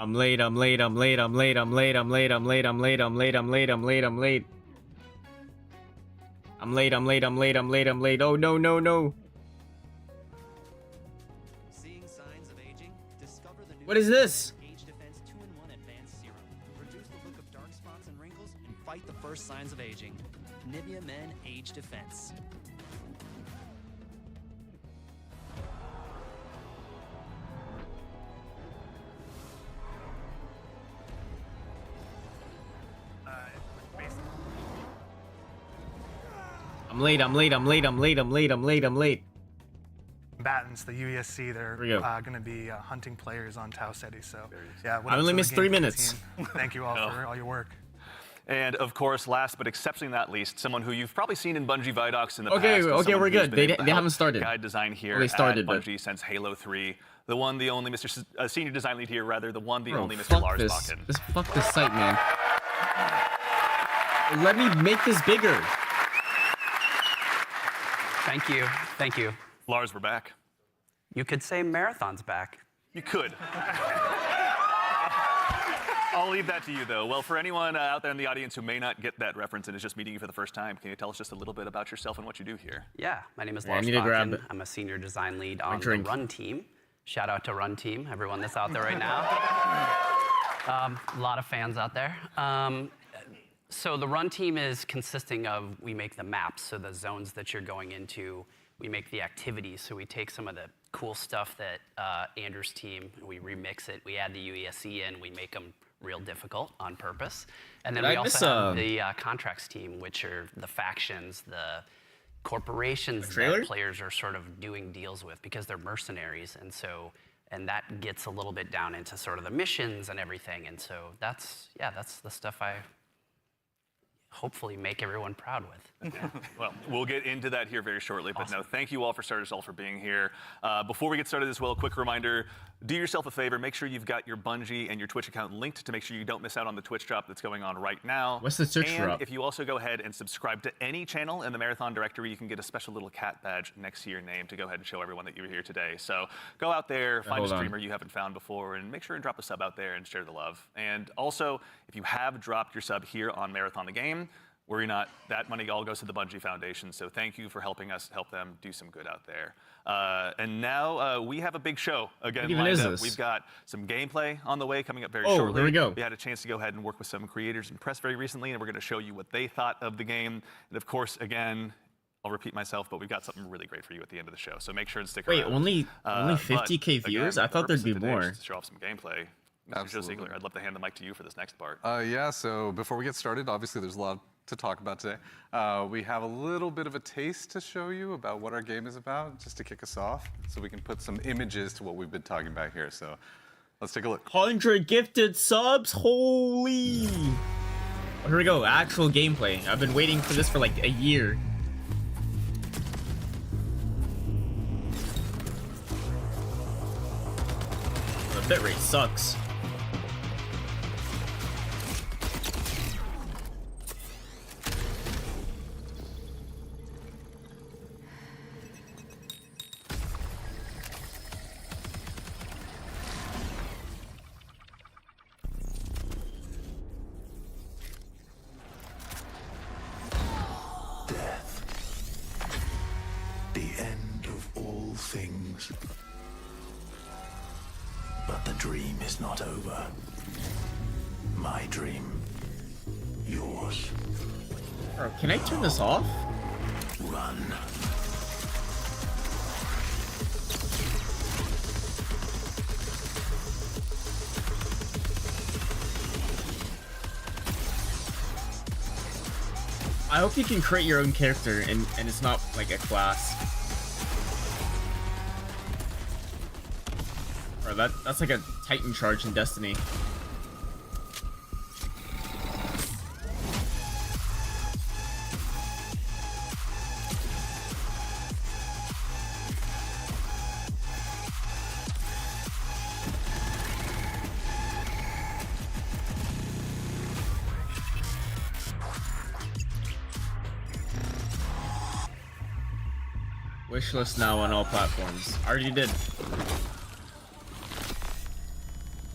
I'm late. I'm late. I'm late. I'm late. I'm late. I'm late. I'm late. I'm late. I'm late. I'm late. I'm late. I'm late. I'm late. I'm late. I'm late. I'm late. I'm late. Oh no no no. Seeing signs of aging? Discover the new What is this? Age Defense 2-in-1 Advanced Serum. Reduce the look of dark spots and wrinkles and fight the first signs of aging. Nivea Men Age Defense. I'm late. I'm late. I'm late. I'm late. I'm late. I'm late. I'm late. Combatants, the UESC, they're we go. going to be hunting players on Tau Ceti. So, yeah, I only missed 3 minutes. Thank you all for all your work. And of course, last but exceptionally not least, someone who you've probably seen in Bungie Vidocs in the Okay, past. okay, someone we're who's good. been They able to haven't help started. Guide design here Well, they started, at but- Bungie since Halo 3. The one, the only Mr. Senior Design Lead here, rather, the one, the Bro, only Mr. fuck Lars this. Bakken. Fuck this site, man. Let me make this bigger. Thank you. Thank you. Lars, we're back. You could say Marathon's back. You could. I'll leave that to you, though. Well, for anyone out there in the audience who may not get that reference and is just meeting you for the first time, can you tell us just a little bit about yourself and what you do here? Yeah, my name is Yeah, I Lars need to grab Bakken. it. I'm a senior design lead on the drink. Run team. Shout out to Run team, everyone that's out there right now. A lot of fans out there. So the Run team is consisting of, we make the maps, so the zones that you're going into. We make the activities, so we take some of the cool stuff that Andrew's team, we remix it, we add the UESC in, we make them real difficult on purpose. And then Did we I miss, also have the contracts team, which are the factions, the corporations trailer? that players are sort of doing deals with because they're mercenaries. And so, and that gets a little bit down into sort of the missions and everything. And so that's, yeah, that's the stuff I hopefully make everyone proud with. Well, we'll get into that here very shortly, but no, thank you all for starters all for being here. Before we get started as well, a quick reminder, do yourself a favor, make sure you've got your Bungie and your Twitch account linked to make sure you don't miss out on the Twitch drop that's going on right now. What's the Twitch and drop? if you also go ahead and subscribe to any channel in the Marathon directory, you can get a special little cat badge next to your name to go ahead and show everyone that you were here today. So go out there, find a hold on. streamer you haven't found before, and make sure and drop a sub out there and share the love. And also, if you have dropped your sub here on Marathon the Game, worry not, that money all goes to the Bungie Foundation, so thank you for helping us help them do some good out there. And now we have a big show again. What even lined is up. this? We've got some gameplay on the way coming up very Oh, shortly. here we go. We had a chance to go ahead and work with some creators and press very recently, and we're going to show you what they thought of the game. And of course, again, I'll repeat myself, but we've got something really great for you at the end of the show, so make sure and stick Wait, around. only But, 50K again, viewers? I the thought there'd purpose be of today is more. just to show off some gameplay. Mr. Absolutely. Ziegler, I'd love to hand the mic to you for this next part. Yeah, so before we get started, obviously there's a lot to talk about today. We have a little bit of a taste to show you about what our game is about, just to kick us off, so we can put some images to what we've been talking about here. So let's take a look. 100 gifted subs? Holy! Oh, here we go, actual gameplay. I've been waiting for this for like a year. The bitrate sucks. The end of all things. But the dream is not over. My dream. Yours. Bro, can I turn this off? Run. I hope you can create your own character and it's not like a class. Bro, that's like a Titan charge in Destiny. Wishlist now on all platforms. Already did.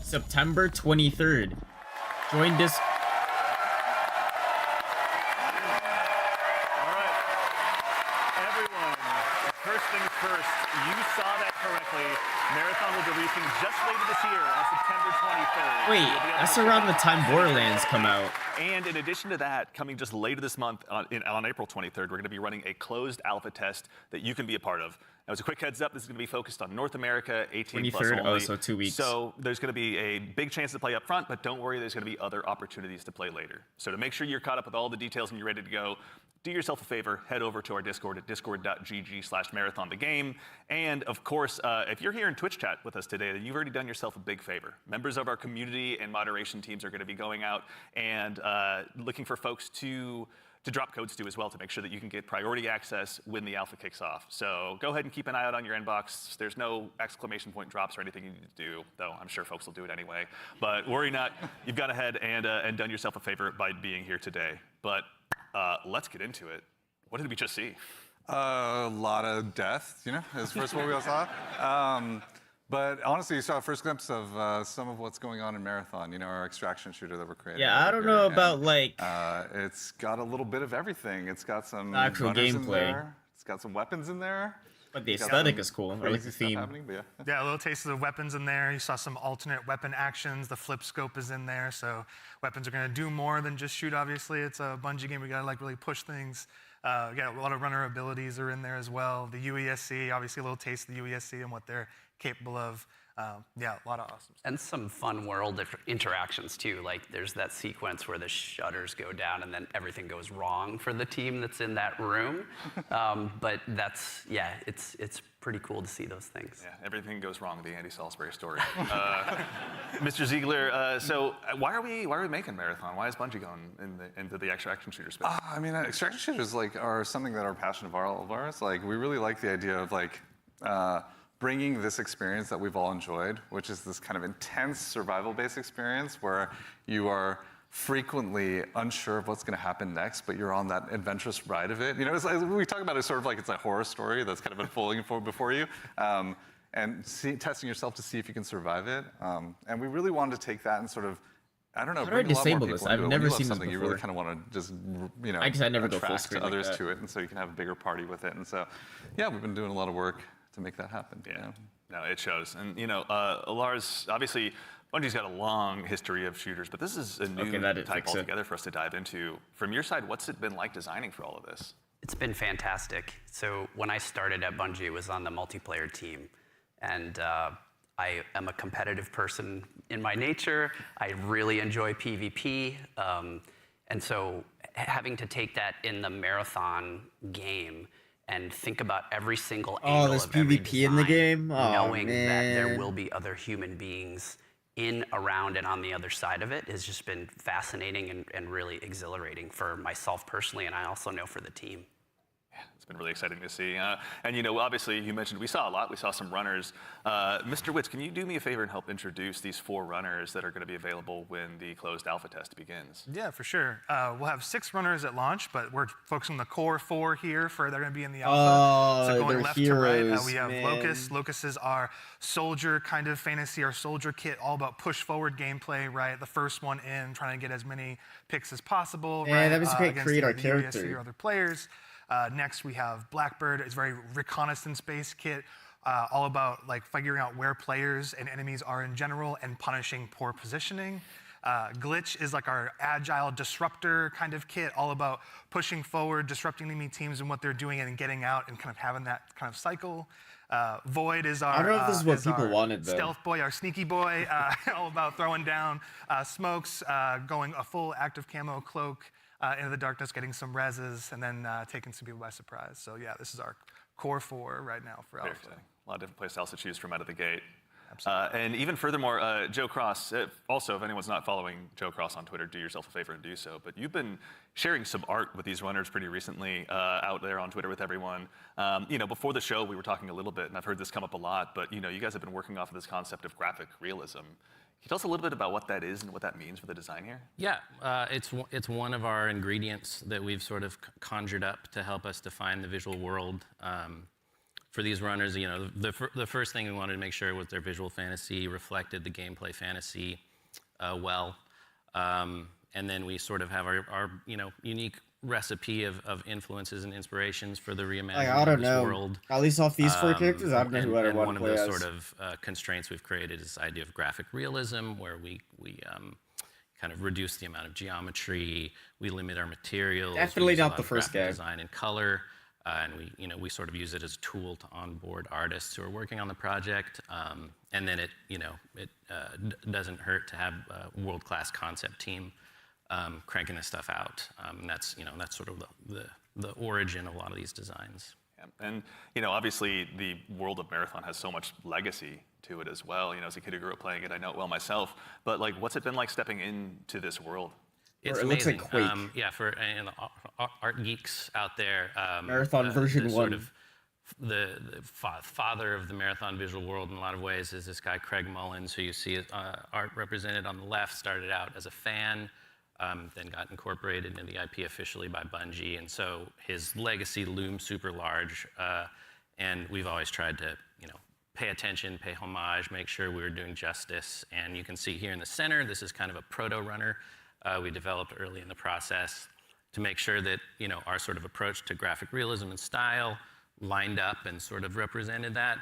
September 23rd. Join this. All right. Everyone, first things first, you saw that correctly. Marathon will be releasing just later this year on September 23rd. Wait, You'll be able that's to around the check time out Borderlands come out. And in addition to that, coming just later this month on April 23rd, we're going to be running a closed alpha test that you can be a part of. Now, as a quick heads up, this is going to be focused on North America, 18 plus 23rd, only. oh, so 2 weeks. So there's going to be a big chance to play up front, but don't worry, there's going to be other opportunities to play later. So to make sure you're caught up with all the details and you're ready to go, do yourself a favor, head over to our Discord at discord.gg/marathonthegame. And of course, if you're here in Twitch chat with us today, then you've already done yourself a big favor. Members of our community and moderation teams are going to be going out and looking for folks to drop codes to as well to make sure that you can get priority access when the alpha kicks off. So go ahead and keep an eye out on your inbox. There's no exclamation point drops or anything you need to do, though I'm sure folks will do it anyway. But worry not, you've gone ahead and done yourself a favor by being here today. But let's get into it. What did we just see? A lot of death, you know, is first what we all saw. But honestly, you saw a first glimpse of some of what's going on in Marathon, you know, our extraction shooter that we're creating. Yeah, I don't know about like it's got a little bit of everything. It's got some actual runners in gameplay. there. It's got some weapons in there. but the It's got aesthetic some is cool. I like crazy the stuff theme. happening, but yeah. Yeah, a little taste of the weapons in there. You saw some alternate weapon actions. The flip scope is in there, so weapons are going to do more than just shoot. Obviously, it's a Bungie game. We got to like really push things. Yeah, a lot of runner abilities are in there as well. The UESC, obviously, a little taste of the UESC and what they're capable of. Yeah, a lot of awesome stuff. And some fun world interactions too. Like there's that sequence where the shutters go down and then everything goes wrong for the team that's in that room. But that's, yeah, it's pretty cool to see those things. Yeah, everything goes wrong, the Andy Salisbury story. Mr. Ziegler, so why are we making Marathon? Why is Bungie going into the extraction shooter space? I mean, extraction shooters are something that are a passion of all of ours. Like, we really like the idea of bringing this experience that we've all enjoyed, which is this kind of intense survival-based experience where you are frequently unsure of what's going to happen next, but you're on that adventurous ride of it. You know, it's like, we talk about it sort of like it's a horror story that's kind of unfolding before you, and testing yourself to see if you can survive it. And we really wanted to take that and sort of, I don't know, How do I bring a lot more disable people this? into I've it. When never you love seen this something, you really before. kind of want to just, you know, I guess I never go full attract screen like others that. to it, and so you can have a bigger party with it. And so, yeah, we've been doing a lot of work to make that happen. Yeah, You know? no, it shows. And you know, Lars, obviously, Bungie's got a long history of shooters, but this is a new type fix it. altogether for us to dive into. From your side, what's it been like designing for all of this? It's been fantastic. So when I started at Bungie, it was on the multiplayer team. And I am a competitive person in my nature. I really enjoy PvP. And so having to take that in the Marathon game and think about every single angle there's of every PvP in the design, game? Oh, knowing that there man. will be other human beings in, around, and on the other side of it has just been fascinating and really exhilarating for myself personally, and I also know for the team. It's been really exciting to see. And you know, obviously, you mentioned we saw a lot. We saw some runners. Mr. Witz, can you do me a favor and help introduce these 4 runners that are going to be available when the closed alpha test begins? Yeah, for sure. We'll have 6 runners at launch, but we're focusing on the core 4 here they're going to be in the alpha. So going they're left to right, heroes, we have man. Locust. Locust is our soldier kind of fantasy, our soldier kit, all about push forward gameplay, right? The first one in, trying to get as many picks as possible, Yeah, right? that was a great against create our either the UESC character. or other players. Next, we have Blackbird. It's a very reconnaissance-based kit, all about like figuring out where players and enemies are in general and punishing poor positioning. Glitch is like our agile disruptor kind of kit, all about pushing forward, disrupting enemy teams and what they're doing and getting out and kind of having that kind of cycle. Void is our I don't know if this is what people our wanted, though. stealth boy, our sneaky boy, all about throwing down smokes, going a full active camo cloak into the darkness, getting some reses, and then taking some people by surprise. So yeah, this is our core 4 right now for Very Alpha. exciting. A lot of different playstyle to choose from out of the gate. And even furthermore, Joe Cross, also, if anyone's not following Joe Cross on Twitter, do yourself a favor and do so. But you've been sharing some art with these runners pretty recently out there on Twitter with everyone. You know, before the show, we were talking a little bit, and I've heard this come up a lot, but you know, you guys have been working off of this concept of graphic realism. Can you tell us a little bit about what that is and what that means for the design here? Yeah, it's one of our ingredients that we've sort of conjured up to help us define the visual world. for these runners, you know, the first thing we wanted to make sure was their visual fantasy reflected the gameplay fantasy well. And then we sort of have our you know, unique recipe of influences and inspirations for the reimagining I don't of this know. world. At least off these 4 characters, I don't know who I'd and want one to of play the as. sort of constraints we've created is this idea of graphic realism, where we kind of reduce the amount of geometry, we limit our materials. Definitely we use a not lot the of first graphic game. Design and color, and we sort of use it as a tool to onboard artists who are working on the project. And then it doesn't hurt to have a world-class concept team cranking this stuff out. And that's sort of the origin of a lot of these designs. Yeah. And obviously the world of Marathon has so much legacy to it as well. As a kid who grew up playing it, I know it well myself. But like, what's it been like stepping into this world? It's it looks amazing. like Quake. Yeah, for art geeks out there. Marathon version the 1. Sort of the father of the Marathon visual world in a lot of ways is this guy Craig Mullins, who you see art represented on the left. Started out as a fan, then got incorporated into the IP officially by Bungie, and so his legacy looms super large. And we've always tried to, pay attention, pay homage, make sure we were doing justice. And you can see here in the center, this is kind of a proto-runner we developed early in the process to make sure that, our sort of approach to graphic realism and style lined up and sort of represented that.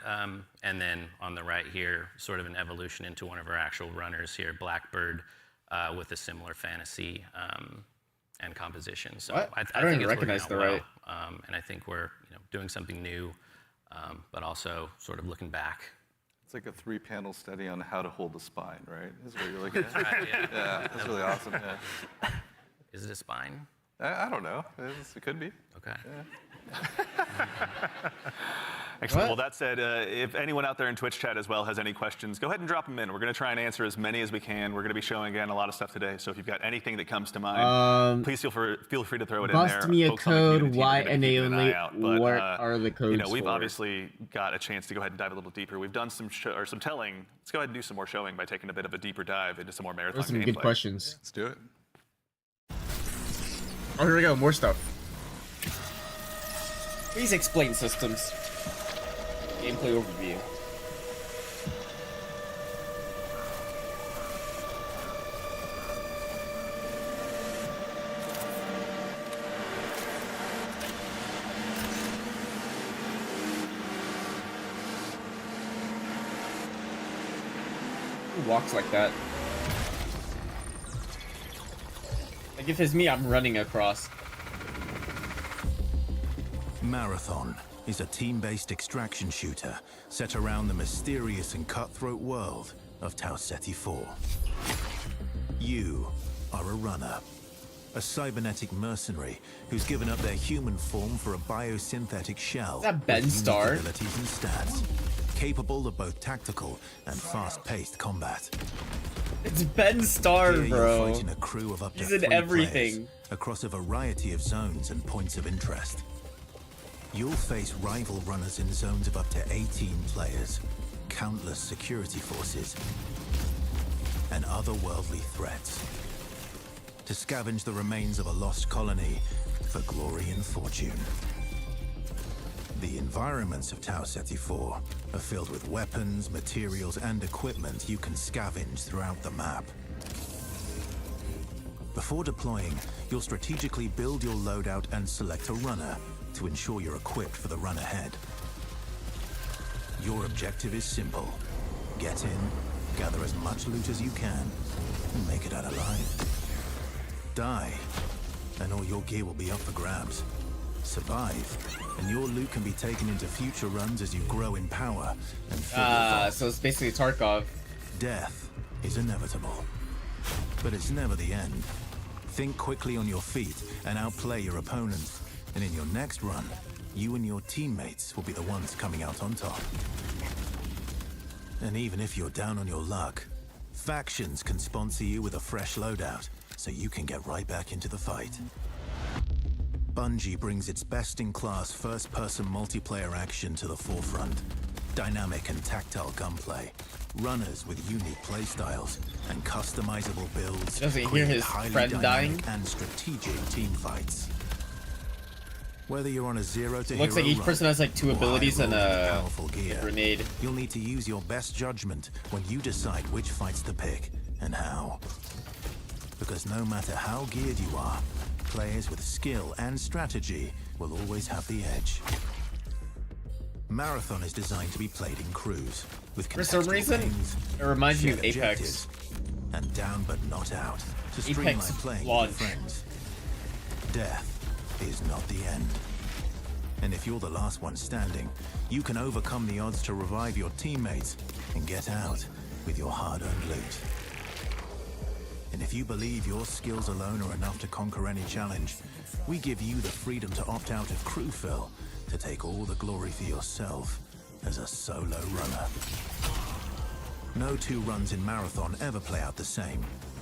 And then on the right here, sort of an evolution into one of our actual runners here, Blackbird, with a similar fantasy and composition. So What? I I don't think even it's working recognize out the well. right. And I think we're doing something new, but also sort of looking back. It's like a 3-panel study on how to hold the spine, right? Is what you're looking at. Right, yeah. Yeah, that's really awesome. Yeah. Is it a spine? I don't know. It could be. Okay. Excellent. What? Well, that said, if anyone out there in Twitch chat as well has any questions, go ahead and drop them in. We're going to try and answer as many as we can. We're going to be showing, again, a lot of stuff today. So if you've got anything that comes to mind, please feel free to throw it in there. Bust me a Folks on the code, community team are gonna be keeping an eye out. But, what are the codes we've for? obviously got a chance to go ahead and dive a little deeper. We've done some telling. Let's go ahead and do some more showing by taking a bit of a deeper dive into some more Marathon Those are some gameplay. good questions. Let's do it. Oh, here we go, more stuff. Please explain systems. Gameplay overview. Who walks like that? Like if it's me, I'm running across. Marathon is a team-based extraction shooter set around the mysterious and cutthroat world of Tau Ceti 4. You are a runner, a cybernetic mercenary who's given up their human form for a biosynthetic shell. Is that Ben with unique Starr? abilities and stats, capable of both tactical and fast-paced combat. It's Ben Starr, Here you're bro. fighting a crew of up to He's in 3 everything. players across a variety of zones and points of interest. You'll face rival runners in zones of up to 18 players, countless security forces, and otherworldly threats. To scavenge the remains of a lost colony for glory and fortune. The environments of Tau Ceti 4 are filled with weapons, materials, and equipment you can scavenge throughout the map. Before deploying, you'll strategically build your loadout and select a runner to ensure you're equipped for the run ahead. Your objective is simple. Get in, gather as much loot as you can, and make it out alive. Die, and all your gear will be up for grabs. Survive, and your loot can be taken into future runs as you grow in power and fill your vault. So it's basically Tarkov. Death is inevitable, but it's never the end. Think quickly on your feet and outplay your opponents. And in your next run, you and your teammates will be the ones coming out on top. And even if you're down on your luck, factions can sponsor you with a fresh loadout, so you can get right back into the fight. Bungie brings its best-in-class first-person multiplayer action to the forefront. Dynamic and tactile gunplay, runners with unique playstyles, and customizable builds. Doesn't he hear create his highly friend dynamic dying? and strategic team fights. Whether you're on a 0 to It looks like hero each person run has like 2 or abilities and high-rolling a powerful gear, grenade. you'll need to use your best judgment when you decide which fights to pick and how. Because no matter how geared you are, players with skill and strategy will always have the edge. Marathon is designed to be played in crews, with For some contextual reason, aims, it reminds me of shared Apex. objectives, and down but not out to streamline Apex playing launch. with your friends. Death is not the end. And if you're the last one standing, you can overcome the odds to revive your teammates and get out with your hard-earned loot. And if you believe your skills alone are enough to conquer any challenge, we give you the freedom to opt out of crew fill to take all the glory for yourself as a solo runner. No 2 runs in Marathon ever play out the same.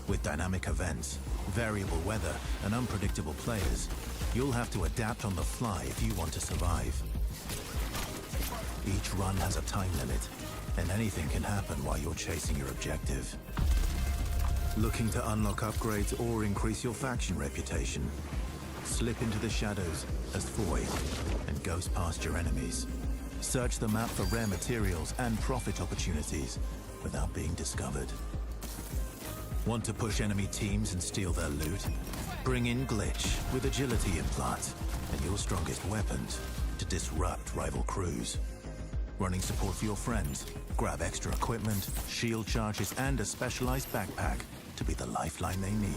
With dynamic events, variable weather, and unpredictable players, you'll have to adapt on the fly if you want to survive. Each run has a time limit, and anything can happen while you're chasing your objective. Looking to unlock upgrades or increase your faction reputation? Slip into the shadows as Void and ghost past your enemies. Search the map for rare materials and profit opportunities without being discovered. Want to push enemy teams and steal their loot? Bring in Glitch with agility implants and your strongest weapons to disrupt rival crews. Running support for your friends? Grab extra equipment, shield charges, and a specialized backpack to be the lifeline they need.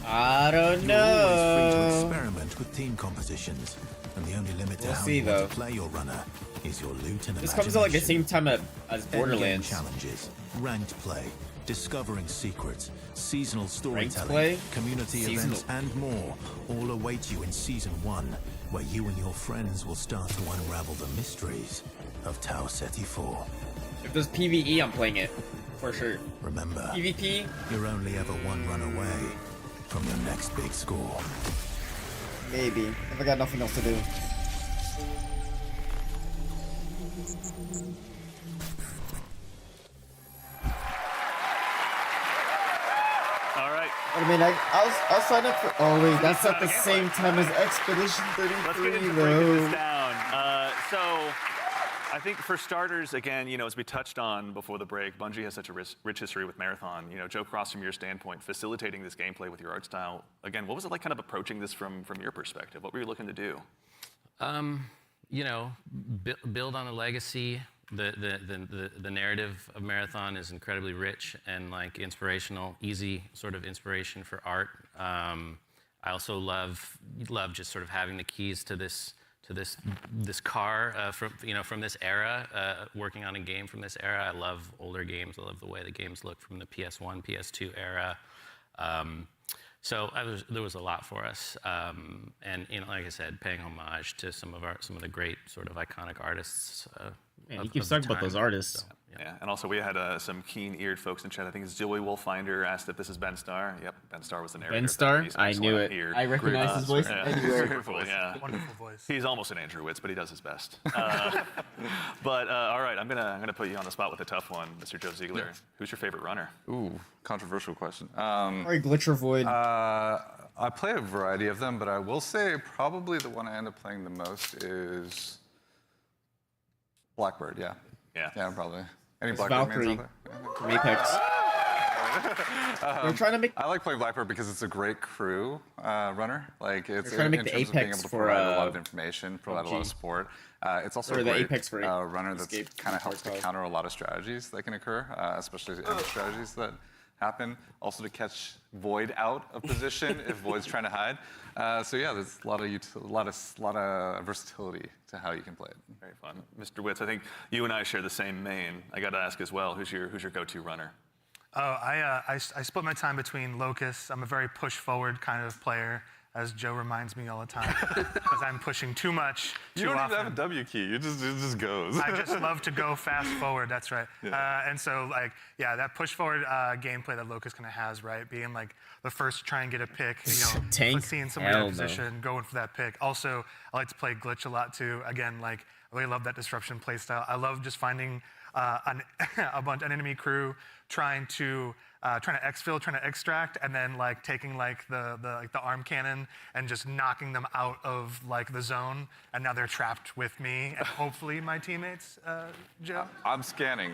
I don't You're always free to know. experiment with team compositions, and the only limit to We'll how see, you want though. to play your runner is your loot and This comes out like the imagination. same time as Endgame Borderlands. challenges, ranked play, discovering secrets, seasonal storytelling, play? community Seasonal. events, and more all await you in Season 1, where you and your friends will start to unravel the mysteries of Tau Ceti 4. If there's PvE, I'm playing it for sure. Remember, PvP, you're only ever one run away from your next big score. maybe if I got nothing else to do. All right, I mean, I'll sign up for. Oh wait, that's at the same time as Expedition let's get 33, into breaking this though. down. So, I think for starters, again, as we touched on before the break, Bungie has such a rich history with Marathon. Joe Cross, from your standpoint, facilitating this gameplay with your art style. Again, what was it like, kind of approaching this from your perspective? What were you looking to do? Build on a legacy. The narrative of Marathon is incredibly rich and like inspirational, easy sort of inspiration for art. I also love just sort of having the keys to this car from this era, working on a game from this era. I love older games. I love the way the games look from the PS1, PS2 era. So there was a lot for us, and like I said, paying homage to some of the great sort of iconic artists. Man, of- he keeps of the talking about time. those artists. So, Yeah, and also we had some keen-eared folks in chat. I think it's Joey Wolffinder asked if this is Ben Starr. Yep, Ben Starr was the narrator. Ben of that Starr? piece. I knew Excellent it. ear. I recognize his voice Yeah. anywhere. Beautiful, yeah. Wonderful voice. He's almost an Andrew Witz, but he does his best. But all right, I'm gonna put you on the spot with a tough one, Mr. Joe Ziegler. Who's your favorite runner? Ooh, controversial question. Or Glitch or Void. I play a variety of them, but I will say probably the one I end up playing the most is Blackbird, yeah. Yeah. Yeah, probably. Any It's Blackbird Valkyrie. mains out there? Yeah. from Apex. They're trying to make. I like playing Blackbird because it's a great crew runner. Like it's They're trying to make in the terms of being Apex able to for, provide a lot of information, provide a lot PUBG. of support. It's also Or a the great Apex for runner that's Escape, kind of helps to Tarkov. counter a lot of strategies that can occur, especially end strategies that happen. Also to catch Void out of position if Void's trying to hide. So yeah, there's a lot of versatility to how you can play it. Very fun, Mr. Witz. I think you and I share the same main. I got to ask as well. Who's your go-to runner? Oh, I split my time between Locust. I'm a very push-forward kind of player, as Joe reminds me all the time, because I'm pushing too much, too You don't often. even have a W key. It just goes. I just love to go fast forward. That's right. And so, like, yeah, that push forward gameplay that Locust kind of has, right? Being like the first to try and get a pick, Tank? seeing somebody in Hell a no. position, going for that pick. Also, I like to play Glitch a lot too. Again, like, I really love that disruption play style. I love just finding an enemy crew trying to exfil, trying to extract, and then like taking like the arm cannon and just knocking them out of like the zone, and now they're trapped with me and hopefully my teammates. Joe. I'm scanning.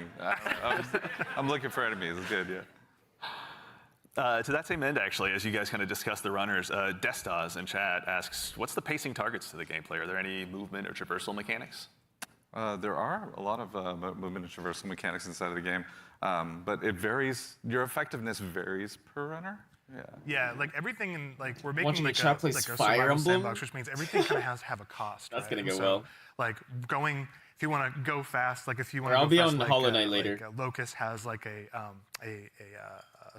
I'm looking for enemies. It's good, yeah. To that same end, actually, as you guys kind of discuss the runners, Destas in chat asks, what's the pacing targets to the gameplay? Are there any movement or traversal mechanics? There are a lot of movement and traversal mechanics inside of the game, but it varies. Your effectiveness varies per runner. Yeah. Yeah, like everything in like we're making Watching like the a, chat plays like a Fire survival Emblem. sandbox, which means everything kind of has to have a cost. That's right? gonna And go so, well. Like going, if you want to go fast, like if you want Or to I'll go be fast, on like, Hollow Knight later. Like, Locust has like a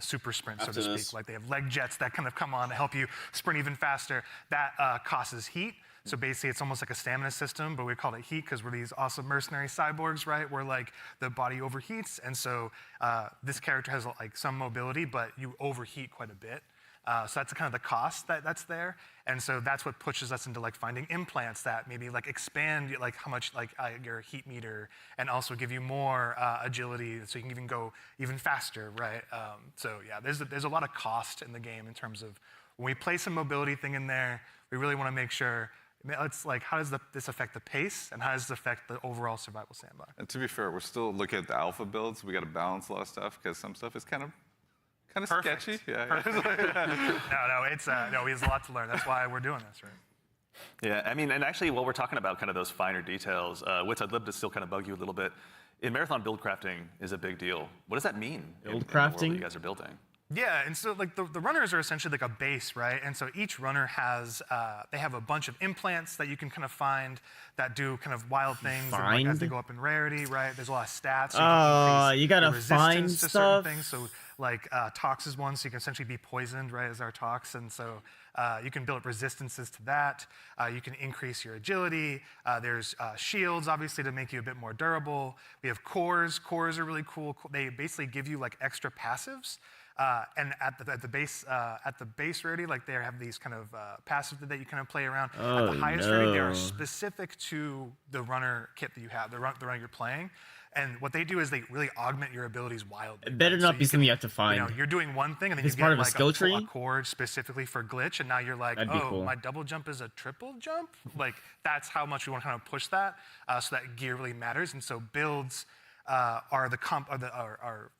super sprint, so After to speak. this. Like they have leg jets that kind of come on to help you sprint even faster. That causes heat. So basically, it's almost like a stamina system, but we call it heat because we're these awesome mercenary cyborgs, right? Where like the body overheats, and so this character has like some mobility, but you overheat quite a bit. So that's kind of the cost that's there, and so that's what pushes us into like finding implants that maybe like expand like how much like your heat meter, and also give you more agility, so you can even go even faster, right? So yeah, there's a lot of cost in the game in terms of when we place a mobility thing in there, we really want to make sure. It's like, how does this affect the pace, and how does this affect the overall survival sandbox? And to be fair, we're still looking at the alpha builds. We got to balance a lot of stuff because some stuff is kind of Perfect. sketchy. Yeah. No, it's no, we have a lot to learn. That's why we're doing this, right? Yeah, I mean, and actually, while we're talking about kind of those finer details, which I'd love to still kind of bug you a little bit, in marathon build crafting is a big deal. What does that mean in the world that you guys are building? Yeah, and so like the runners are essentially like a base, right? And so each runner has, they have a bunch of implants that you can kind of find that do kind of wild things and, like, as they go up in rarity, right? There's a lot of stats. So you gotta find to certain stuff. things. So like Tox is one, so you can essentially be poisoned, right, as our Tox, and so you can build up resistances to that. You can increase your agility. There's shields, obviously, to make you a bit more durable. We have cores. Cores are really cool. They basically give you like extra passives. And at the base rarity, like they have these kind of passives that you kind of play around. At the highest rarity, they are specific to the runner kit that you have, the runner you're playing. And what they do is they really augment your abilities wildly. It better not be something you have to find. You know, you're doing one thing, and then It's you part get of a like skill tree? a chord specifically for glitch, and now you're like, That'd be oh, cool. my double jump is a triple jump? Like, that's how much we want to kind of push that, so that gear really matters. And so builds are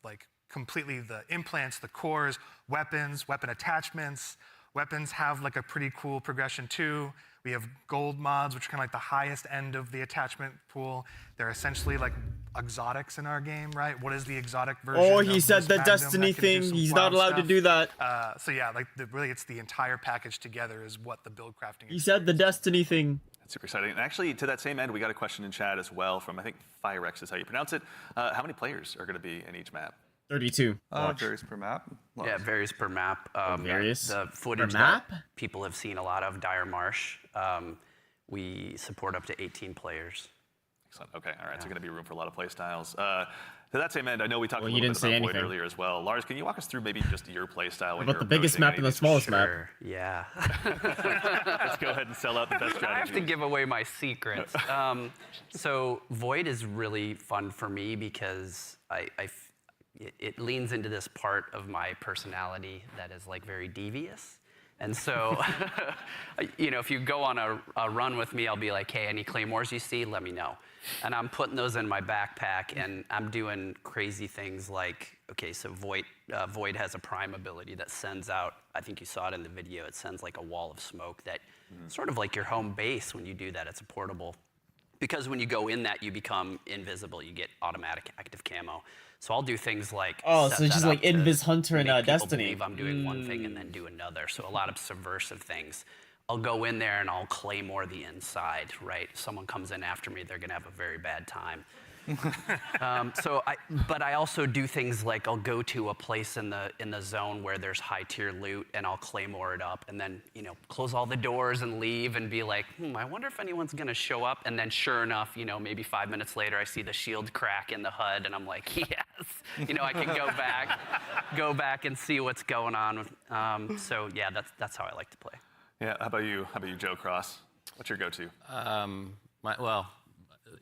like completely the implants, the cores, weapons, weapon attachments. Weapons have like a pretty cool progression too. We have gold mods, which are kind of like the highest end of the attachment pool. They're essentially like exotics in our game, right? What is the exotic version? Oh, he of said this the Magnum Destiny that can do thing. some He's wild not allowed to stuff? do that. So yeah, like really, it's the entire package together is what the build crafting is. He said the Destiny thing. That's super exciting. And actually, to that same end, we got a question in chat as well from, I think, Firex is how you pronounce it. How many players are going to be in each map? 32. Varies per map. Yeah, it varies per map. varies The per footage map? that people have seen a lot of, Dire Marsh, we support up to 18 players. Excellent. Okay, all right, so going to be room for a lot of play styles. To that same end, I know we talked a you little didn't bit say about Void anything. earlier as well. Lars, can you walk us through maybe just your play style? When About you're the biggest approaching map any and the of these- smallest map. Sure, yeah. Let's go ahead and sell out the best I strategy. have to give away my secrets. So Void is really fun for me because it leans into this part of my personality that is like very devious. And so, you know, if you go on a run with me, I'll be like, hey, any claymores you see, let me know. And I'm putting those in my backpack, and I'm doing crazy things like, okay, so Void has a prime ability that sends out, I think you saw it in the video, it sends like a wall of smoke that sort of like your home base when you do that, it's a portable. Because when you go in that, you become invisible, you get automatic active camo. So I'll do things like Oh, set so it's just that like up to Invis Hunter in make people Destiny. believe I'm doing one thing and then do another. So a lot of subversive things. I'll go in there and I'll claymore the inside, right? Someone comes in after me, they're gonna have a very bad time. But I also do things like I'll go to a place in the zone where there's high tier loot, and I'll claymore it up, and then close all the doors and leave, and be like, I wonder if anyone's gonna show up. And then sure enough, maybe 5 minutes later, I see the shield crack in the HUD, and I'm like, yes, I can go back and see what's going on. So yeah, that's how I like to play. Yeah, how about you, Joe Cross? What's your go-to?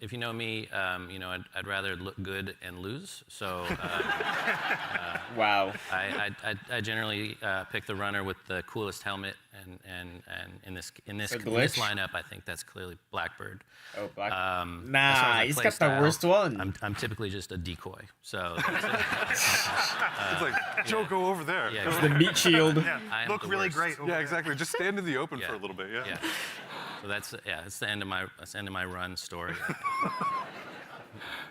if you know me, I'd rather look good and lose. So Wow. I generally pick the runner with the coolest helmet, and in this glitch? lineup, I think that's clearly Blackbird. Oh, Black. As far Nah, as my he's play got the style, worst one. I'm typically just a decoy. So It's like, Joe, go over there. yeah, The meat shield. I am Look the really worst. great. Over Yeah, there. exactly. Just stand in the open Yeah. for a little bit. Yeah. Yeah. So that's the end of my run story.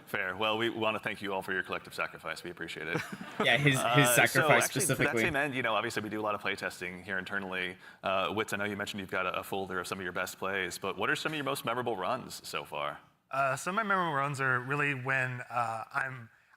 Fair. Well, we want to thank you all for your collective sacrifice. We appreciate it. Yeah, his So sacrifice actually, specifically. To that same end, obviously we do a lot of play testing here internally. Wits, I know you mentioned you've got a folder of some of your best plays, but what are some of your most memorable runs so far? Some of my memorable runs are really when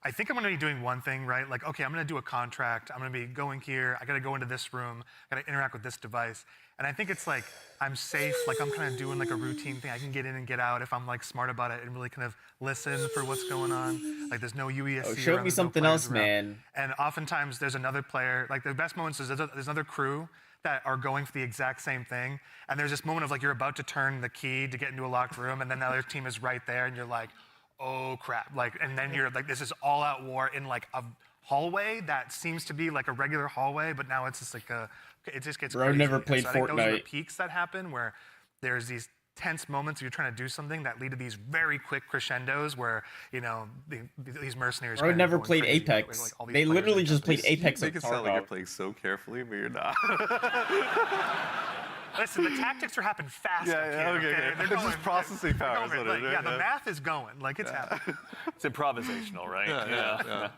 I think I'm going to be doing one thing, right? Like, okay, I'm going to do a contract. I'm going to be going here. I got to go into this room. I got to interact with this device. And I think it's like I'm safe. Like I'm kind of doing like a routine thing. I can get in and get out if I'm like smart about it and really kind of listen for what's going on. Like there's no UESC. Oh, show around, me there's no something players else, around. man. And oftentimes there's another player. Like the best moments is there's another crew that are going for the exact same thing. And there's this moment of like you're about to turn the key to get into a locked room, and then the other team is right there, and you're like, oh crap! Like, and then you're like, this is all-out war in like a hallway that seems to be like a regular hallway, but now it's just like it just gets Bro, crazy. never And played so I think those are the Fortnite. peaks that happen where there's these tense moments where you're trying to do something that lead to these very quick crescendos where these mercenaries. Bro, kind of never going played crazy, Apex. like, all these They players literally are just jumping. played Apex Make with it sound like you're Tarkov. playing so carefully, but you're not. Listen, the tactics are happening fast. Yeah, up yeah, here, okay, okay. They're This is going- processing they're power, is going, what it like, is, yeah, the yeah. math is going. Like it's happening. It's improvisational, right? Yeah.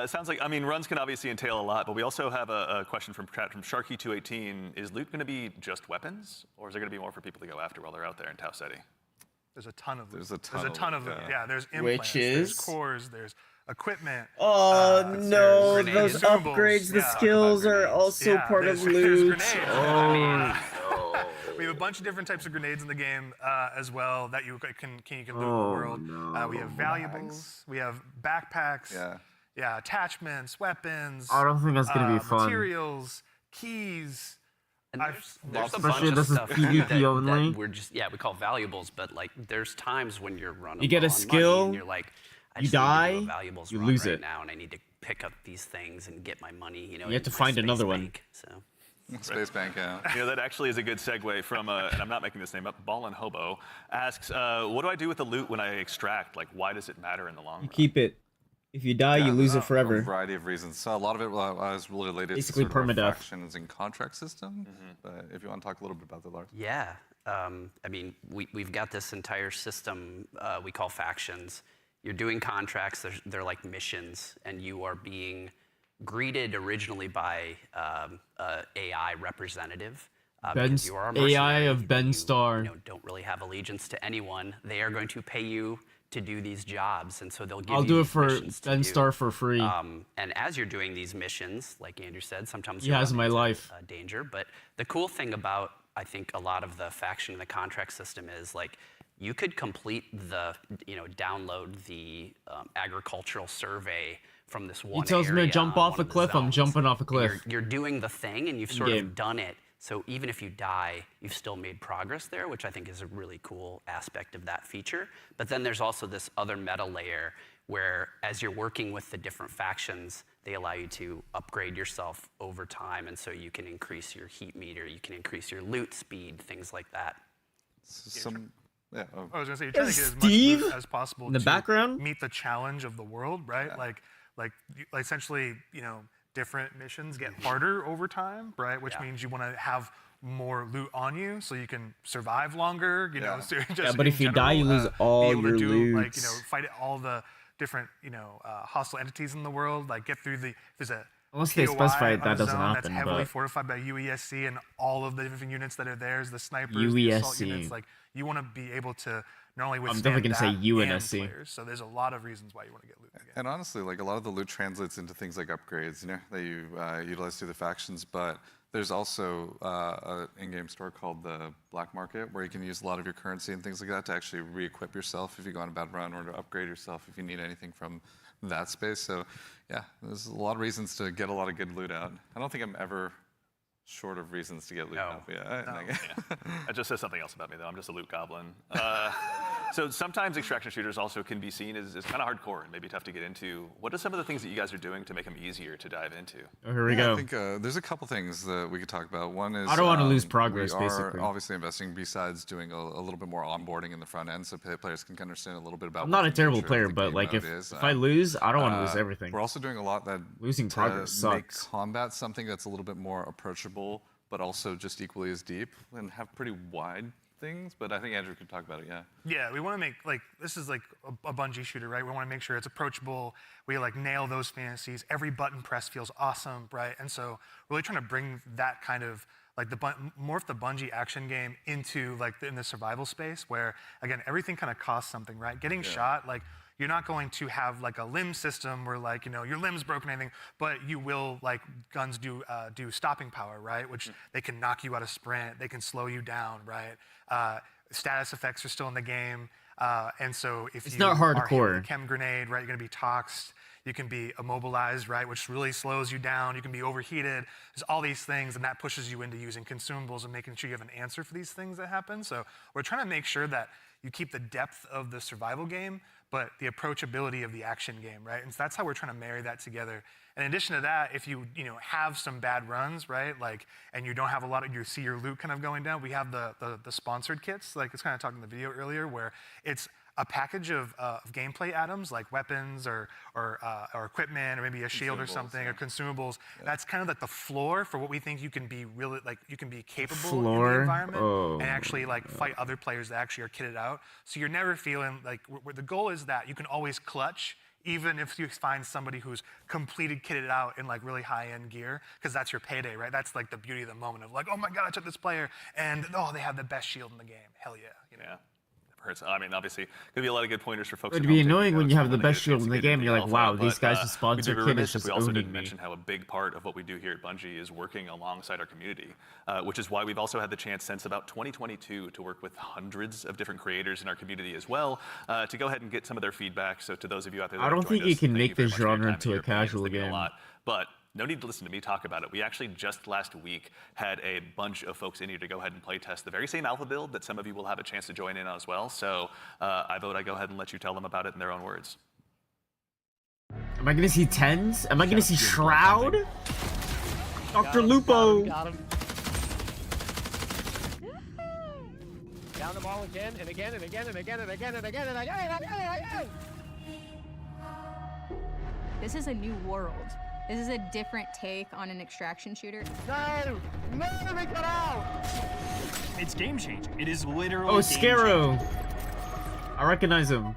It sounds like, runs can obviously entail a lot, but we also have a question from Sharky218. Is loot going to be just weapons, or is there going to be more for people to go after while they're out there in Tau City? There's a ton of loot. There's a ton of loot. loot, Yeah, there's Which implants, there's is? cores, there's equipment. Oh there's no, grenades, those consumables, upgrades, the yeah. skills are also Yeah, part of there's loot. grenades. Oh, We have a bunch of different types of grenades in the game as well that you can loot in the world. We have valuables, we have backpacks, Yeah. attachments, weapons. I don't think that's gonna be fun. Materials, keys. And I've- there's a Especially bunch this of is stuff PvP that only. we're just we call valuables, but like there's times when you're running. You get a low on money skill, and you're like, I you just need to do die, a valuables you run lose right it. now, and I need to pick up these things and get my money. You have to find another one. Bank, so. Space Bank, yeah. That actually is a good segue from, and I'm not making this name up, Ballin' Hobo asks, what do I do with the loot when I extract? Like, why does it matter in the long run? keep it. If you die, you lose it A forever. variety of reasons. So a lot of it was related Basically to sort of our permadeath. factions and contract system. But if you want to talk a little bit about that, Lars. Yeah, we've got this entire system we call factions. You're doing contracts. They're like missions, and you are being greeted originally by AI representative. Because you are a mercenary, AI of Ben Starr. You don't really have allegiance to anyone. They are going to pay you to do these jobs, and so they'll give I'll you do it these for missions to Ben do. Starr for free. And as you're doing these missions, like Andrew said, sometimes He you're has running my into, life. danger. But the cool thing about, I think, a lot of the faction and the contract system is like you could complete the, download the agricultural survey from this one. He tells me to area jump on off one a of the cliff, I'm zones. jumping off a And cliff. You're doing the thing, and you've sort In-game. of done it. So even if you die, you've still made progress there, which I think is a really cool aspect of that feature. But then there's also this other meta layer where as you're working with the different factions, they allow you to upgrade yourself over time. And so you can increase your heat meter, you can increase your loot speed, things like that. Yeah. I was gonna say you're trying to get as much Steve loot as possible in the to background? meet the challenge of the world, right? Like essentially, different missions get harder over time, right? Which means you want to have more loot on you so you can survive longer. So you're just but in if you die, you general, lose all be able your to do, loot. fight all the different hostile entities in the world. Like get through there's a Unless they POI specify it, on that a doesn't zone happen, That's heavily but- fortified by UESC and all of the different units that are there, is the snipers, the assault UESC. units. Like you want to be able to not only withstand definitely gonna say that UNSC. and players. So there's a lot of reasons why you want to get loot again. And honestly, like a lot of the loot translates into things like upgrades, that you utilize through the factions. But there's also an in-game store called the Black Market where you can use a lot of your currency and things like that to actually re-equip yourself if you go on a bad run, or to upgrade yourself if you need anything from that space. So yeah, there's a lot of reasons to get a lot of good loot out. I don't think I'm ever short of reasons to get loot out. But yeah, That just says something else about me, though. I'm just a loot goblin. So sometimes extraction shooters also can be seen as kind of hardcore and maybe tough to get into. What are some of the things that you guys are doing to make them easier to dive into? Oh, here we I go. think there's a couple things that we could talk about. One is I don't wanna lose progress, we basically. are obviously investing besides doing a little bit more onboarding in the front end, so players can understand a little bit about. I'm what not a the terrible nature of player, the but game like mode if is. I lose, I don't want to lose everything. We're also doing a lot that Losing to progress make sucks. combat something that's a little bit more approachable, but also just equally as deep and have pretty wide things. But I think Andrew could talk about it. Yeah. Yeah, we want to make, like, this is like a Bungie shooter, right? We want to make sure it's approachable. We like nail those fantasies. Every button press feels awesome, right? And so really trying to bring that kind of like morph the Bungie action game into like in the survival space where again everything kind of costs something, right? Getting shot, like you're not going to have like a limb system where like, you know, your limb's broken or anything, but you will, like guns do stopping power, right? Which they can knock you out of sprint, they can slow you down, right? Status effects are still in the game. And so if It's you not are hit hardcore. with a chem grenade, right, you're gonna be toxed. You can be immobilized, right, which really slows you down. You can be overheated. There's all these things, and that pushes you into using consumables and making sure you have an answer for these things that happen. So we're trying to make sure that you keep the depth of the survival game, but the approachability of the action game, right? And so that's how we're trying to marry that together. In addition to that, if you have some bad runs, right, like, and you don't have a lot of, you see your loot kind of going down, we have the sponsored kits, like I was kind of talking in the video earlier, where it's a package of gameplay items like weapons or equipment or maybe a shield or something or consumables. That's kind of like the floor for what we think you can be really like you can be capable in the environment and actually like fight other players that actually are kitted out. So you're never feeling like the goal is that you can always clutch. Even if you find somebody who's completed kitted out in like really high-end gear, because that's your payday, right? That's like the beauty of the moment of like, oh my God, I took this player, and oh, they have the best shield in the game. Hell yeah, you know? Yeah. Hurts. I mean, obviously, gonna be a lot of good pointers for folks. It'd at be home taking annoying when notes you have from the when they best get shield to in the get game, into you're like, alpha, wow, these but, guys just sponsored we'd be kid remiss is if just we also owning didn't me. mention how a big part of what we do here at Bungie is working alongside our community, which is why we've also had the chance since about 2022 to work with hundreds of different creators in our community as well, to go ahead and get some of their feedback. So to those of you out there that I don't have joined think you us, can thank make very this much for your genre time into and a your opinions. casual They mean a game. lot. But no need to listen to me talk about it. We actually just last week had a bunch of folks in here to go ahead and play test the very same alpha build that some of you will have a chance to join in on as well. So I vote I go ahead and let you tell them about it in their own words. Am I gonna see tens? Am I gonna see Shroud? Dr. Lupo! Got him. Down them all again and again and again and again and again and again and again and again and again. This is a new world. This is a different take on an extraction shooter. No! No, they got out! It's game changing. It is literally. Oh, Scarrow! I recognize him.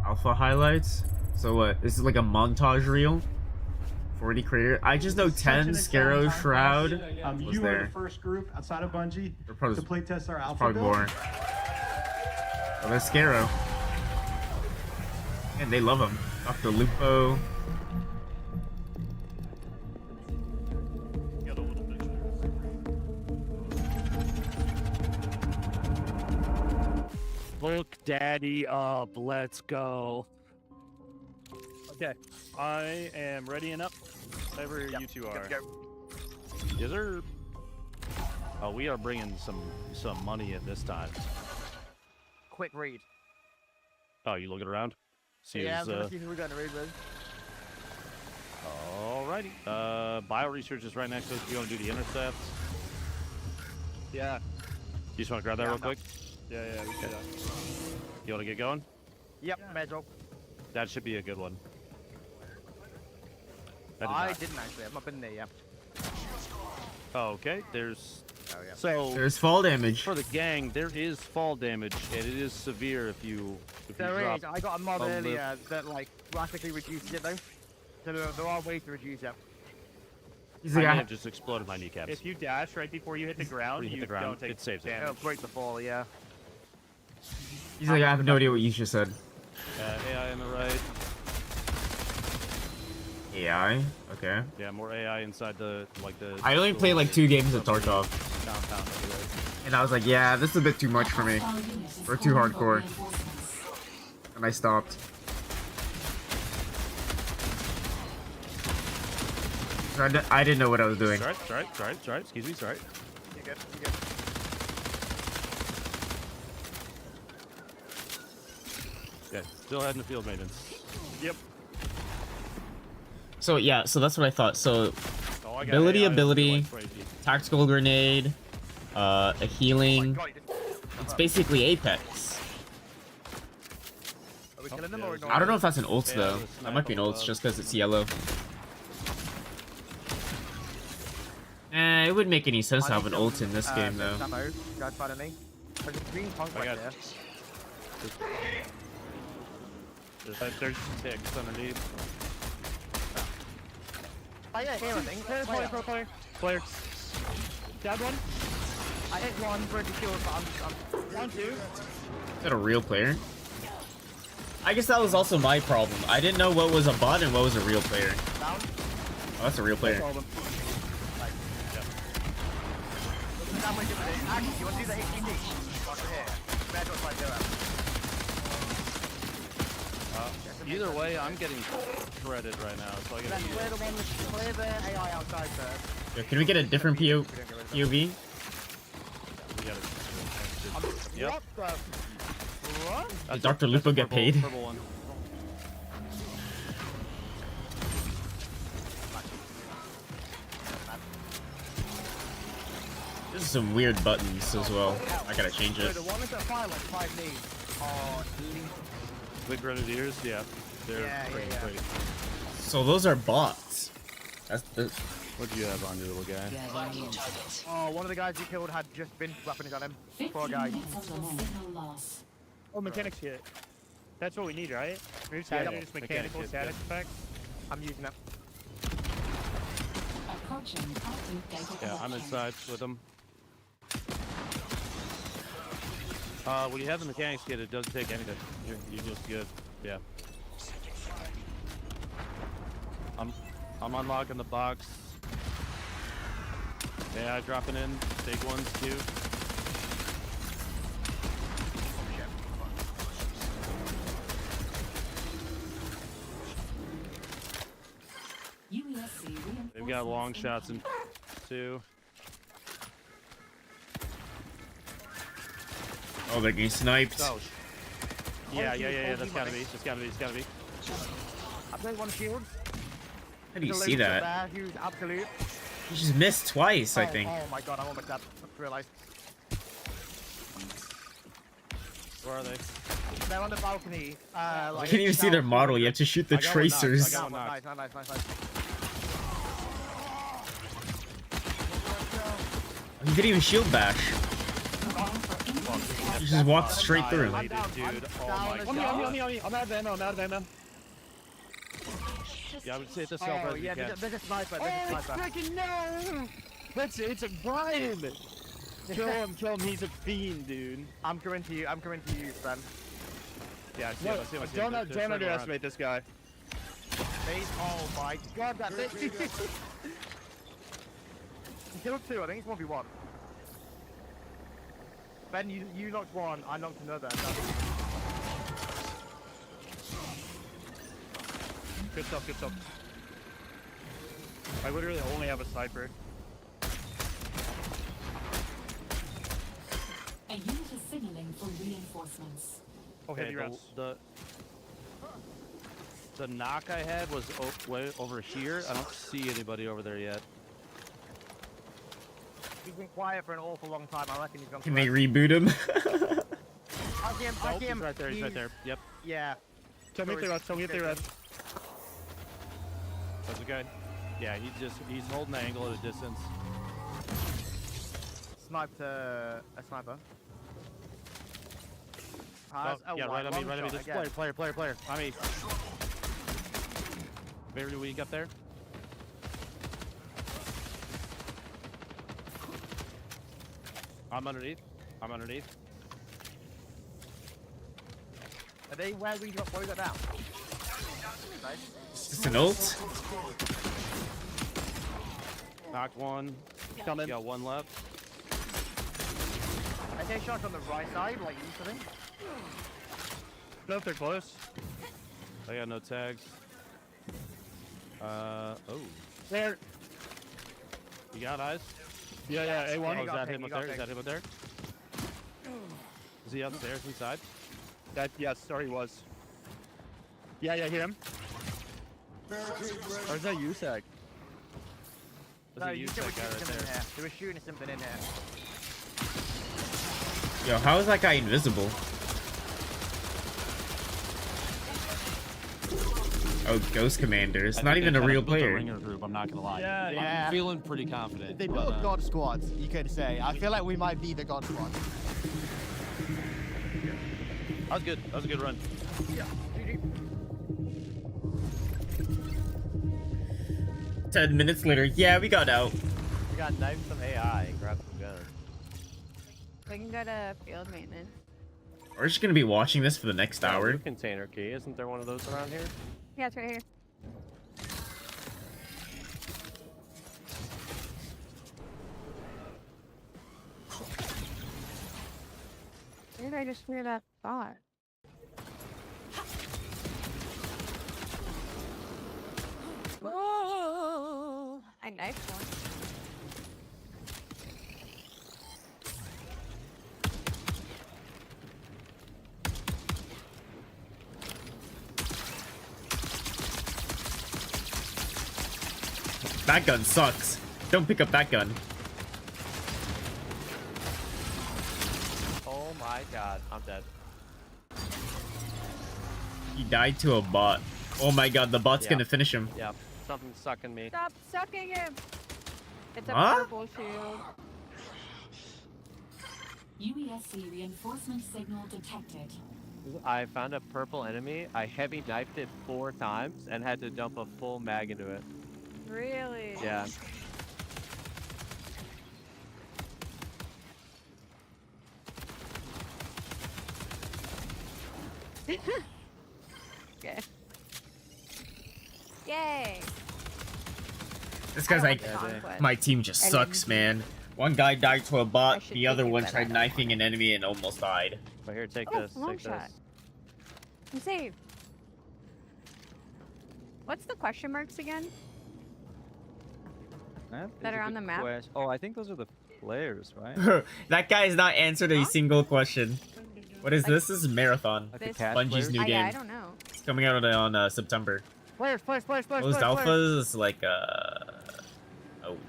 Alpha highlights? So what? This is like a montage reel? 40 creator. I just know 10, Scarrow, Shroud was you there. are the first group outside of Bungie probably- to play test our alpha Probably build. more. Oh, that's Scarrow. And they love him. Dr. Lupo. Look daddy up, let's go. Okay, I am ready and up. Whatever you two are. Yes, sir. Oh, we are bringing some money in this time. Quick read. Oh, you looking around? See Yeah, I'm who's, gonna see who we're gonna read with. Alrighty. Bio research is right next to us. You want to do the intercepts? Yeah. You just want to grab that real quick? Yeah, we should. You want to get going? Yep, Medro. That should be a good one. That is I not. didn't actually. I've not been there yet. Okay, there's. Oh, yeah. So There's fall damage. for the gang, there is fall damage, and it is severe if you There drop. is. I got a mod a earlier that like drastically reduces it though. So there are ways to reduce it. He's I like, may I, have just exploded my kneecaps. If you dash right before you hit the ground, you hit you the ground, don't take it saves it. damage. It'll break the fall, yeah. he's like, I have no idea what you just said. AI on the right. AI? Okay. Yeah, more AI inside the I only played like 2 games of Tarkov. downtown over there. And I was like, yeah, this is a bit too much for me. Or too hardcore. And I stopped. So I didn't know what I was doing. Sorry. Excuse me, sorry. You're good. You're good. Yeah, still heading to field maintenance. Yep. So yeah, so that's what I thought. So Oh, I got ability, AI up to ability, like crazy. tactical grenade, a healing. It's basically Apex. Are we killing them or I ignoring don't know them? if that's an ult Yeah, though. the That might be an sniper ult above. just because it's yellow. It wouldn't make any sense to have an ult in this game though. Guys, pardon me. There's a green punk I right got- there. There's 6 underneath. I hit here, I think. Player. Down one. I hit one for a kill, but I'm 1, 2. Is that a real player? I guess that was also my problem. I didn't know what was a bot and what was a real player. down. Oh, that's a real player. All them. Actually, you want to do the HTT? Over here. Bad dot right there. Either way, I'm getting shredded right now, so I gotta Then eat clear it. the one, clear the AI outside first. Yo, can we get a different POV? We gotta. Yep. What the? What? Did Dr. Lupo get paid? Purple one. There's some weird buttons as well. I gotta change So it. the ones that fire like 5 knees are elite. The grenadiers, yeah. They're Yeah, pretty yeah. great. So those are bots. That's the. What do you have on your little guy? Oh, one of the guys you killed had just been weapons on him. Poor guy. Oh, mechanics hit. That's what we need, right? Reduce Yeah, hazardous yeah. mechanical Mechanics, static yeah. effects. I'm using it. Yeah, I'm inside with them. When you have the mechanics kit, it doesn't take anything. You're just good. Yeah. I'm unlocking the box. Yeah, dropping in big ones too. They've got long shots in too. Oh, they're getting sniped. Oh. Yeah. That's gotta be. It's gotta be. I played one shield. How do you There's a see loser that? there who's absolute. You just missed twice, I think. Oh my god, I'm almost dead. I just realized. Where are they? They're on the balcony. I can't even see their model. You have to shoot the I got one knocked, tracers. I got one knocked. Nice. He didn't even shield bash. He just walked straight through. Dude, oh my On god. me. I'm out of ammo. Yeah, I would say it's a self Oh as you yeah, can. there's a sniper. There's a sniper. freaking no! It's a Brian! Kill him, He's a fiend, dude. I'm coming to you, Ben. Yeah, I see him. I see him. Don't They're circling underestimate this guy. Mate, oh my god, that bitch. He killed 2, I think it's 1v1. Ben, you knocked 1, I knocked another. Good stuff. I literally only have a sniper. A unit is signaling for reinforcements. Oh, heavy Okay, rounds. the knock I had was way over here. I don't see anybody over there yet. He's been quiet for an awful long time, I reckon he's gone Can they reboot him? I see him. Nope, he's right there. He's right there. Yep. Yeah. Tell me if they red. That's okay. Yeah, he's holding the angle at a distance. Sniped a sniper. Oh, yeah, right on me. This player. I mean, very weak up there. I'm underneath. Are they where we got down? Nice. It's an ult. Knocked one. Coming. Got one left. I take shots on the right side, like you used to think. No, if they're close. I got no tags. Oh. There. You got eyes? Yeah, A1. Oh, is that him up there? Is that him up there? Is he upstairs inside? Yes, sorry, he was. Yeah, hit him. Or is that USAC? No, you said we're shooting something in here. They were shooting something in here. Yo, how is that guy invisible? Oh, Ghost Commander. It's not even a real player. Ringer group, I'm not gonna lie. Yeah. I'm feeling pretty confident. If they built a God Squad, you could say. I feel like we might be the God Squad. That was good. That was a good run. Yeah. 10 minutes later, yeah, we got out. We got knifed some AI and grabbed some guns. We can go to field maintenance. We're just gonna be watching this for the next hour. Container key. Isn't there one of those around here? Yeah, it's right here. Where did I just hear that thought? Whoa! I knifed one. That gun sucks. Don't pick up that gun. Oh my god, I'm dead. He died to a bot. Oh my god, the bot's gonna finish him. Yep, something's sucking me. Stop sucking him! It's a Huh? purple shield. UESC reinforcement signal detected. I found a purple enemy. I heavy knifed it 4 times and had to dump a full mag into it. Really? Yeah. Okay. Yay! This guy's like, my team just sucks, man. One guy died to a bot, the other one tried knifing an enemy and almost died. But here, take Oh, this. long Take shot. this. I'm saved. What's the question marks again? That are on the map? Oh, I think those are the players, right? That guy has not answered a single question. What is this? This is Marathon. This- Bungie's new Yeah, game. I don't know. It's coming out on September. Players. Closed alphas like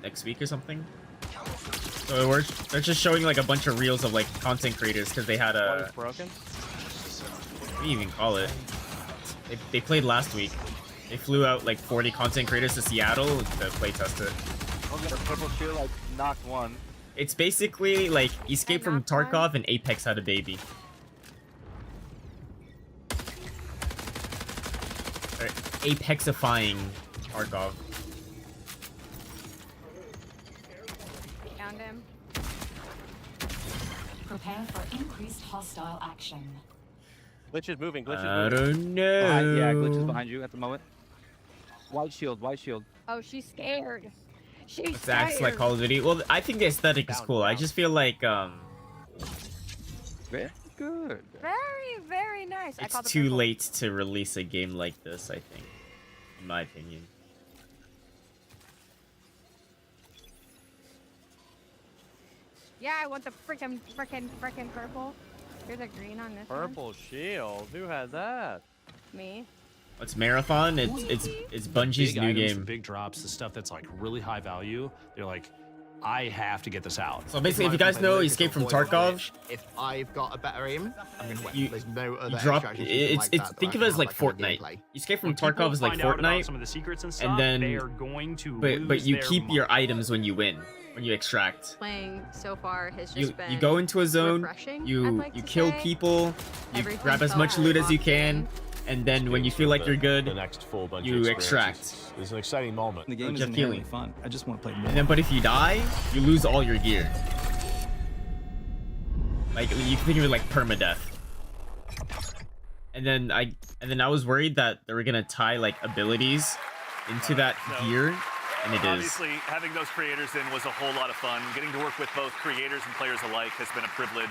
next week or something. So they're just showing like a bunch of reels of like content creators because they had What a is broken? what do you even call it? They played last week. They flew out like 40 content creators to Seattle to play test it. Okay, the purple shield, like, knocked one. It's basically like Escape from Tarkov and Apex had a baby. Or Apexifying Tarkov. Found him. Prepare for increased hostile action. Glitch is moving. Glitch is I moving. don't know. Yeah, Glitch is behind you at the moment. White shield. Oh, she's scared. She's It acts like Call of Duty. Well, I think the aesthetic is cool. I just feel like Very good. Very, very nice. I it's called the too purple. late to release a game like this, I think. In my opinion. Yeah, I want the freaking purple. There's a green on this Purple shield. Who had that? one. Me. What's Marathon? It's Bungie's Big new items, game. big drops, the stuff that's like really high value. They're like, I have to get this out. So basically, if you guys know Escape from Tarkov, If I've got a better aim, I'm gonna win. you, There's no other you drop. extraction It's like that think I of it as have like that kind of Fortnite. gameplay. Escape from When people Tarkov is like find out about Fortnite, some of the secrets and stuff, and then they are going to but lose you their keep your mind. items when you win, when you extract. Playing so far has just You been you go into a zone, refreshing, I'd you like you to kill say. people, you Everything grab as felt much loot as you locked can, in. and then when you feel like you're good, the next full Bungie you experience. extract. It's an exciting moment. The game Like is Jeff inherently Keighley. fun. I just want to play more. And then, but if you die, you lose all your gear. Like you can think of it like permadeath. And then I was worried that they were gonna tie like abilities into that gear, and it is. Obviously, having those creators in was a whole lot of fun. Getting to work with both creators and players alike has been a privilege.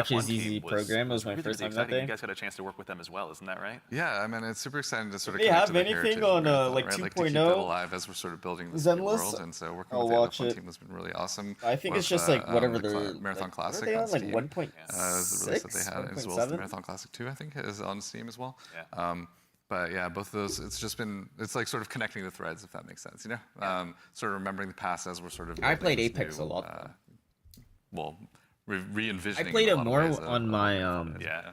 watch F1 his team easy was, program. It was my really, first really time that exciting. day. You guys got a chance to work with them as well, isn't that right? Yeah, I mean, it's super exciting to sort of They connect have to the anything heritage on, of Marathon, like, right? Like to 2.0? keep that alive as we're sort of building this new Zenless? world, and so working I'll with the watch F1 it. team has been really awesome. I think it's With, just like whatever the they're Marathon like, Classic what are they on on, like Steam. 1.6, The release that they had, as well as the 1.7? Marathon Classic 2, I think, is on Steam as well. Yeah. But yeah, both of those, it's like sort of connecting the threads, if that makes sense, you know? Sort of remembering the past as we're sort of I played building this Apex a new, lot. Well, re-envisioning. I played in a it lot of more ways, on my Yeah.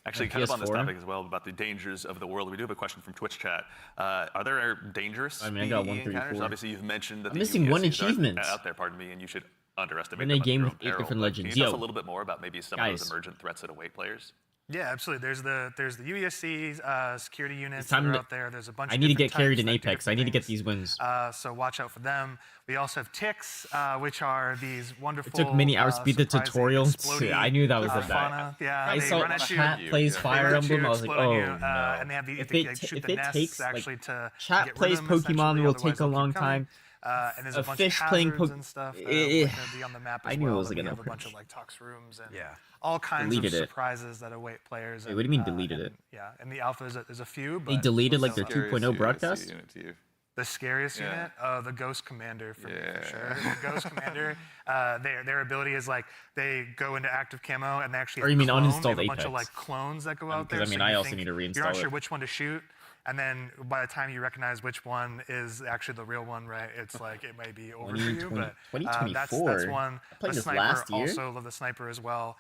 Actually, kind of on this topic as well about the dangers of the world, we do have a question from Twitch chat. Are there dangerous I mean, I got PvE 1, 3, encounters? 4. Obviously, you've mentioned that I'm the missing one UESCs are achievement. out there, pardon me, and you should underestimate In a them game under with your 8 own different peril. legends. Can you tell us Yo. a little bit more about maybe some of those emergent threats that await players? Yeah, absolutely. There's the UESC security units time that are to- out there. There's a bunch. I of need to different get carried types in that do Apex. I different need to get things. these wins. So watch out for them. We also have ticks, which are these wonderful. It took many hours to beat the surprising tutorial. explodey, I knew that was the fauna. bad. Yeah, I they saw run at you. chat plays They Fire run at you, Emblem. I was like, explode on oh you, no. and they have the If they it shoot if the it nests takes actually like to chat get plays rid of them, Pokemon will essentially, take a otherwise they'll long keep coming. time. And there's A a bunch fish of playing hazards and stuff that are gonna be on the map as I knew it well. was And we gonna have a bunch push. of like tox rooms and Yeah. all kinds Deleted of it. surprises that await players. Wait, what do you mean deleted and, it? Yeah, in the alpha there's a few. They But deleted like we'll their see. 2.0 broadcast? Unit to you. The scariest Yeah. unit, the Ghost Commander for me for sure. Yeah. The Ghost Commander, their ability is like they go into active camo and they actually. Or you mean clone. They uninstalled have a bunch of Apex? like clones that go out 'cause there. I mean, so I you also think need to You're reinstall not sure it. which one to shoot, and then by the time you recognize which one is actually the real one, right? It's like it may be over for you, but that's 2024. one. I played The this sniper, last year. also love the sniper as well.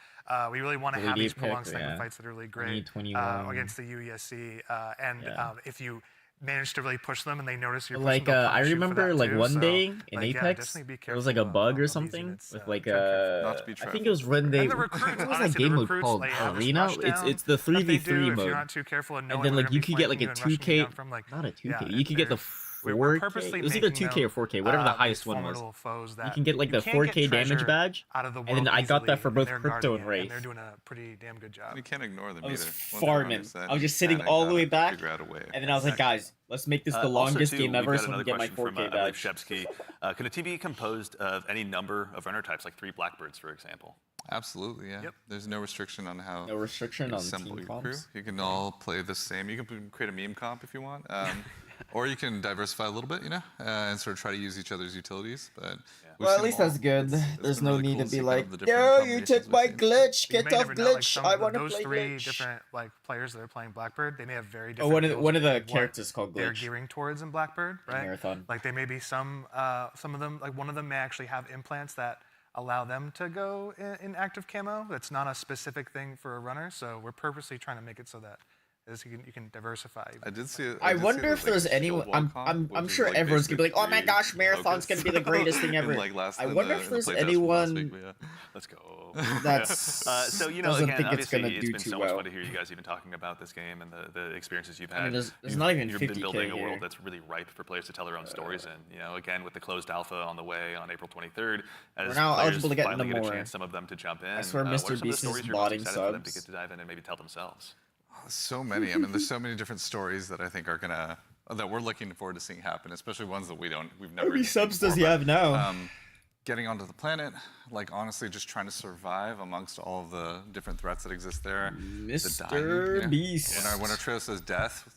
We really want to have Deleted these prolonged pick, sniper yeah. fights that are really great 2021. against the UESC, and Yeah. if you manage to really push them and they notice you're pushing, Like they'll I punish you for remember that like too. one So, day in like, yeah, Apex, definitely be there was like a careful bug of or these something units, with like Not to be I think it was when they And the what recruits, was that honestly, game the mode recruits, called? they have this Arena? rushdown It's the that they do 3v3 if mode. you're not too careful and And knowing then where like to you be could get like flanking a you and rushing you 2K, down from, like, not a 2K. yeah, You could get the we're 4K. purposely It was either making 2K or them, 4K, whatever the these highest one was. formidable foes You that can get like the you can't 4K get damage treasure badge, out of the and world then I got that easily, for and both they're Crypto guarding and it, Wraith. and they're doing a pretty damn good job. You can't ignore them I was either. Once they're farming. on set, I was just you sitting kinda all the gotta way back, figure out a way. and then I was like, guys, let's make this the Also, longest too, game we've ever, got so I another can get my question from, 4K I believe, badge. Shepsky. Could a team be composed of any number of runner types, like 3 Blackbirds, for example? Absolutely, yeah. Yep. There's no restriction on how No restriction you on assemble team your crew. comps. You can all play the same. You can create a meme comp if you want. Or you can diversify a little bit, and sort of try to use each other's utilities. But we've Well, at seen least them all. that's good. It's There's been no really need cool to see be kind like, of the different yo, you combinations took we've my seen. glitch. You Get may off never know, like, glitch. some I of want to those play 3 glitch. different like players that are playing Blackbird. They may have very Oh, different. one builds of the what characters called they're Glitch. gearing towards in Blackbird, right? Marathon. Like they may be some of them, like one of them may actually have implants that allow them to go in active camo. That's not a specific thing for a runner. So we're purposely trying to make it so that you can diversify. I did see it. I wonder if there's anyone. I'm sure everyone's gonna be like, "Oh my gosh, Marathon's gonna be the greatest thing ever." I wonder if there's anyone. Let's go. That's so doesn't again, think it's obviously, gonna it's do been too so much well. fun to hear you guys even talking about this game and the experiences you've had. I mean, there's You've- not even you've 50K been building a world here. that's really ripe for players to tell their own stories in. Again, with the closed alpha on the way on April 23rd, as We're now players eligible to get finally into get a more. chance, some of them to jump in. I swear what are Mr. some of the Beast is stories you're most botting excited for them to subs. get to dive in and maybe tell themselves? So many. I mean, there's so many different stories that I think are that we're looking forward to seeing happen, especially ones that we've never. How many even seen subs does he before, have now? Getting onto the planet, like honestly, just trying to survive amongst all of the different threats that exist there. The Mr. dying, Beast. When our trailer says death,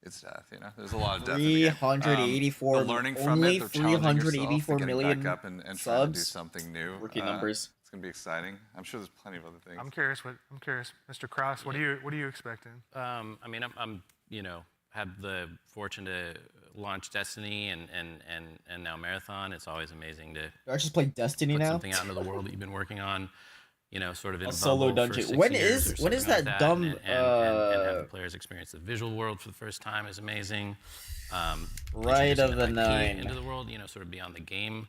it's death. There's a lot of death. in the game. 384. The learning from only it, the challenging yourself, 384 the getting million back up and trying to do subs. something new. Rookie numbers. It's gonna be exciting. I'm sure there's plenty of other things. I'm curious, Mr. Cross. What are you expecting? I mean, I'm had the fortune to launch Destiny and now Marathon. It's always amazing to I just play Destiny put now. something out into the world that you've been working on. Sort of in A a solo bubble for dungeon. 6 When years is or when is something that like dumb? and have the players experience the visual world for the first time is amazing. Right of the IP 9. into the world, sort of beyond the game,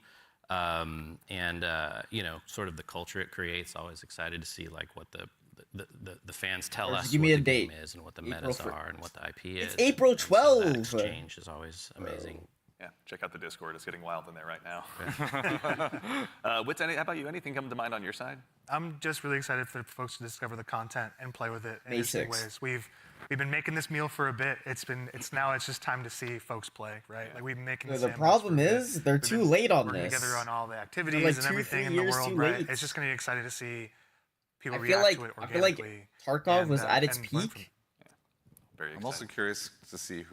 sort of the culture it creates. Always excited to see like what the fans tell us Give what me a the date. game is and what the April metas fir- are and what the IP is. It's April And so that 12. exchange is always amazing. Yeah, check out the Discord. It's getting wild in there right now. Wits, how about you? Anything come to mind on your side? I'm just really excited for folks to discover the content and play with it in interesting Basics. ways. We've been making this meal for a bit. It's just time to see folks play, right? Like we've been making The sandwiches problem for a bit. is they're We've too been late on working this. together on all the activities like and 2, everything 3 in the years world, too right? late. It's just gonna be excited to see people I feel react like to it I feel like organically. Tarkov was and, at its and learn from peak. Very I'm also curious to see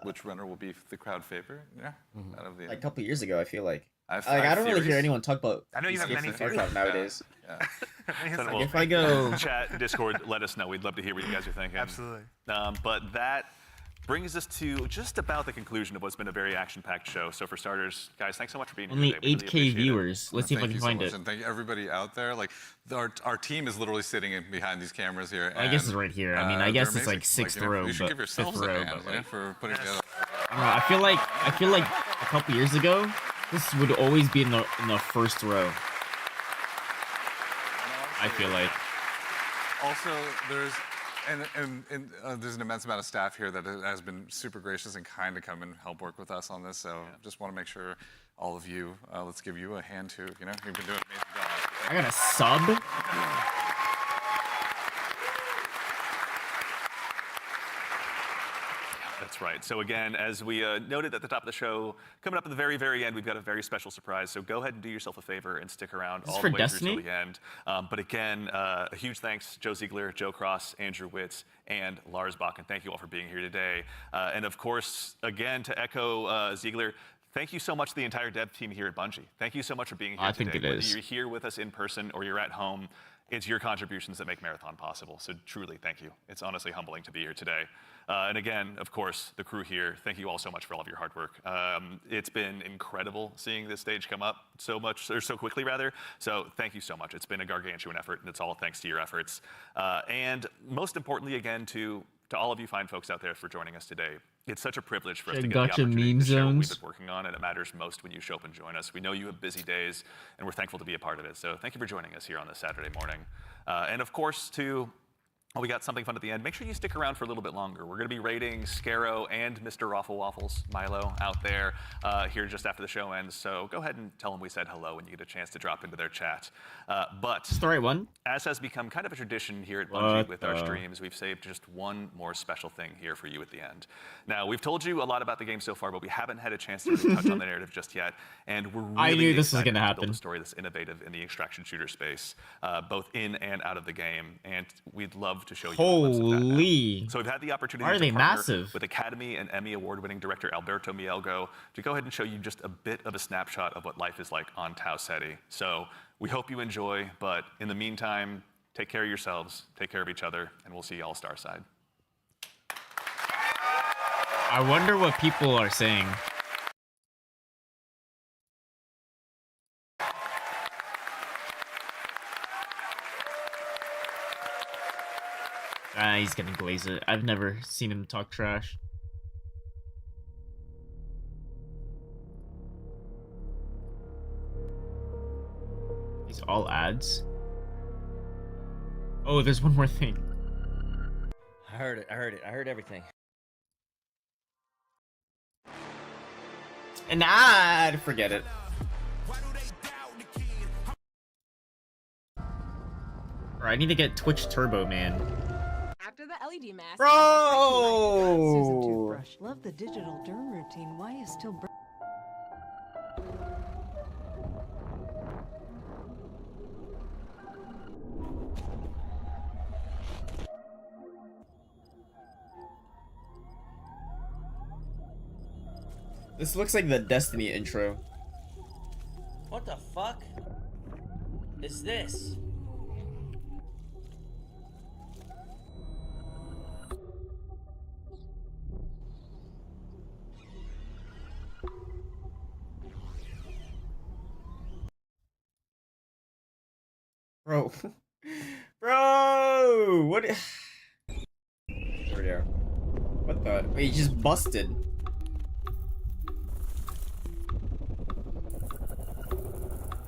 which runner will be the crowd favorite. Yeah, out of the Like a couple years ago, I feel like. I have I don't really hear theories. anyone talk about. I know you have escapes many in theories. Tarkov nowadays. Yeah. Well, If I go, chat, Discord, let us know. We'd love to hear what you guys are thinking. Absolutely. But that brings us to just about the conclusion of what's been a very action-packed show. So for starters, guys, thanks so much for being Only here today. We really 8K appreciate it. viewers. Let's see if I Thank can you so find much, it. and thank everybody out there. Like our team is literally sitting behind these cameras here. I guess it's right here. I mean, I guess they're it's like amazing. sixth you know, row, you should but give yourselves fifth a row. hand, But yeah, like, for putting together. I don't know. I feel like a couple years ago, this would always be in the first row. I feel like. Also, there's there's an immense amount of staff here that has been super gracious and kind to come and help work with us on this. So just want to make sure all of you, let's give you a hand too. You know, you've been doing an amazing job. I got a sub. That's right. So again, as we noted at the top of the show, coming up at the very, very end, we've got a very special surprise. So go ahead and do yourself a favor and stick around all the way through till the end. But again, a huge thanks, Joe Ziegler, Joe Cross, Andrew Witz, and Lars Bach. And thank you all for being here today. And of course, again, to echo Ziegler, thank you so much to the entire dev team here at Bungie. Thank you so much for being here today. I think it Whether is. you're here with us in person or you're at home, it's your contributions that make Marathon possible. So truly, thank you. It's honestly humbling to be here today. And again, of course, the crew here, thank you all so much for all of your hard work. It's been incredible seeing this stage come up so quickly rather. So thank you so much. It's been a gargantuan effort, and it's all thanks to your efforts. And most importantly, again, to all of you fine folks out there for joining us today. It's such a privilege for us to get the opportunity to share what we've been working on, and it matters most when you show up and join us. We know you have busy days, and we're thankful to be a part of it. So thank you for joining us here on this Saturday morning. And of course, we got something fun at the end. Make sure you stick around for a little bit longer. We're going to be rating Scarrow and Mr. Raffle Waffles, Milo, out there here just after the show ends. So go ahead and tell them we said hello when you get a chance to drop into their chat. But it's the right one. As has become kind of a tradition here at Bungie with our streams, we've saved just one more special thing here for you at the end. Now, we've told you a lot about the game so far, but we haven't had a chance to really touch on the narrative just yet. And we're really I knew this was excited going to to build happen. a story that's innovative in the extraction shooter space, both in and out of the game. And we'd love to show you a glimpse of that now. So we've had the opportunity Why are to they partner massive? with Academy and Emmy award-winning director Alberto Mielgo to go ahead and show you just a bit of a snapshot of what life is like on Tau Ceti. So we hope you enjoy, but in the meantime, take care of yourselves, take care of each other, and we'll see you all Starside. I wonder what people are saying. He's gonna glaze it. I've never seen him talk trash. These all ads. Oh, there's one more thing. I heard it. I heard everything. An ad! Forget it. Alright, I need to get Twitch Turbo, man. After the LED mask. Bro! Susan Toothbrush. Love the digital derm routine. Why is still This looks like the Destiny intro. What the fuck is this? Bro. Bro! What? There we go. What the? Wait, he just busted.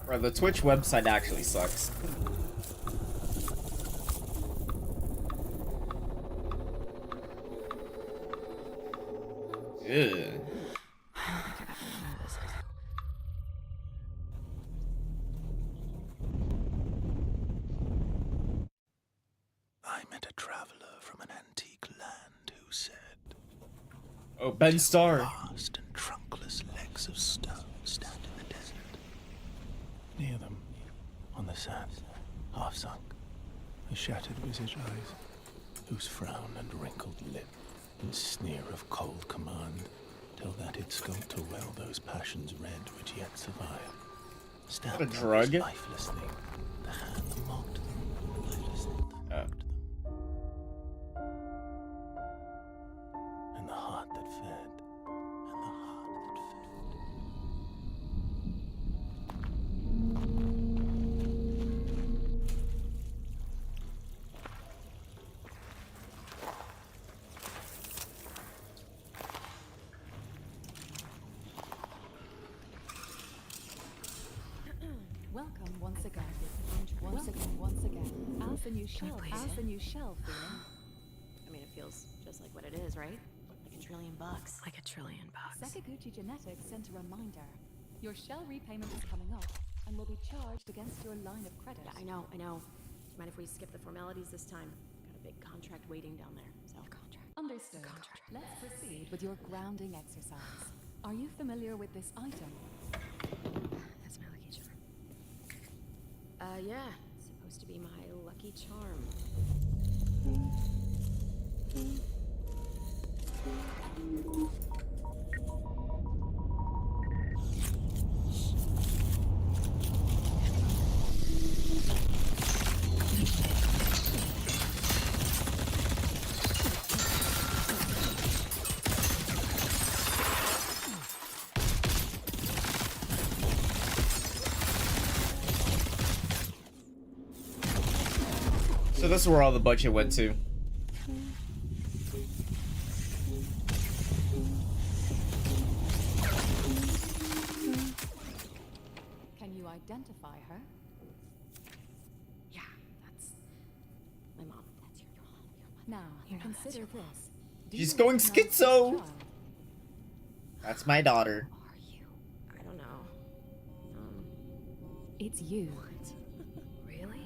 Bro, the Twitch website actually sucks. Ew. I met a traveler from an antique land who said, Oh, Ben Starr. vast and trunkless legs of stone stand in the desert. Near them, on the sand, half sunk, a shattered visage eyes, whose frown and wrinkled lip and sneer of cold command tell that it sculptor well those passions red which yet survive. Stabbed What a drug. lifeless thing, the hand that mocked them, the lifeless thing that mocked them. And the heart signal once again. As the new shell, please? as the new shell feeling. I mean, it feels just like what it is, right? Like $1 trillion. Like $1 trillion. Sakaguchi Genetics sent a reminder. Your shell repayment is coming up and will be charged against your line of credit. Yeah, I know. Do you mind if we skip the formalities this time? Got a big contract waiting down there, so. Understood. Let's proceed with your grounding exercise. Are you familiar with this item? That's my lucky charm. Yeah. It's supposed to be my lucky charm. So this is where all the budget went to. Can you identify her? Yeah, that's my mom. That's your mom. Now, consider this. Do She's you going recognize this schizo. child? That's my daughter. I don't know. It's you. Really?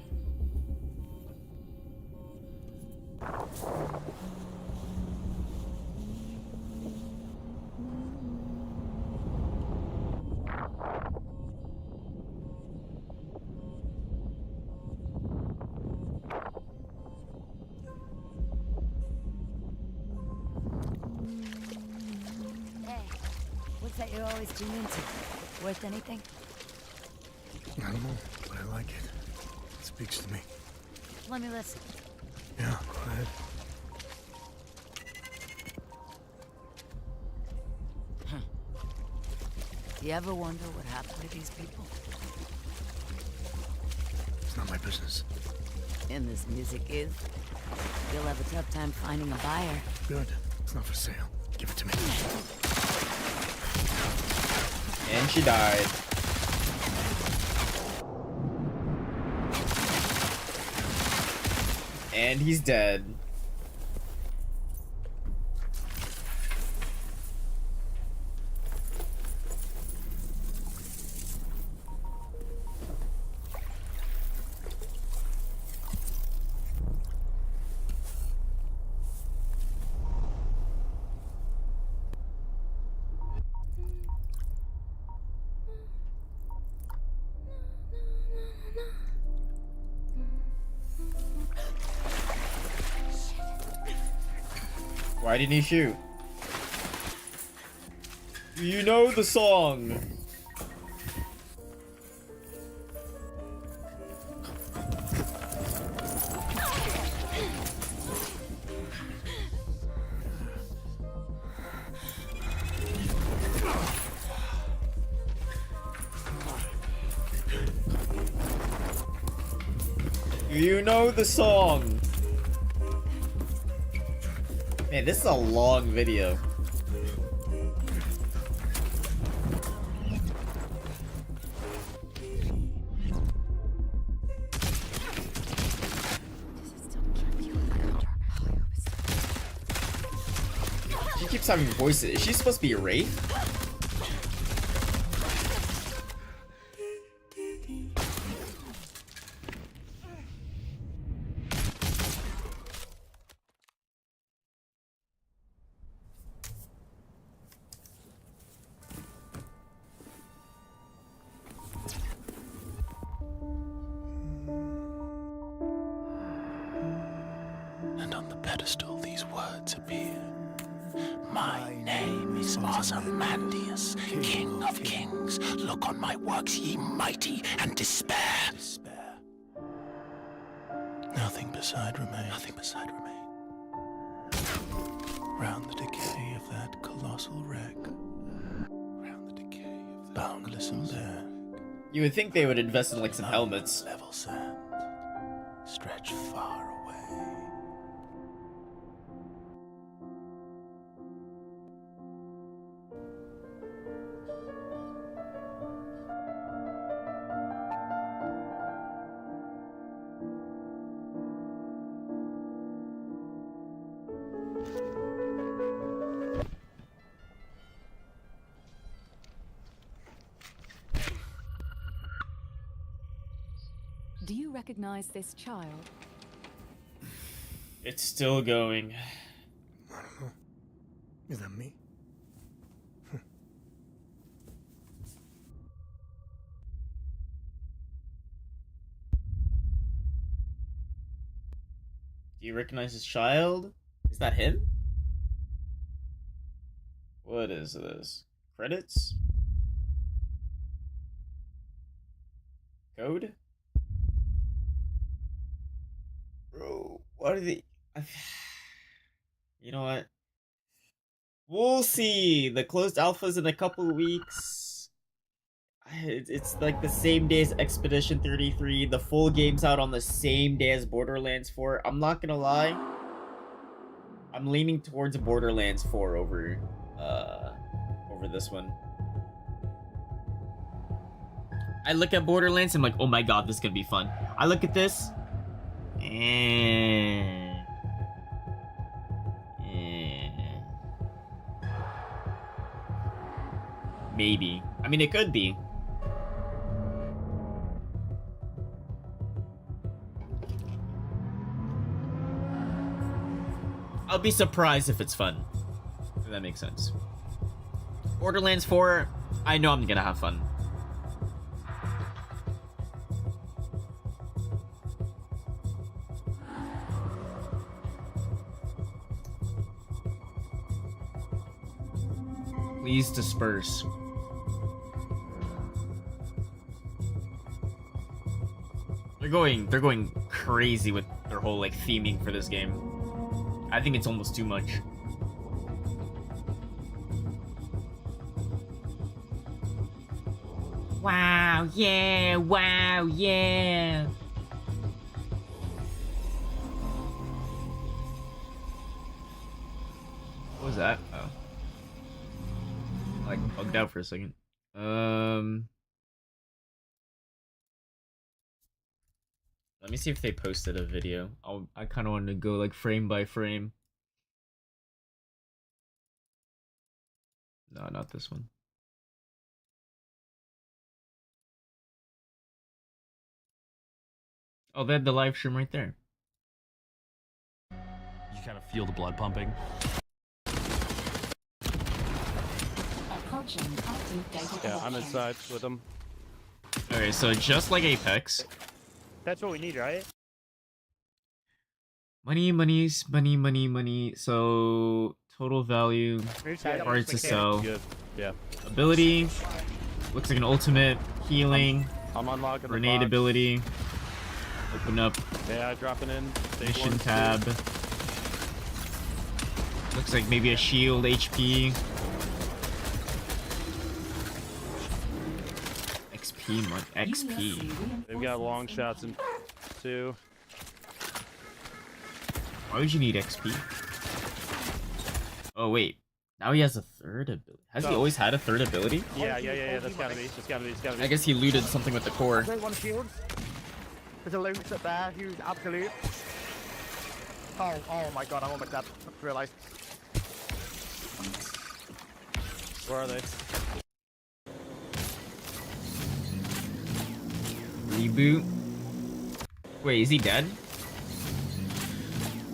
Hey, what's that you always tune into? Worth anything? I don't know, but I like it. It speaks to me. Let me listen. Yeah, go ahead. You ever wonder what happened to these people? It's not my business. And this music is? You'll have a tough time finding a buyer. Good. It's not for sale. Give it to me. And she died. And he's dead. Why didn't he shoot? You know the song. You know the song. Man, this is a long video. She keeps having voices. Is she supposed to be a wraith? And on the pedestal these words appear. My name is Ozymandias, King of Kings. Look on my works, ye mighty, and despair. Nothing beside remain. Nothing beside remain. Round the decay of that colossal wreck. Round the decay of that boundless and bare. You would think they would invest in like some helmets. Level sand. Stretch far away. recognize this child? It's still going. I don't know. Is that me? Do you recognize his child? Is that him? What is this? Credits? Code? Bro, what are they... You know what? We'll see. The closed alpha's in a couple weeks. It's like the same day as Expedition 33. The full game's out on the same day as Borderlands 4. I'm not gonna lie. I'm leaning towards Borderlands 4 over this one. I look at Borderlands and I'm like, oh my god, this is gonna be fun. I look at this. Maybe. I mean, it could be. I'll be surprised if it's fun. If that makes sense. Borderlands 4, I know I'm gonna have fun. Please disperse. They're going crazy with their whole like theming for this game. I think it's almost too much. Wow, yeah, wow, yeah. What was that? Oh. I like bugged out for a second. Let me see if they posted a video. I kind of wanted to go like frame by frame. No, not this one. Oh, they had the live stream right there. You kind of feel the blood pumping. Yeah, I'm inside with them. Okay, so just like Apex. That's what we need, right? Money, monies, money, money, money. So total value, cards to sell. Good. Yeah. Ability. Looks like an ultimate. Healing. I'm unlocking grenade the box. ability. Open up. Yeah, dropping in. Mission tab. Looks like maybe a shield, HP. XP. They've got long shots in too. Why would you need XP? Oh wait, now he has a third ability. Has he always had a third ability? Yeah. That's gotta be. It's gotta be. I guess he looted something with the core. One shield. There's a loot up there. Huge, absolute. Oh my god! I'm almost dead. I just realised. Where are they? Reboot. Wait, is he dead?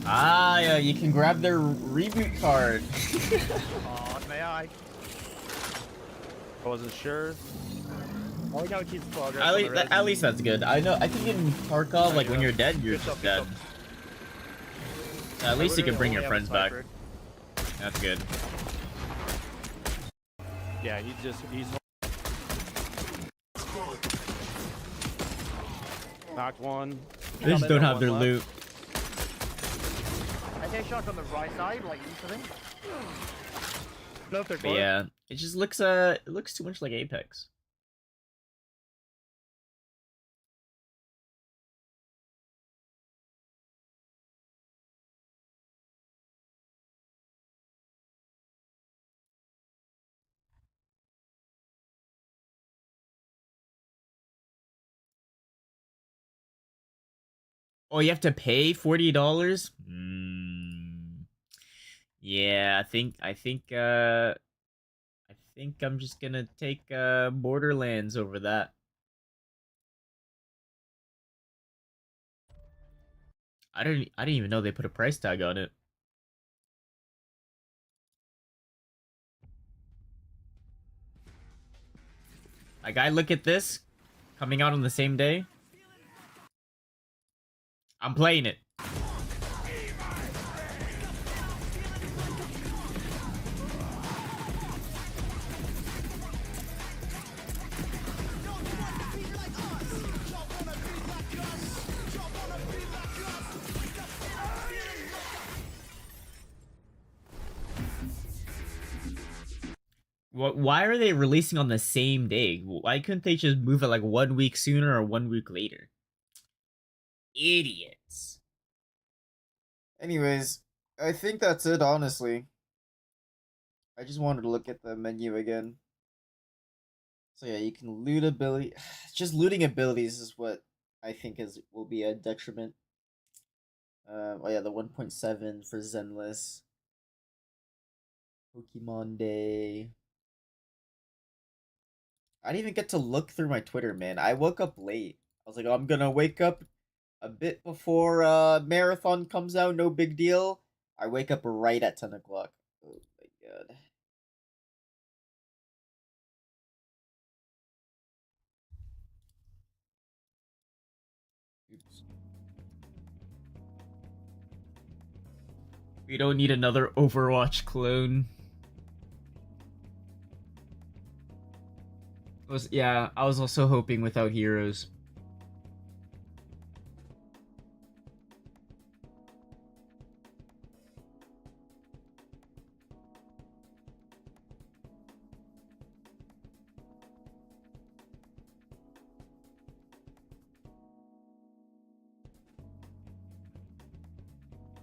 Ah, yeah, you can grab their reboot card. Oh, may I? I wasn't sure. Oh, we know it keeps progress. At least that's good. I know. I think in Tarkov, like when you're dead, you're just dead. At least you can bring your friends back. That's good. Yeah, he's knocked one. They just don't have their loot. I get shots on the right side, like usually. No, if they're But yeah, it just looks it looks too much like Apex. Oh, you have to pay $40? Yeah, I think I'm just gonna take Borderlands over that. I didn't even know they put a price tag on it. Like, I look at this coming out on the same day. I'm playing it. Why are they releasing on the same day? Why couldn't they just move it like 1 week sooner or 1 week later? Idiots. Anyways, I think that's it, honestly. I just wanted to look at the menu again. So yeah, you can loot ability. Just looting abilities is what I think will be a detriment. Oh yeah, the 1.7 for Zenless. Pokemon Day. I didn't even get to look through my Twitter, man. I woke up late. I was like, oh, I'm gonna wake up a bit before Marathon comes out, no big deal. I wake up right at 10 o'clock. Oh my god. Oops. We don't need another Overwatch clone. Yeah, I was also hoping without heroes.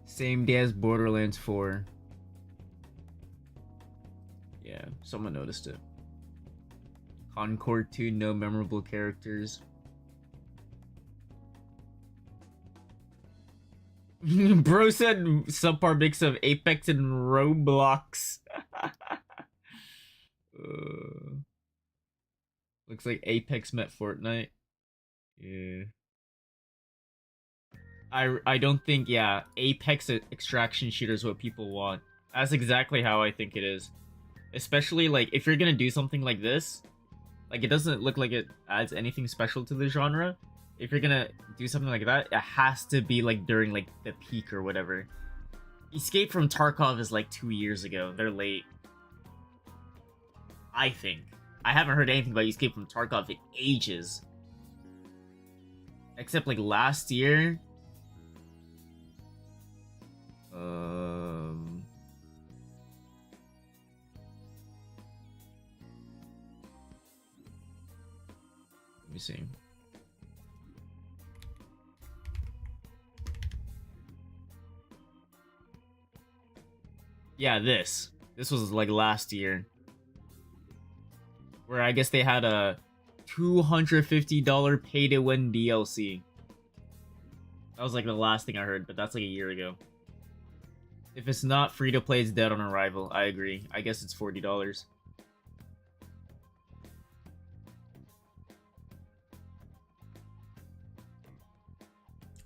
Same day as Borderlands 4. Yeah, someone noticed it. Concord 2, no memorable characters. Bro said subpar mix of Apex and Roblox. Looks like Apex met Fortnite. Yeah. I don't think, yeah, Apex extraction shooter is what people want. That's exactly how I think it is. Especially, like, if you're gonna do something like this, like, it doesn't look like it adds anything special to the genre. If you're gonna do something like that, it has to be, like, during, like, the peak or whatever. Escape from Tarkov is, like, 2 years ago. They're late. I think. I haven't heard anything about Escape from Tarkov in ages. Except, like, last year. Let me see. Yeah, this was like last year, where I guess they had a $250 pay to win DLC. That was like the last thing I heard, but that's like a year ago. If it's not free to play, it's dead on arrival. I agree. I guess it's $40.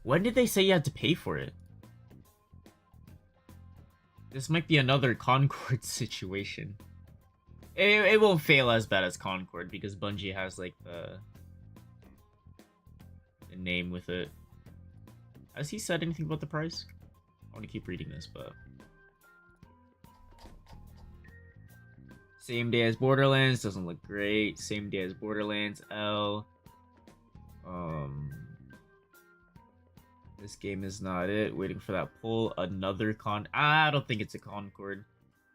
When did they say you had to pay for it? This might be another Concord situation. It won't fail as bad as Concord because Bungie has like the name with it. Has he said anything about the price? I want to keep reading this, but same day as Borderlands doesn't look great. Same day as Borderlands L. This game is not it. Waiting for that pull. Another I don't think it's a Concord.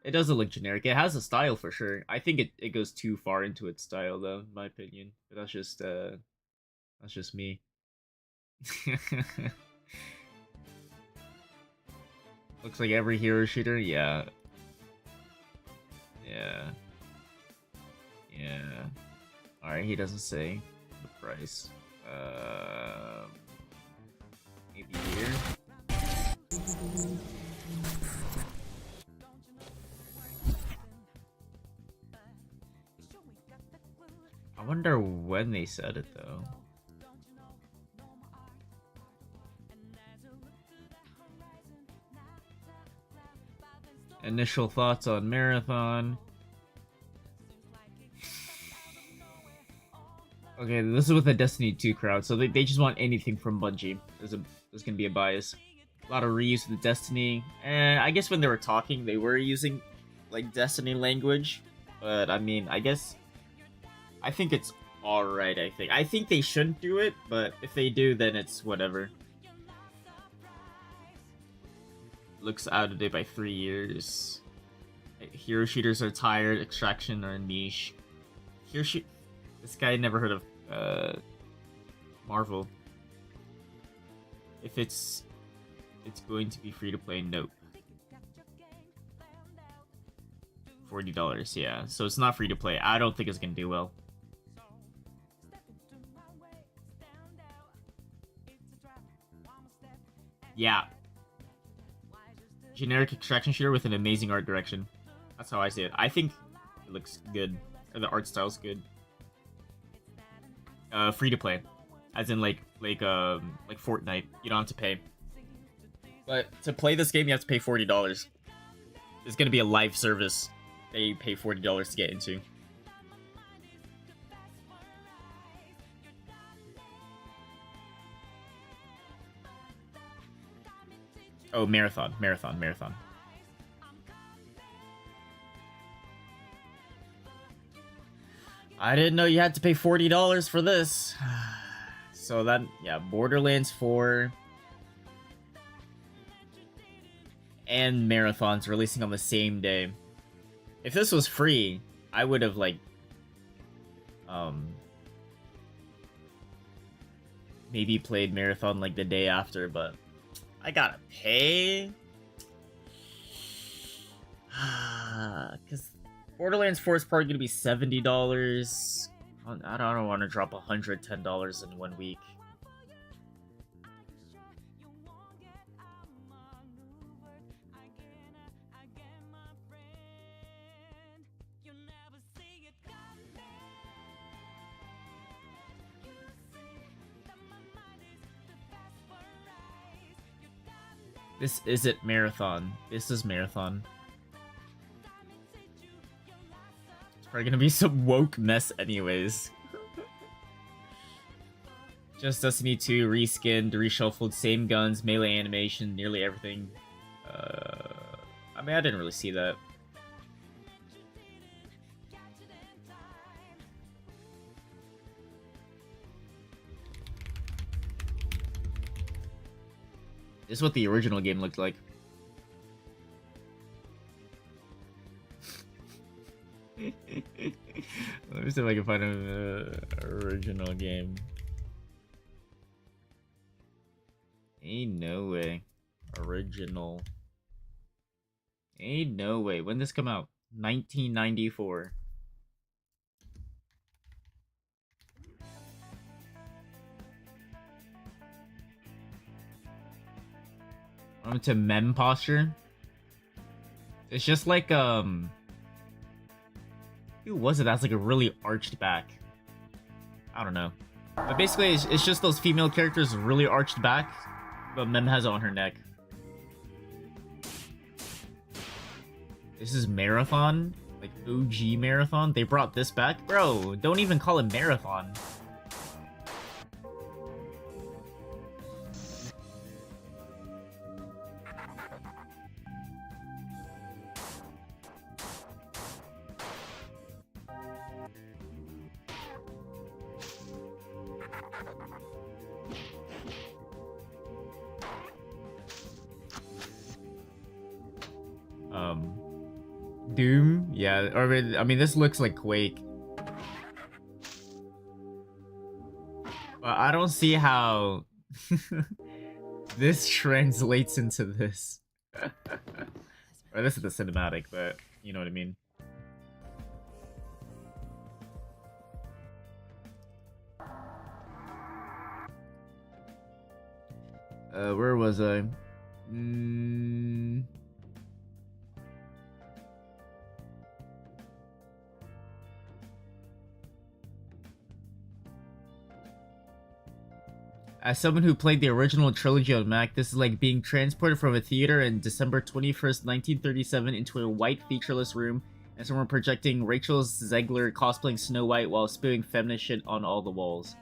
It doesn't look generic. It has a style for sure. I think it goes too far into its style though, in my opinion. But that's just me. Looks like every hero shooter, yeah. Yeah. Yeah. Alright, he doesn't say the price. Maybe here. I wonder when they said it though. Initial thoughts on Marathon. Okay, this is with the Destiny 2 crowd, so they just want anything from Bungie. There's gonna be a bias. A lot of reuse with Destiny. And I guess when they were talking, they were using, like, Destiny language. But, I mean, I think it's alright, I think they shouldn't do it, but if they do, then it's whatever. Looks out of date by 3 years. Hero shooters are tired, extraction are niche. This guy never heard of Marvel. If it's going to be free to play, nope. $40, yeah. So it's not free to play. I don't think it's gonna do well. Yeah. Generic extraction shooter with an amazing art direction. That's how I see it. I think it looks good. Or the art style's good. Free to play. As in like Fortnite. You don't have to pay. But to play this game you have to pay $40. It's gonna be a live service that you pay $40 to get into. Oh, Marathon. I didn't know you had to pay $40 for this. So that, yeah, Borderlands 4 and Marathon's releasing on the same day. If this was free, I would have, like, maybe played Marathon, like, the day after, but I gotta pay? Because Borderlands 4 is probably gonna be $70. I don't want to drop $110 in 1 week. This isn't Marathon. This is Marathon. It's probably gonna be some woke mess anyways. Just Destiny 2, reskinned, reshuffled, same guns, melee animation, nearly everything. I mean, I didn't really see that. This is what the original game looked like. Let me see if I can find an original game. Ain't no way. Original. Ain't no way. When did this come out? 1994. I'm into mem posture. It's just like, who was it that's like a really arched back? I don't know. But basically, it's just those female characters really arched back, but Mem has it on her neck. This is Marathon? Like OG Marathon? They brought this back? Bro, don't even call it Marathon. Doom? Yeah, or I mean, this looks like Quake. But I don't see how this translates into this. Or this is the cinematic, but you know what I mean. Where was I? As someone who played the original trilogy on Mac, this is like being transported from a theater in December 21st, 1937 into a white featureless room and someone projecting Rachel Zegler cosplaying Snow White while spewing feminist shit on all the walls.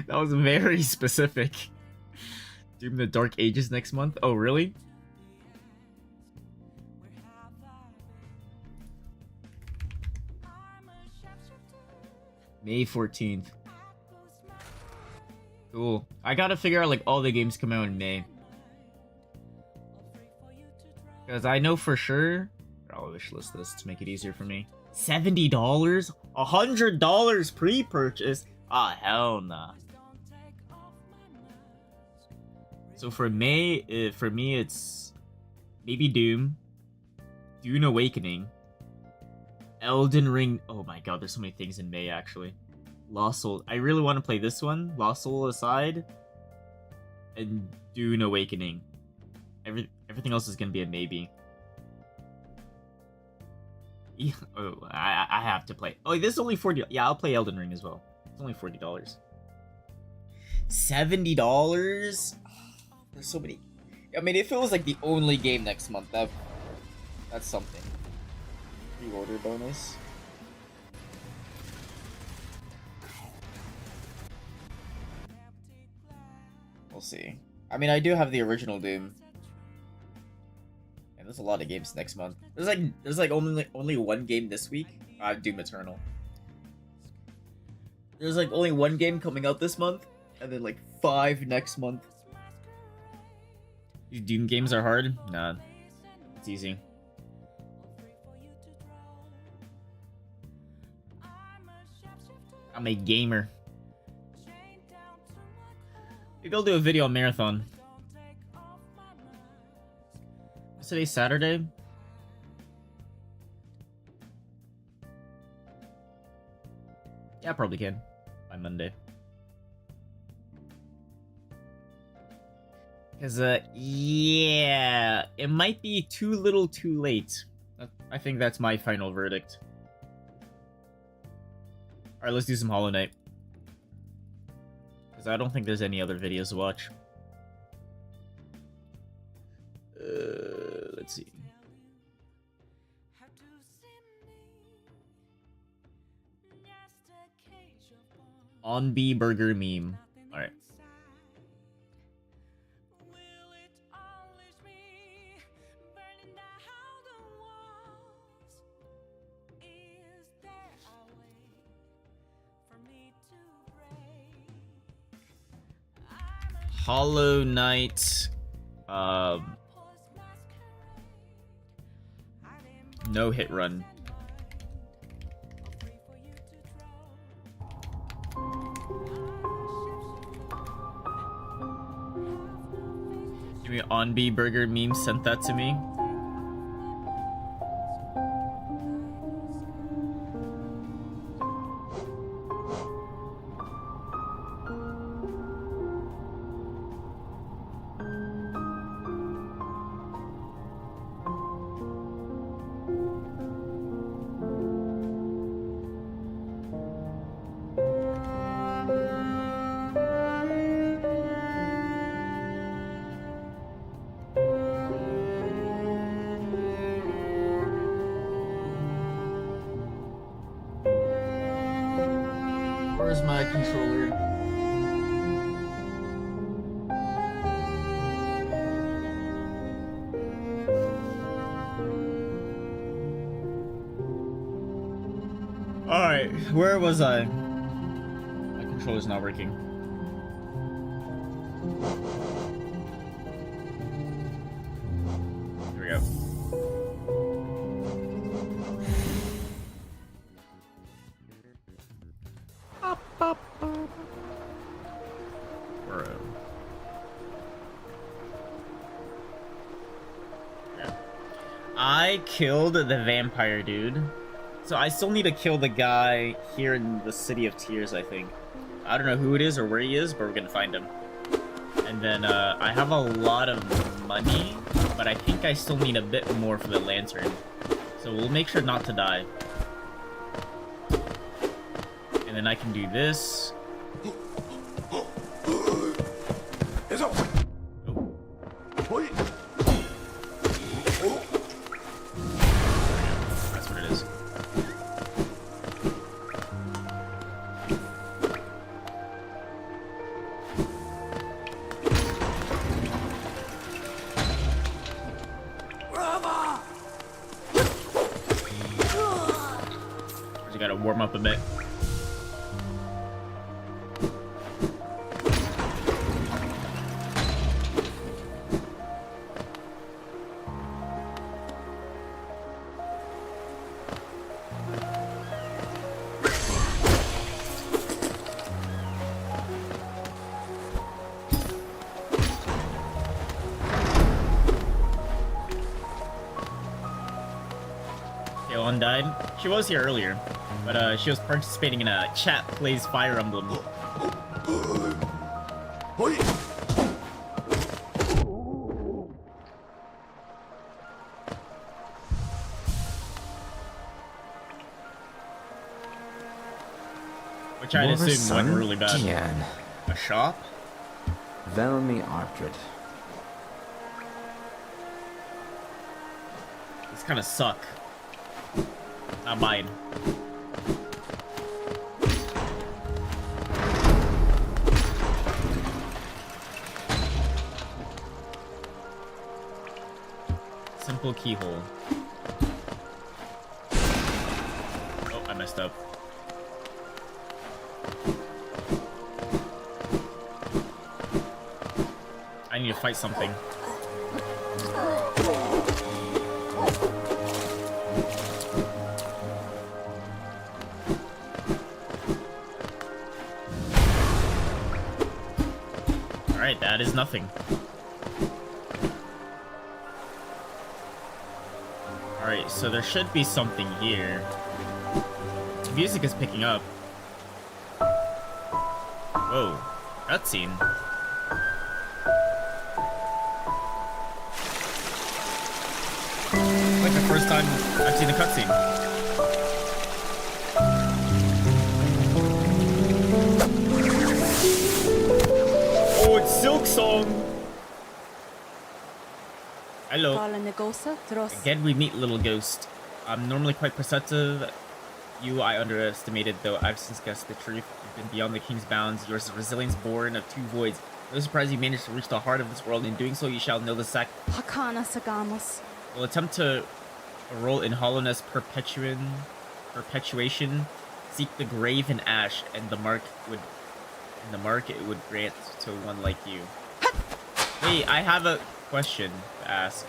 That was very specific. Doom the Dark Ages next month? Oh, really? May 14th. Cool. I gotta figure out like all the games come out in May. Because I know for sure... I'll wish list this to make it easier for me. $70? $100 pre-purchase? Ah, hell nah. So for May, for me it's... maybe Doom. Dune Awakening. Elden Ring. Oh my god, there's so many things in May actually. Lost Soul. I really want to play this one. Lost Soul aside. And Dune Awakening. Everything else is gonna be a maybe. Yeah, oh, I have to play. Oh, this is only $40. Yeah, I'll play Elden Ring as well. It's only $40. $70? There's so many. I mean, if it was like the only game next month, that's something. Pre-order bonus. We'll see. I mean, I do have the original Doom. And there's a lot of games next month. There's like only one game this week. I have Doom Eternal. There's like only one game coming out this month, and then like 5 next month. These Doom games are hard? Nah, it's easy. I'm a gamer. Maybe I'll do a video on Marathon. What's today, Saturday? Yeah, I probably can. By Monday. Because, yeah, it might be too little too late. I think that's my final verdict. Alright, let's do some Hollow Knight. Because I don't think there's any other videos to watch. Let's see. On B Burger meme. Alright. Hollow Knight, no-hit run. Maybe On B Burger meme sent that to me. Where's my controller? Alright, where was I? My controller's not working. Here we go. Bro. Yeah. I killed the vampire dude. So I still need to kill the guy here in the City of Tears, I think. I don't know who it is or where he is, but we're gonna find him. And then I have a lot of money, but I think I still need a bit more for the lantern. So we'll make sure not to die. And then I can do this. That's what it is. You gotta warm up a bit. Kaelon died. She was here earlier, but she was participating in a chat plays Fire Emblem. Which I'd assume went really bad. A shop? Velmi Artred. These kind of suck. Not mine. Simple keyhole. Oh, I messed up. I need to fight something. Alright, that is nothing. Alright, so there should be something here. The music is picking up. Whoa, cutscene. Like the first time I've seen a cutscene. Oh, it's Silk Song! Hello. Again, we meet Little Ghost. I'm normally quite perceptive. You, I underestimated, though I've since guessed the truth. You've been beyond the king's bounds. Yours is resilience born of two voids. No surprise you managed to reach the heart of this world. In doing so, you shall know the sac. Will attempt to roll in hollowness perpetuation. Seek the grave in ash, and the mark it would grant to one like you. Wait, I have a question to ask.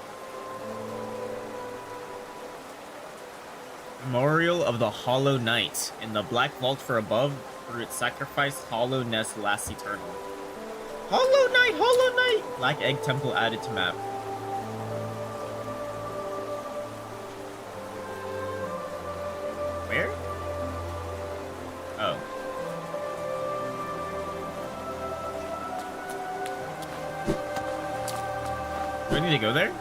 Memorial of the Hollow Knight. In the black vault for above, through its sacrifice, Hollow Nest lasts eternal. Hollow Knight! Hollow Knight! Black Egg Temple added to map. Where? Oh. Do I need to go there?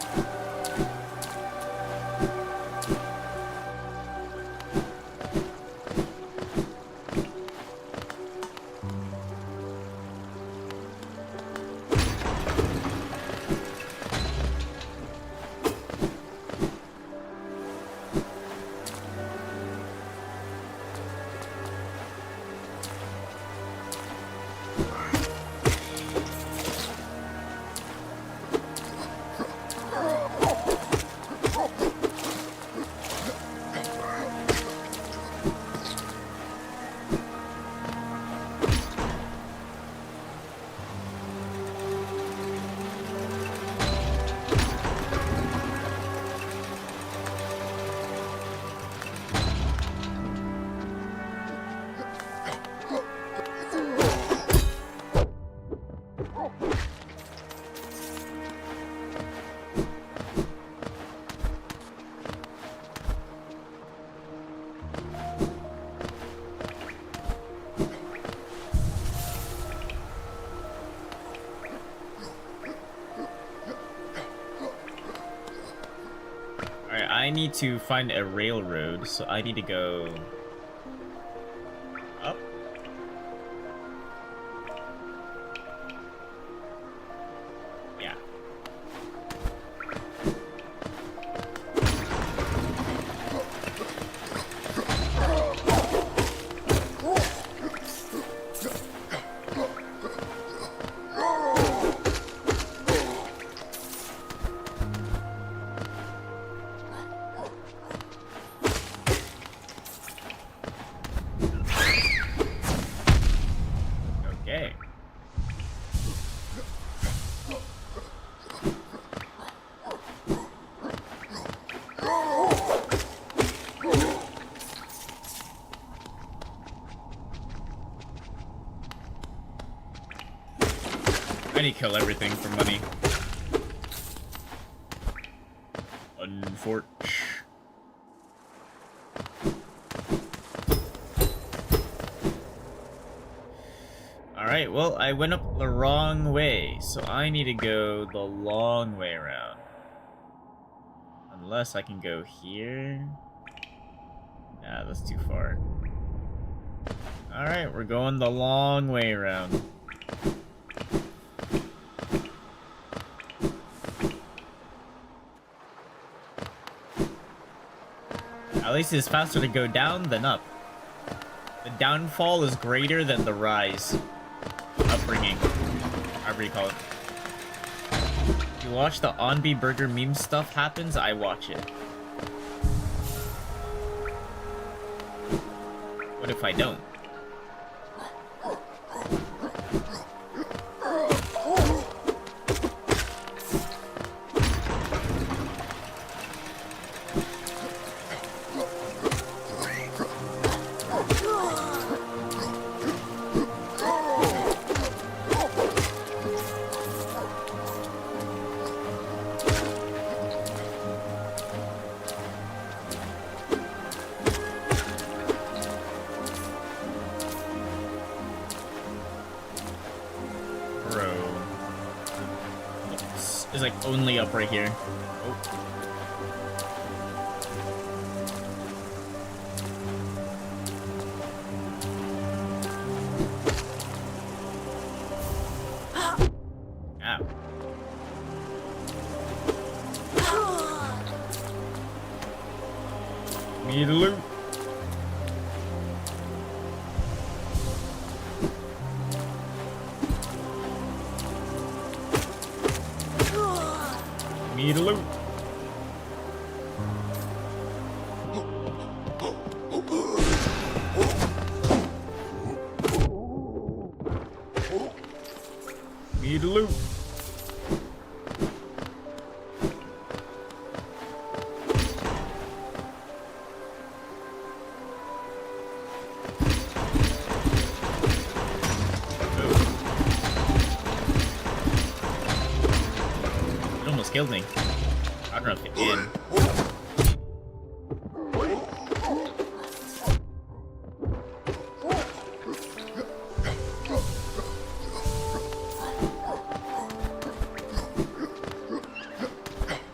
I need to find a railroad, so I need to go up. I need to kill everything for money. Unfortunate. Alright, well, I went up the wrong way, so I need to go the long way around. Unless I can go here. Nah, that's too far. Alright, we're going the long way around. At least it's faster to go down than up. The downfall is greater than the rise. Upbringing. However you call it. You watch the Onby Burger meme stuff happens, I watch it. What if I don't? Is like only up right here. Oh. Ow. Need loot. Need loot. Need loot. It almost killed me. I don't know if it did.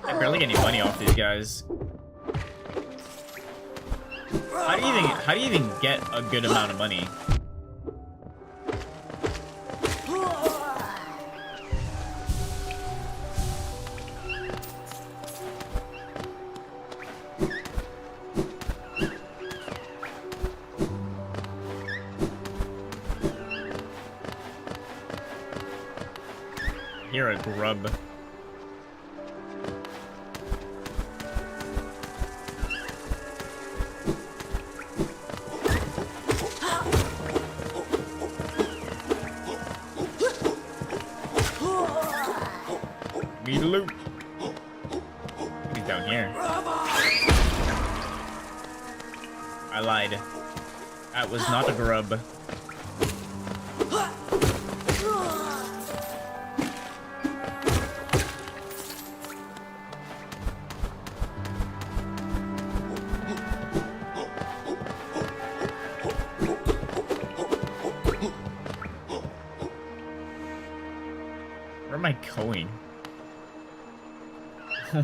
I barely get any money off these guys. How do you even get a good amount of money? You're a grub. Need loot. He's down here. I lied. That was not a grub. Where am I going?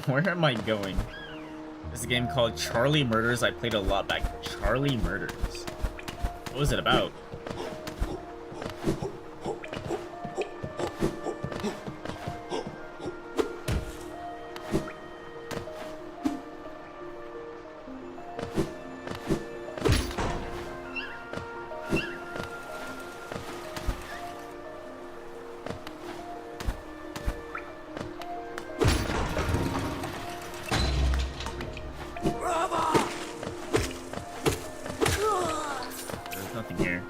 Where am I going? There's a game called Charlie Murders I played a lot back. Charlie Murders. What was it about? There's nothing here.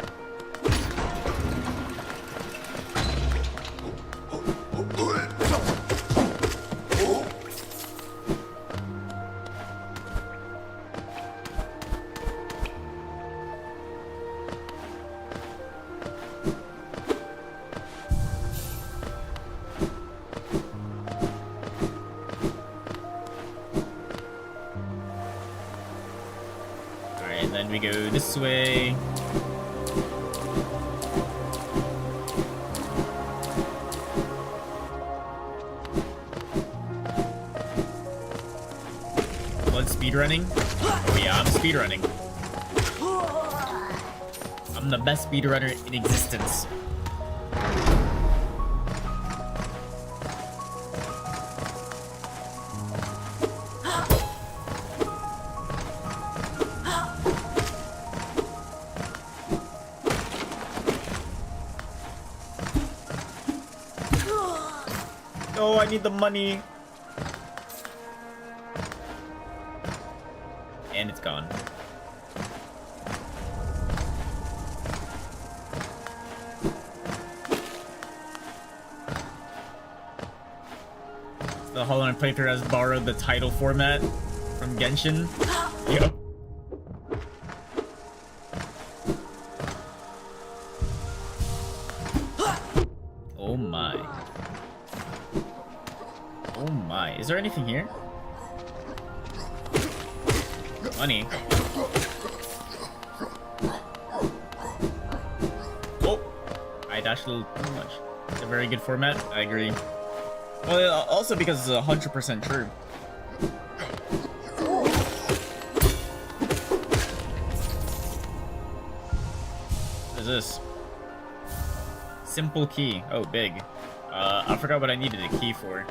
we go this way. Blood speedrunning? Oh yeah, I'm speedrunning. I'm the best speedrunner in existence. Oh, I need the money. And it's gone. The Hollow Knight playthrough has borrowed the title format from Genshin. Yep. Oh my. Oh my. Is there anything here? Money. Oh! I dashed a little too much. It's a very good format. I agree. Well, also because it's 100% true. What is this? Simple key. Oh, big. I forgot what I needed a key for.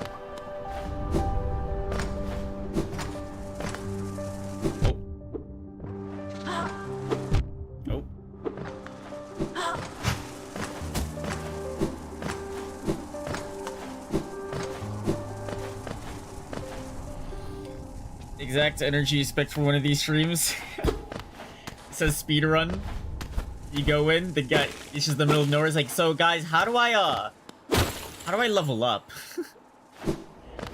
Exact energy you expect from one of these streams. It says speedrun. You go in, the guy, it's just the middle of nowhere. It's like, so guys, how do I level up?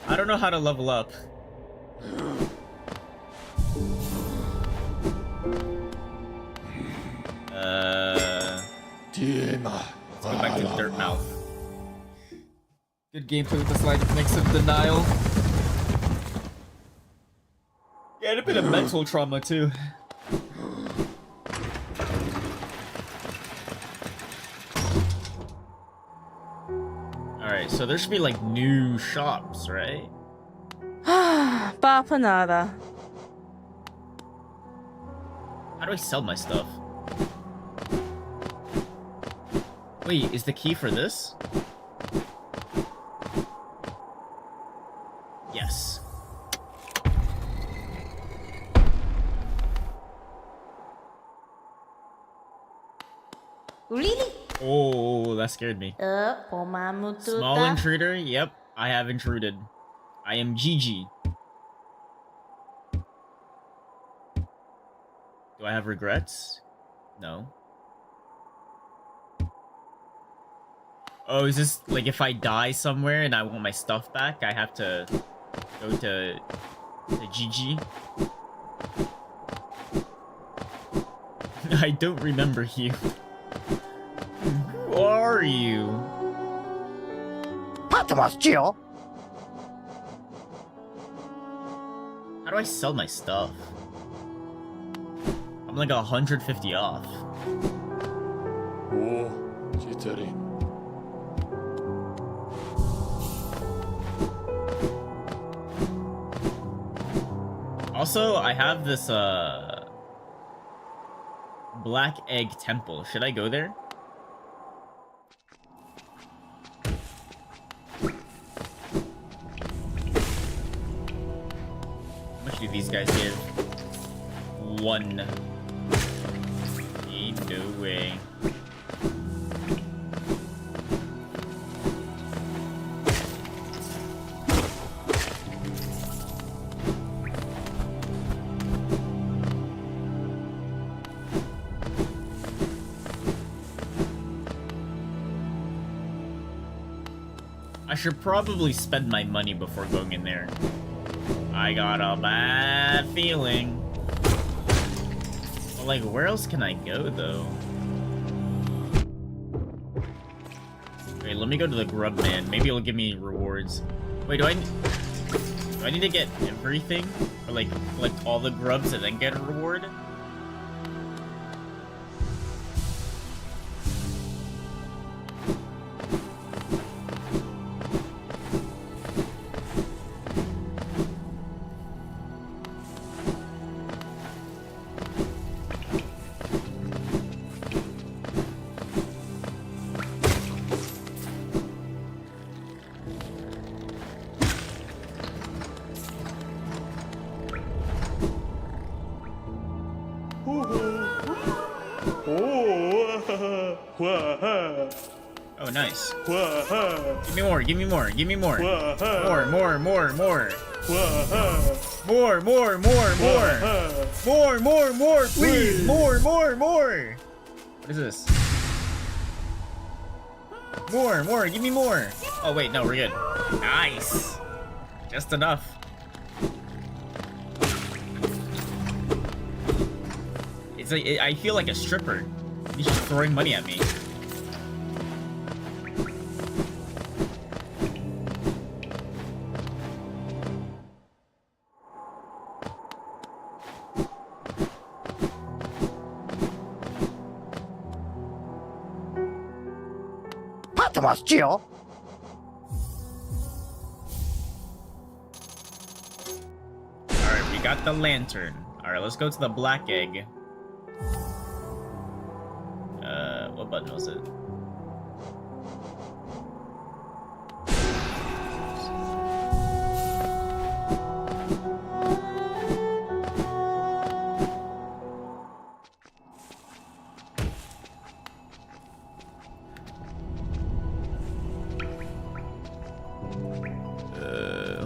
I don't know how to level up. Let's go back to Dirtmouth. Good gameplay with a slight mix of denial. Yeah, and a bit of mental trauma too. Alright, so there should be like new shops, right? Papa nada. How do I sell my stuff? Wait, is the key for this? Yes. Really? Oh, that scared me. Small intruder? Yep, I have intruded. I am GG. Do I have regrets? No. Oh, is this like if I die somewhere and I want my stuff back, I have to go to GG? I don't remember you. Who are you? How do I sell my stuff? I'm like 150 off. Oh, jittery. Also, I have this Black Egg Temple. Should I go there? How much do these guys give? 1. Ain't no way. I should probably spend my money before going in there. I got a bad feeling. But like, where else can I go, though? Wait, let me go to the Grub Man. Maybe it'll give me rewards. Wait, do I need to get everything? Or like, collect all the grubs and then get a reward? Oh, nice. Give me more, give me more, give me more. More, more, more, more. More, more, more, more. More, more, more, please. More, more, more. What is this? More, more, give me more. Oh, wait, no, we're good. Nice. Just enough. It's like, I feel like a stripper. He's just throwing money at me. Jill. Alright, we got the lantern. Alright, let's go to the black egg. What button was it?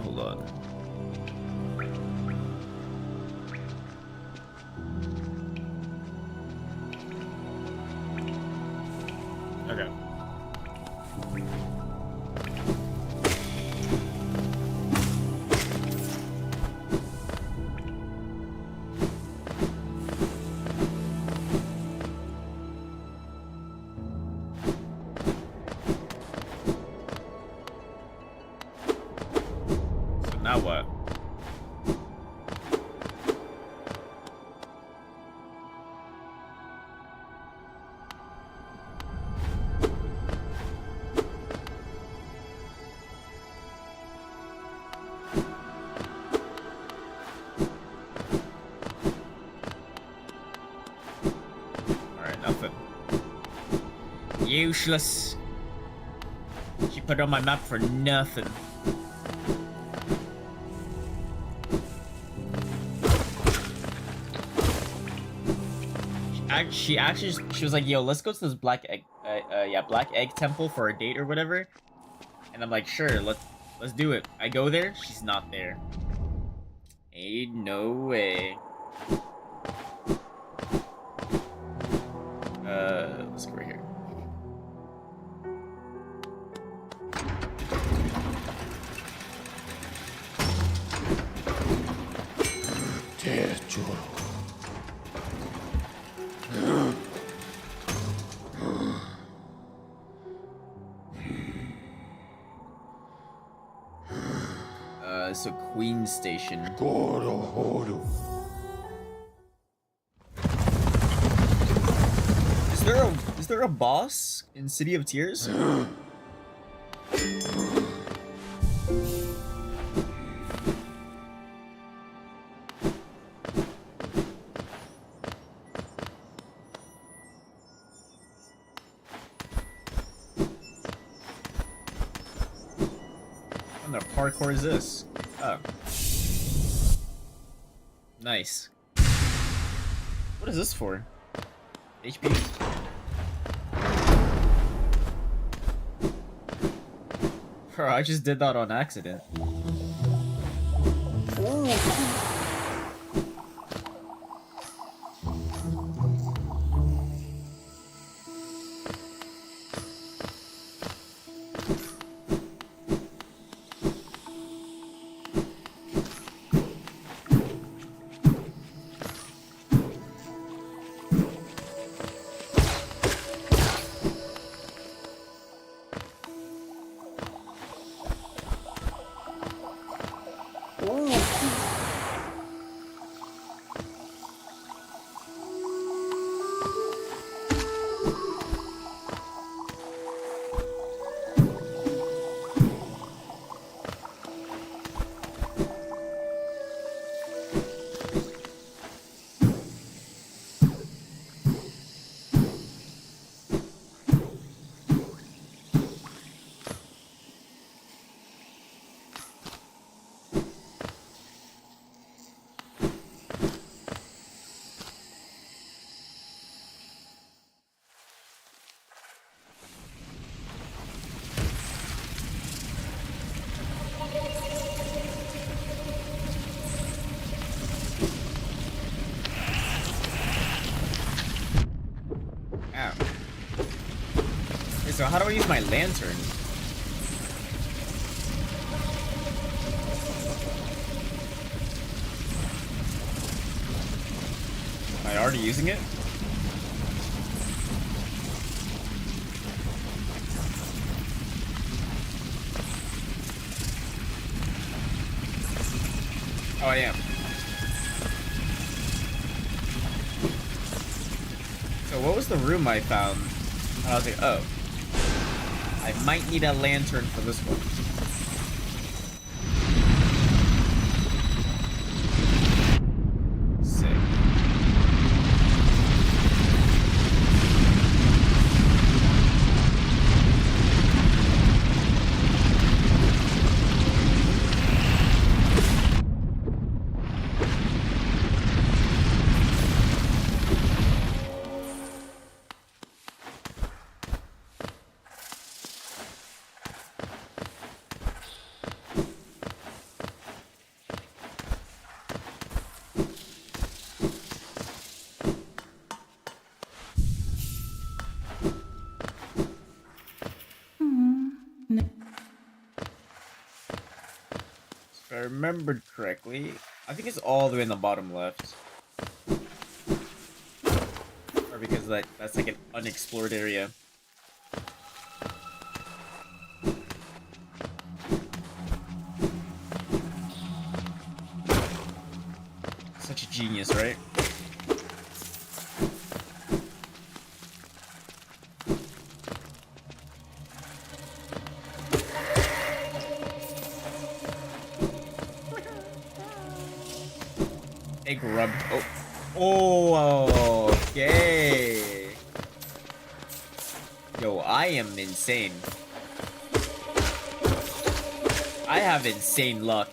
Hold on. Okay. So now what? Alright, nothing. Useless. She put it on my map for nothing. She was like, yo, let's go to this black egg, black egg temple for a date or whatever. And I'm like, sure, let's do it. I go there, she's not there. Ain't no way. Let's go right here. So Queen Station. Is there a boss in City of Tears? What kind of parkour is this? Oh. Nice. What is this for? HP? Bro, I just did that on accident. how do I use my lantern? Am I already using it? Oh, I am. So what was the room I found? And I was like, oh. I might need a lantern for this one. Sick. If I remembered correctly, I think it's all the way in the bottom left. Or because that's like an unexplored area. Such a genius, right? Egg rubbed. Oh, okay. Yo, I am insane. I have insane luck.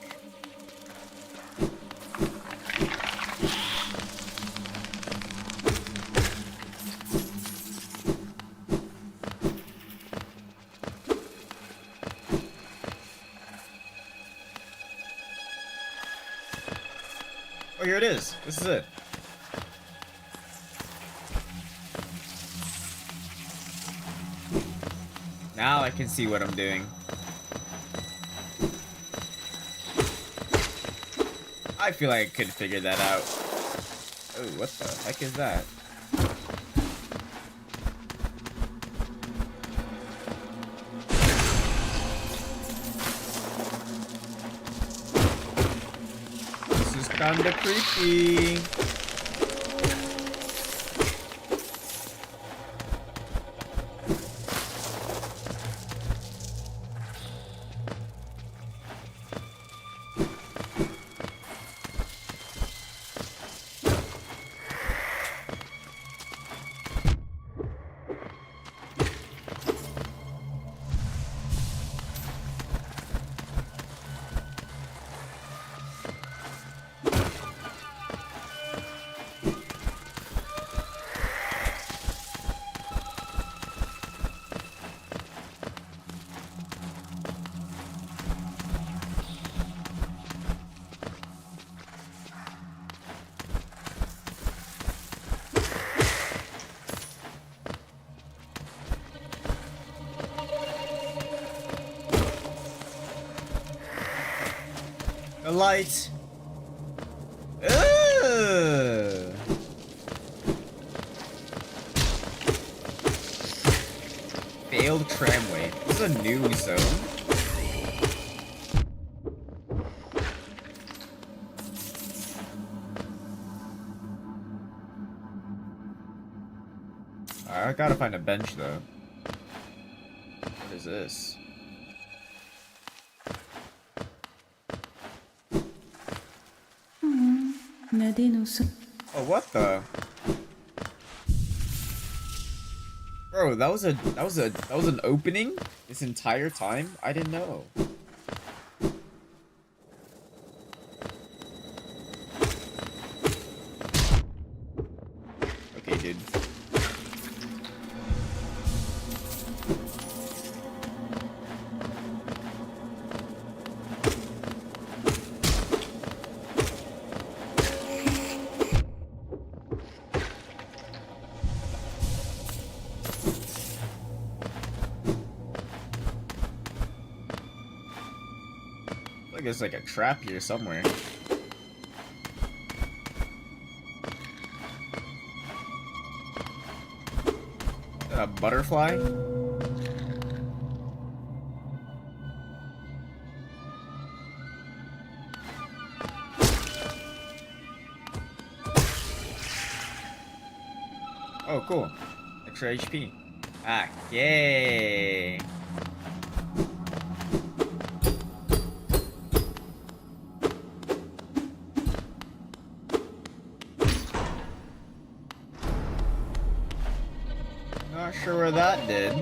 Oh, here it is. This is it. Now I can see what I'm doing. I feel like I could figure that out. Oh, what the heck is that? This is kinda creepy. The light. Ugh. Failed tramway. This is a new zone. I gotta find a bench though. What is this? Oh, what the? Bro, that was an opening this entire time? I didn't know. Okay, dude. like there's like a trap here somewhere. Is that a butterfly? Oh, cool. Extra HP. Ah, yay. Not sure where that did.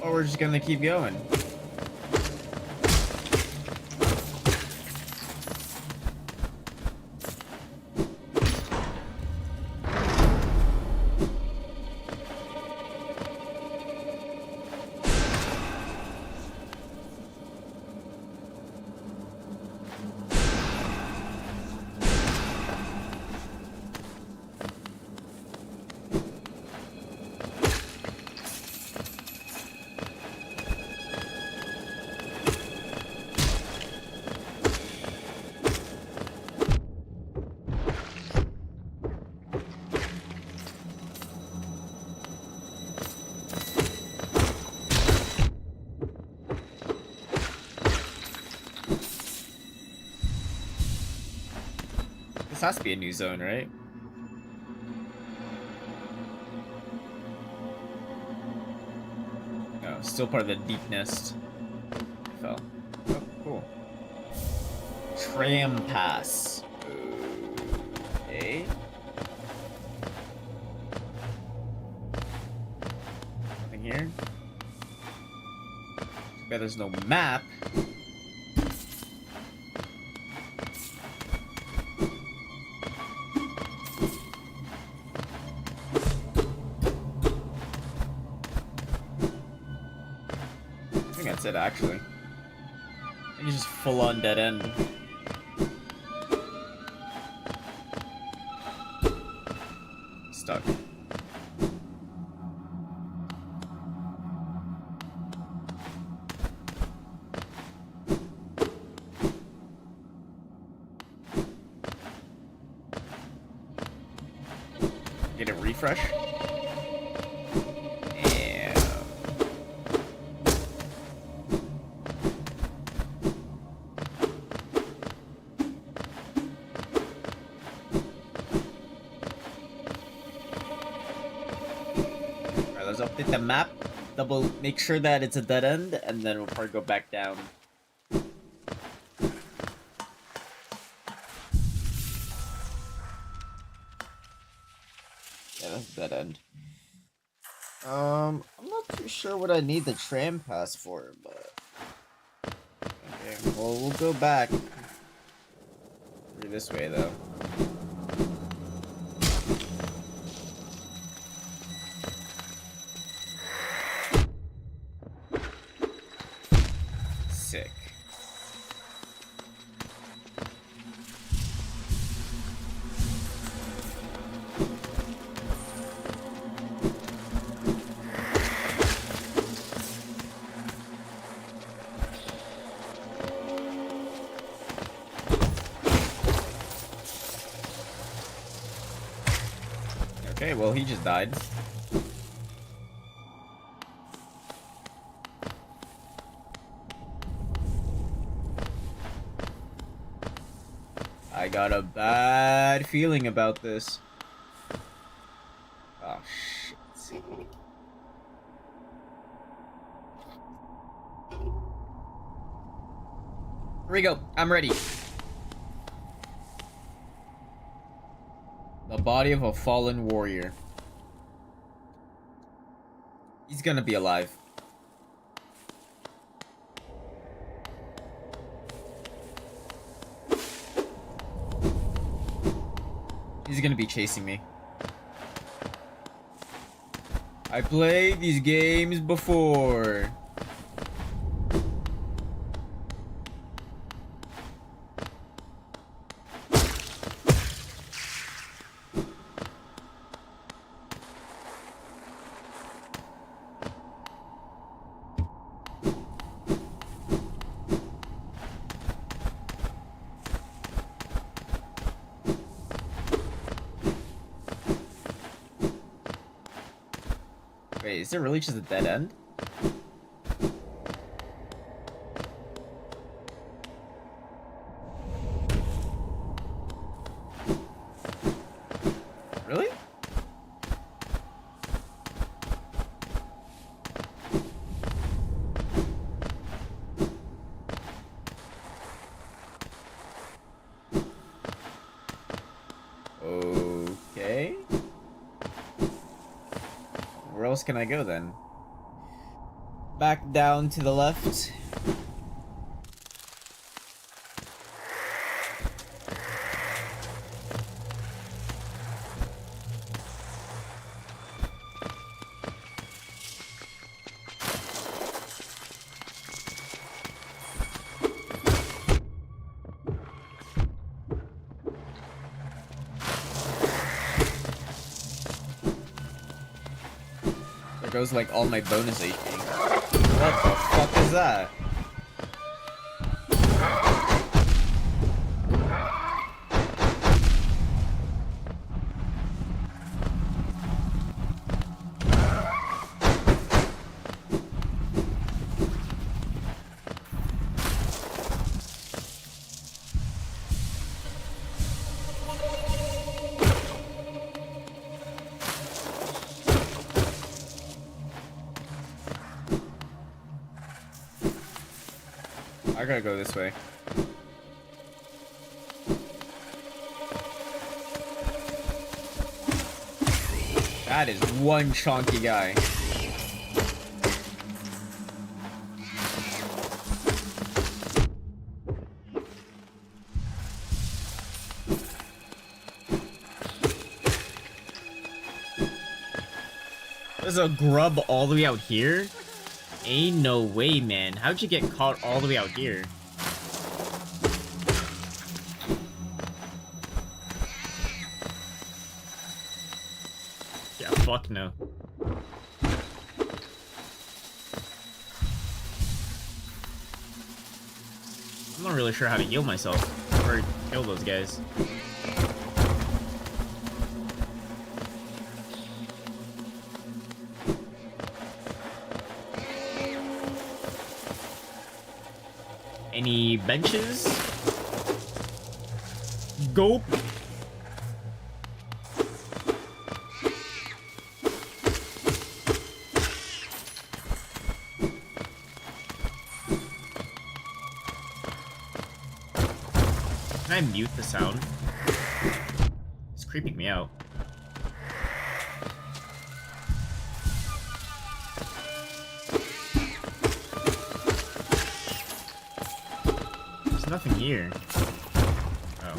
Or we're just gonna keep going. This has to be a new zone, right? No, still part of the deep nest. I fell. Oh, cool. Tram pass. Okay. Nothing here. Too bad there's no map. That's it, actually. I think it's just full-on dead end. Stuck. Get a refresh. Let's update the map, make sure that it's a dead end, and then we'll probably go back down. Yeah, that's a dead end. I'm not too sure what I need the tram pass for, but... Okay, well, we'll go back. Through this way, though. Sick. Okay, well, he just died. I got a bad feeling about this. Oh, shit. Here we go. I'm ready. The body of a fallen warrior. He's gonna be alive. He's gonna be chasing me. I played these games before. Wait, is it really just a dead end? Really? Okay. Where else can I go then? Back down to the left. There goes like all my bonus HP. What the fuck is that? I gotta go this way. That is one chunky guy. There's a grub all the way out here? Ain't no way, man. How'd you get caught all the way out here? Yeah, fuck no. I'm not really sure how to heal myself or kill those guys. Any benches? Gulp. Can I mute the sound? It's creeping me out. There's nothing here. Oh.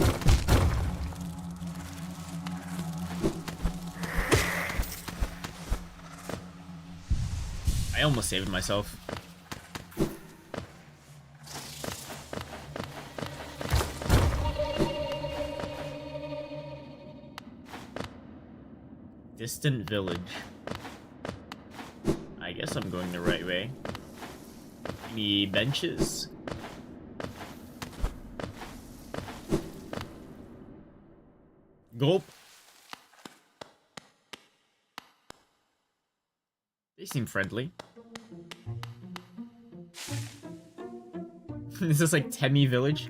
I almost saved myself. Distant village. I guess I'm going the right way. Any benches? Gulp. They seem friendly. Is this like Temi village?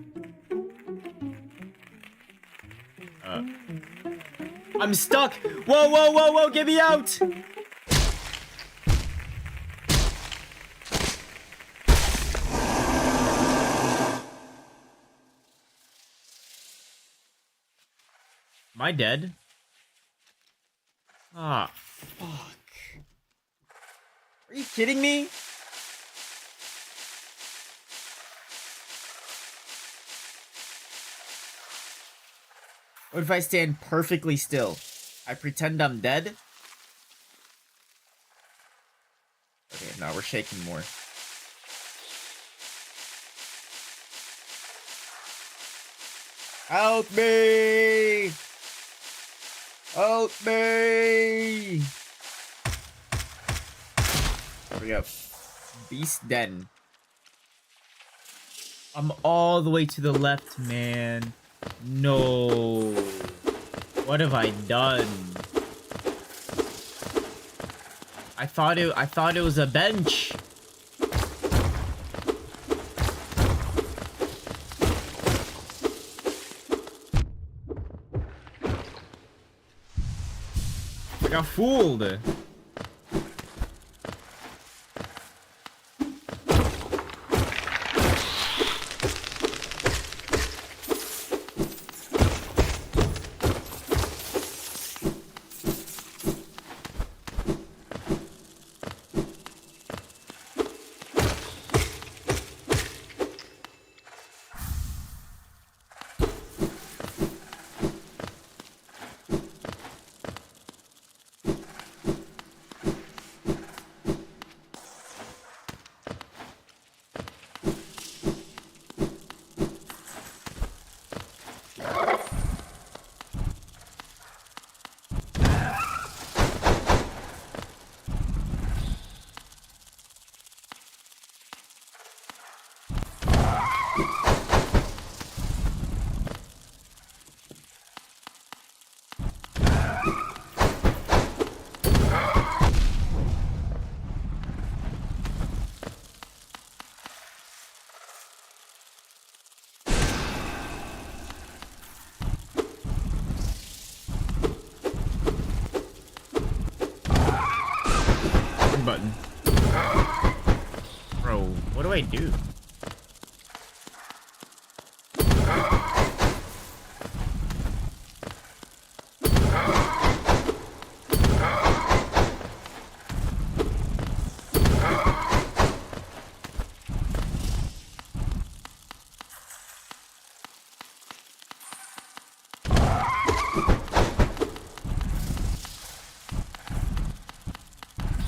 I'm stuck! Whoa, whoa, whoa, whoa, get me out! Am I dead? Ah, fuck. Are you kidding me? What if I stand perfectly still? I pretend I'm dead? Okay, no, we're shaking more. Help me! Help me! There we go. Beast Den. I'm all the way to the left, man. No. What have I done? I thought it was a bench. I got fooled. Button. Bro, what do I do?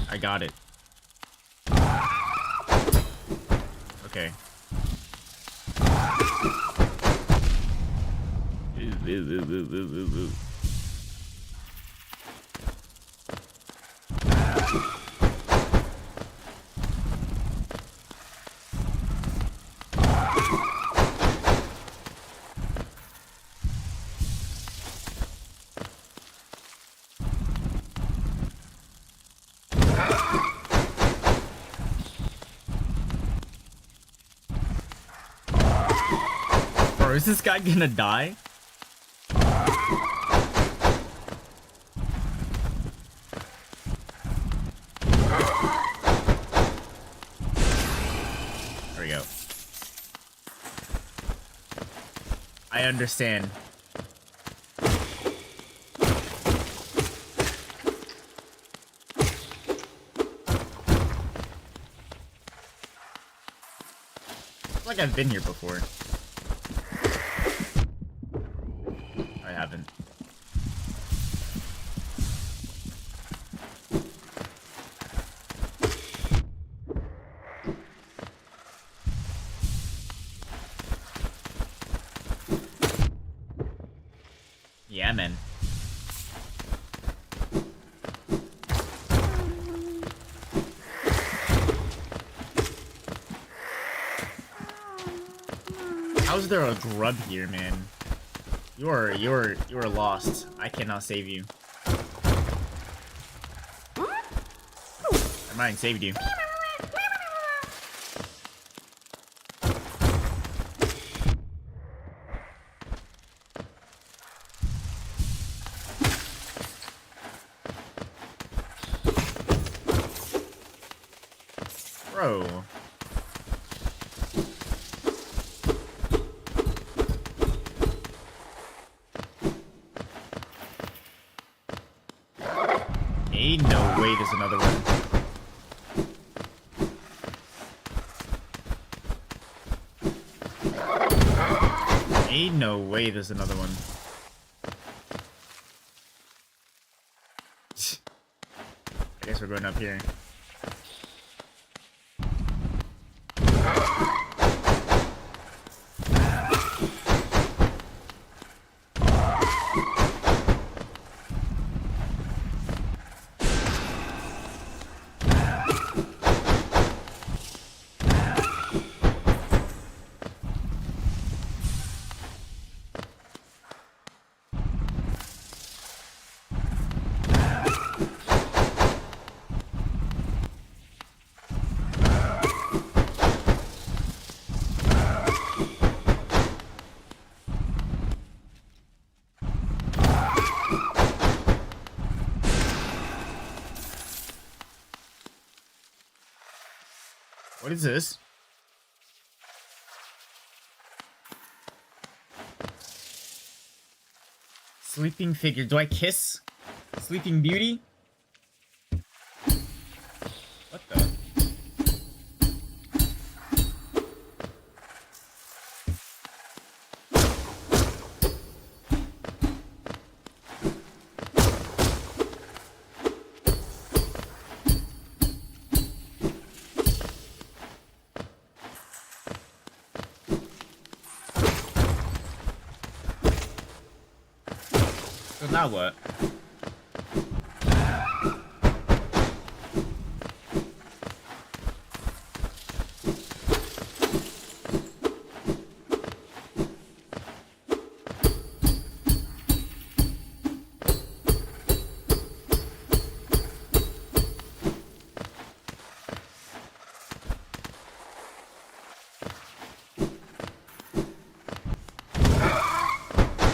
I got it. Okay. Bro, is this guy gonna die? There we go. I understand. It's like I've been here before. I haven't. Yeah, man. How's there a grub here, man? You're lost. I cannot save you. I might have saved you. Bro. Ain't no way there's another one. Ain't no way there's another one. I guess we're going up here. What is this? Sleeping figure. Do I kiss Sleeping Beauty? What the? So now what?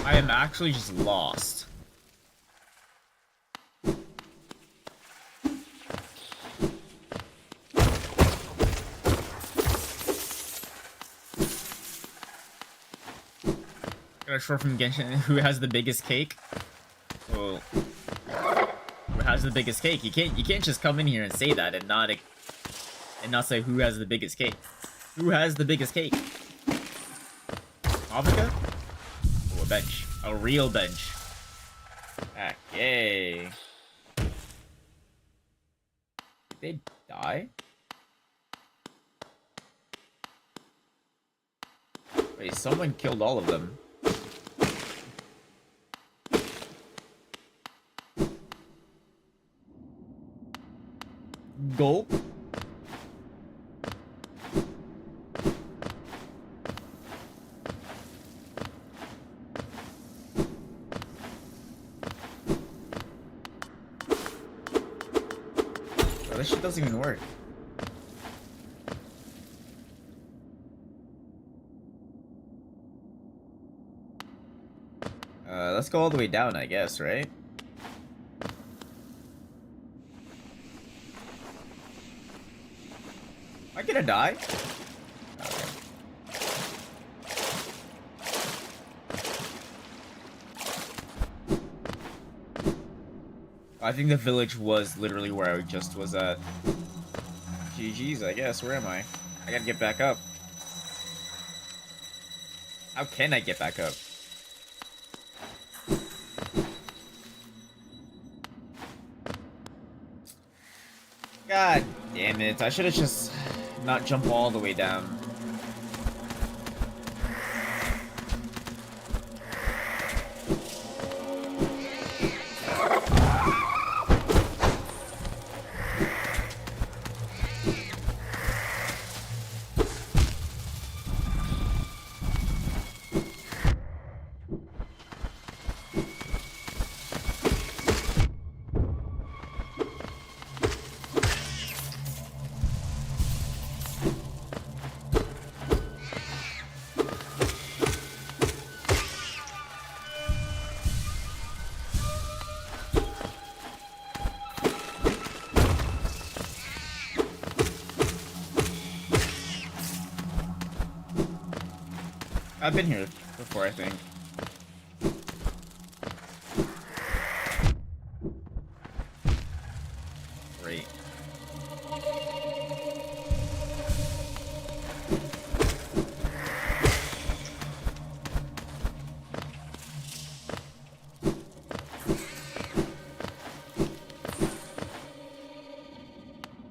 I am actually just lost. Got a short from Genshin. Who has the biggest cake? Well, who has the biggest cake? You can't just come in here and say that and not say who has the biggest cake. Who has the biggest cake? Avika? Oh, a bench. A real bench. Okay. Did they die? Wait, someone killed all of them. Gulp? Oh, this shit doesn't even work. Let's go all the way down, I guess, right? Am I gonna die? Okay. I think the village was literally where I just was at. GG's, I guess. Where am I? I gotta get back up. How can I get back up? God damn it. I should have just not jumped all the way down. I've been here before, I think. Great.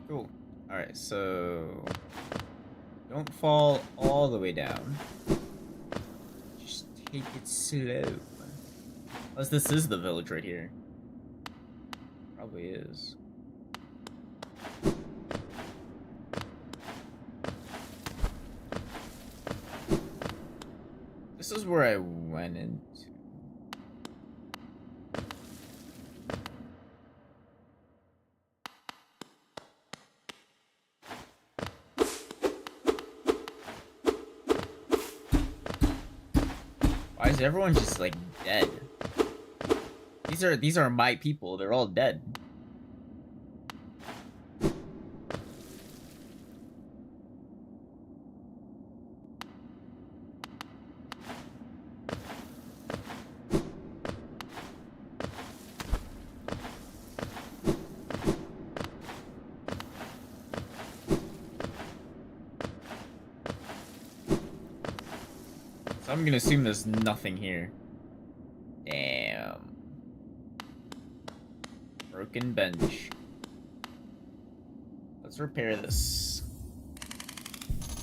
Cool. Alright, so... don't fall all the way down. Take it slow. Unless this is the village right here. Probably is. This is where I went into. Why is everyone just like dead? These are my people. They're all dead. So I'm gonna assume there's nothing here. Damn. Broken bench. Let's repair this.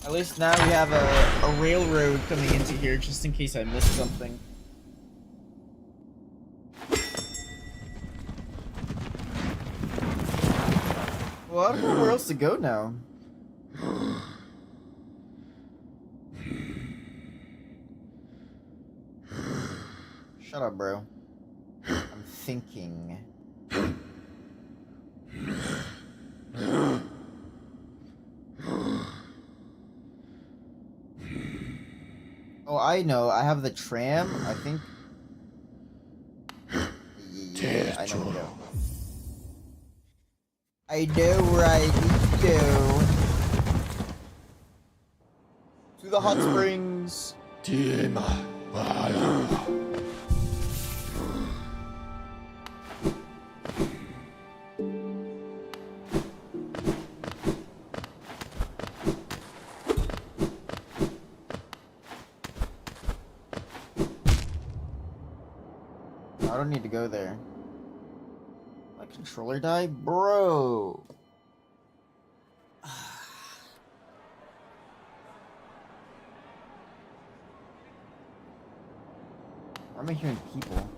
At least now we have a railroad coming into here just in case I missed something. Well, I don't know where else to go now. Shut up, bro. I'm thinking. Oh, I know. I have the tram, I think. Yeah, I know where to go. I know where I need to go. To the hot springs. I don't need to go there. My controller died? Bro! Why am I hearing people?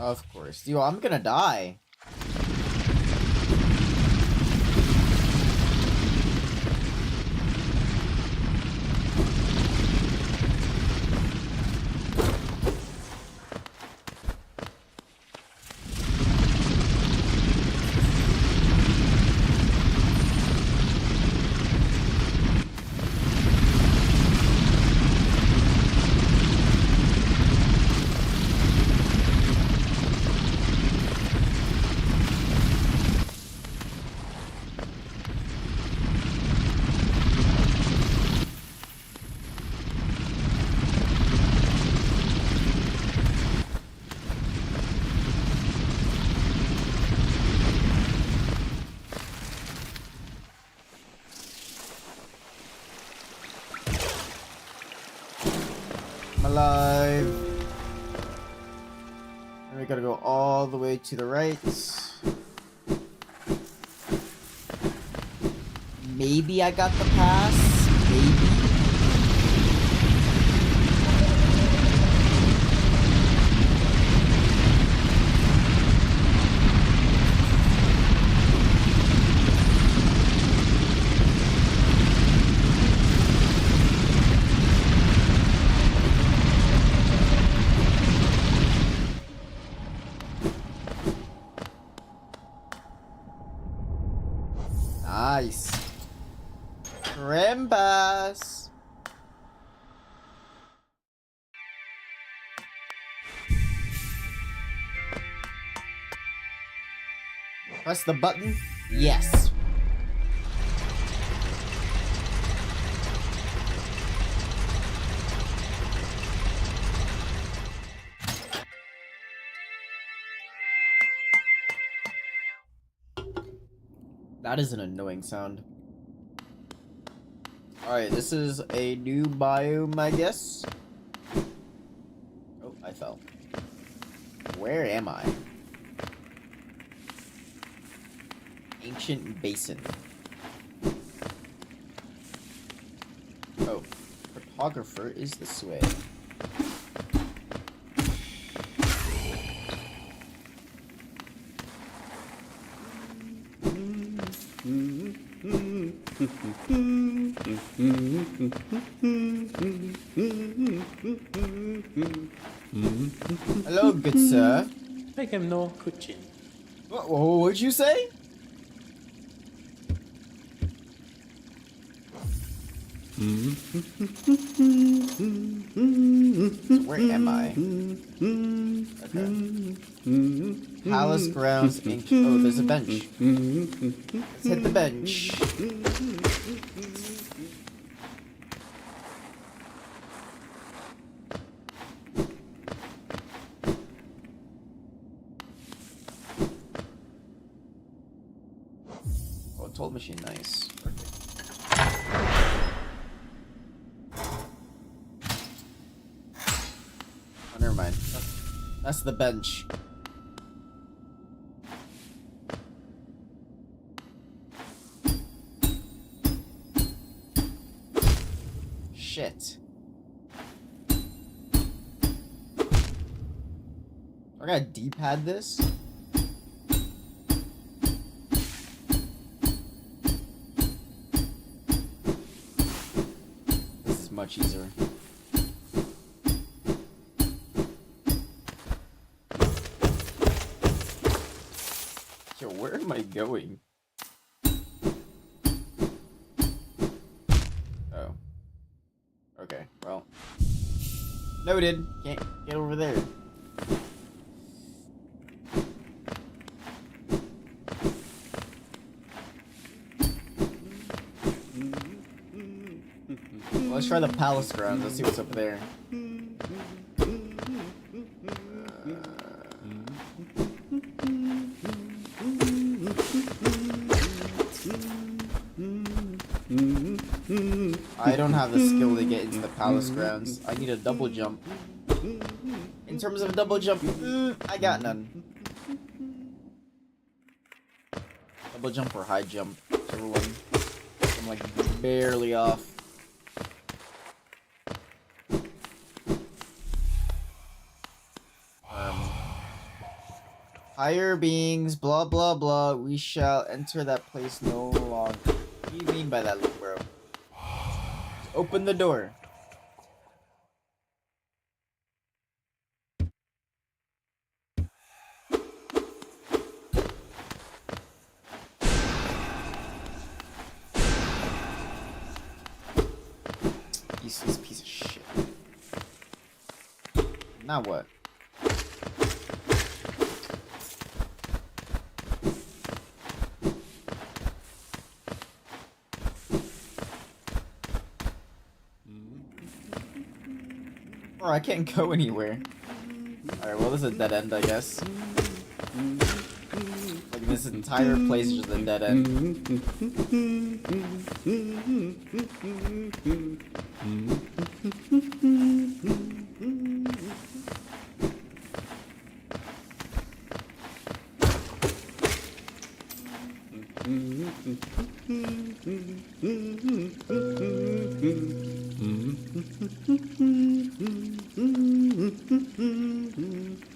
Of course. Yo, I'm gonna die. I'm alive. And we gotta go all the way to the right. Maybe I got the pass. Maybe. Press the button. Yes. That is an annoying sound. Alright, this is a new biome, I guess. Oh, I fell. Where am I? Ancient Basin. Oh, Cartographer is this way. Hello, good sir. I am no kitchen. What'd you say? So where am I? Okay. Palace grounds. Oh, there's a bench. Let's hit the bench. Oh, toll machine, nice. Perfect. Oh, never mind. That's the bench. Shit. I gotta D-pad this? This is much easier. Yo, where am I going? Oh. Okay, well. Noted. Can't get over there. Well, let's try the palace grounds. Let's see what's up there. I don't have the skill to get into the palace grounds. I need a double jump. In terms of a double jump, I got none. Double jump or high jump, whichever one. I'm like barely off. Higher beings, blah blah blah. We shall enter that place no longer. What do you mean by that, little bro? Just open the door. Useless piece of shit. Now what? Oh, I can't go anywhere. Alright, well, this is a dead end, I guess. Like, this entire place is just a dead end.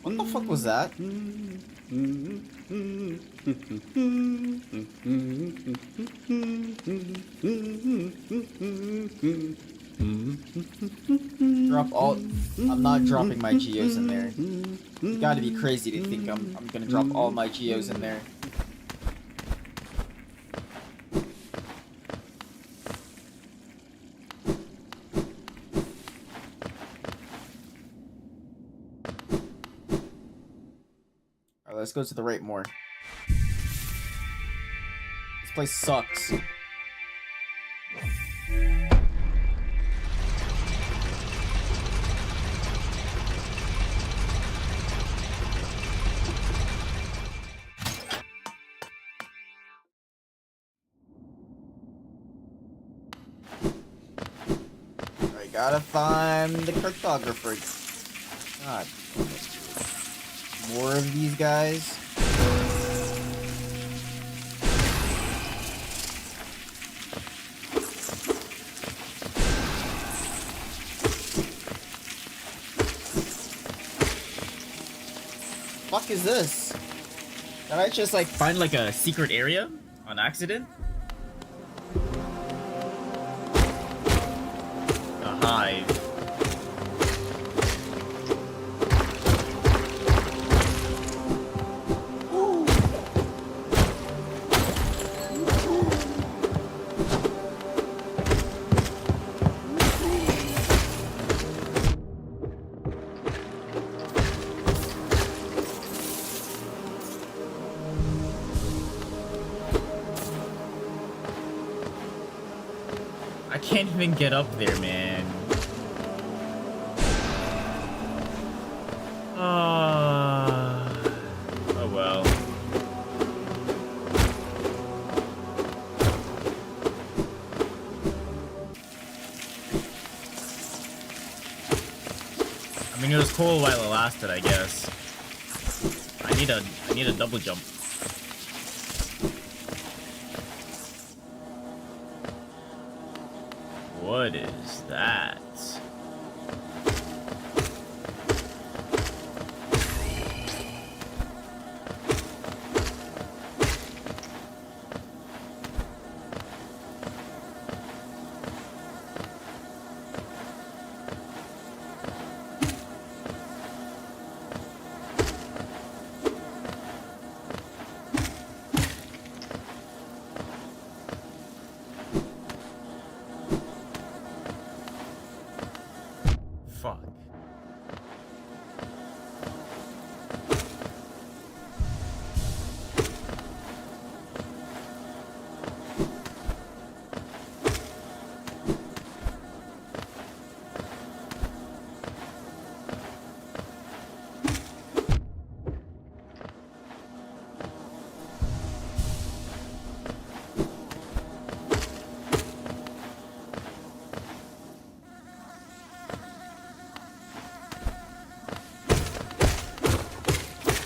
What the fuck was that? Drop all. I'm not dropping my geos in there. You gotta be crazy to think I'm gonna drop all my geos in there. Oh, let's go to the right more. This place sucks. I gotta find the cartographer. God. More of these guys. Fuck is this? Did I just like find like a secret area on accident? A hive. I can't even get up there, man. Oh well. I mean, it was cool while it lasted, I guess. I need a double jump. What is that? Fuck.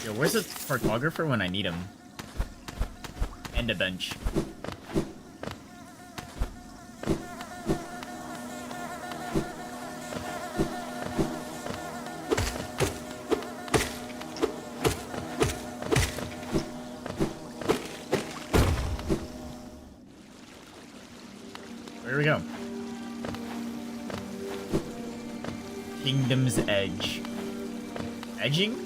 Yo, where's the cartographer when I need him? And a bench. Where we go? Kingdom's Edge. Edging?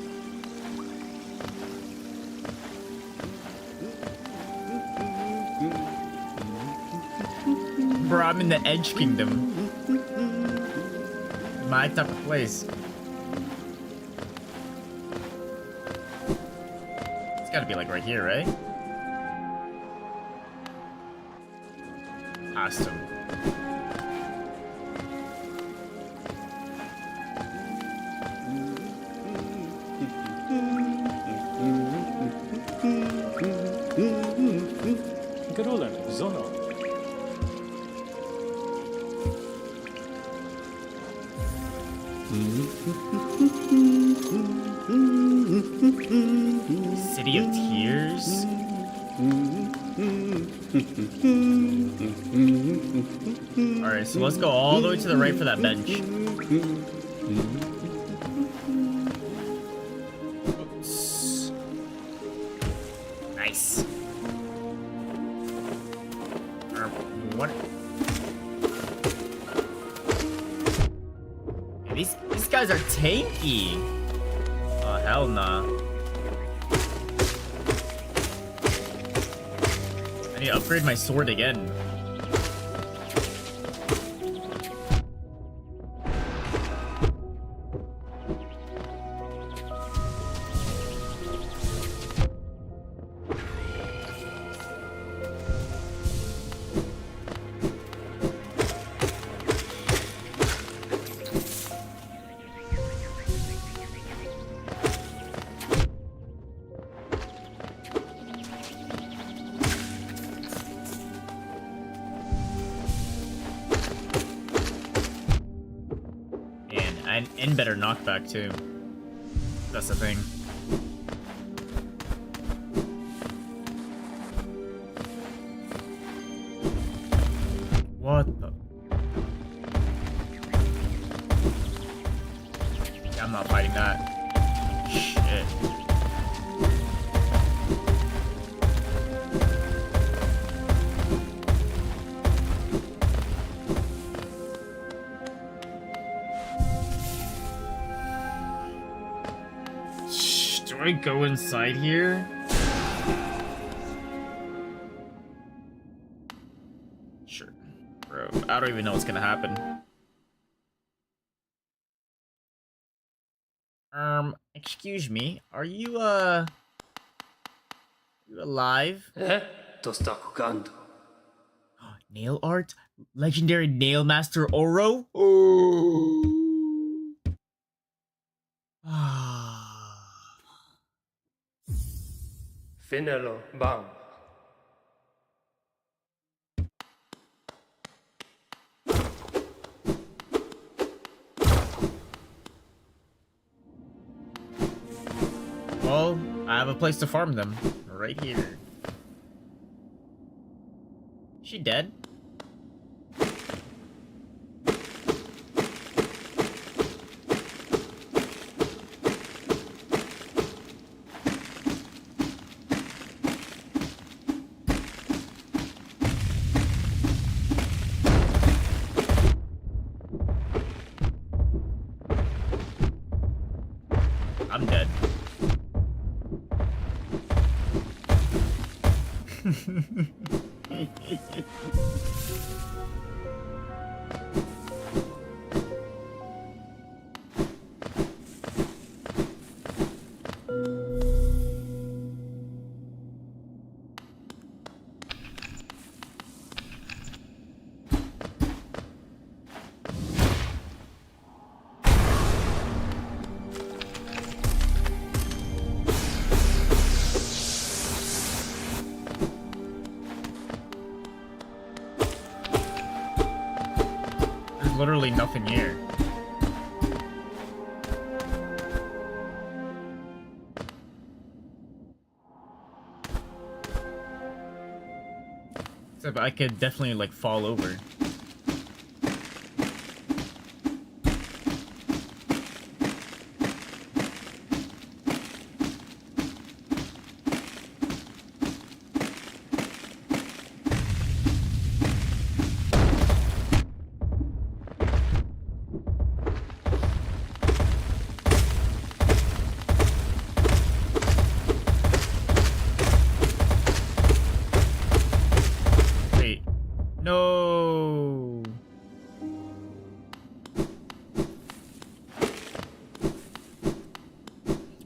Bro, I'm in the Edge Kingdom. My type of place. It's gotta be like right here, right? Awesome. Zono. City of Tears? Alright, so let's go all the way to the right for that bench. Oops. Nice. What? Yeah, these guys are tanky. Oh, hell nah. I need to upgrade my sword again. And better knockback, too. That's the thing. What the? Yeah, I'm not fighting that. Shit. Do I go inside here? Sure. Bro, I don't even know what's gonna happen. Excuse me. Are you, you alive? Nail art? Legendary Nail Master Oro? Oh. Finelo, bam. Well, I have a place to farm them. Right here. She dead? I'm dead. There's literally nothing here. Except I could definitely like fall over. Wait. No.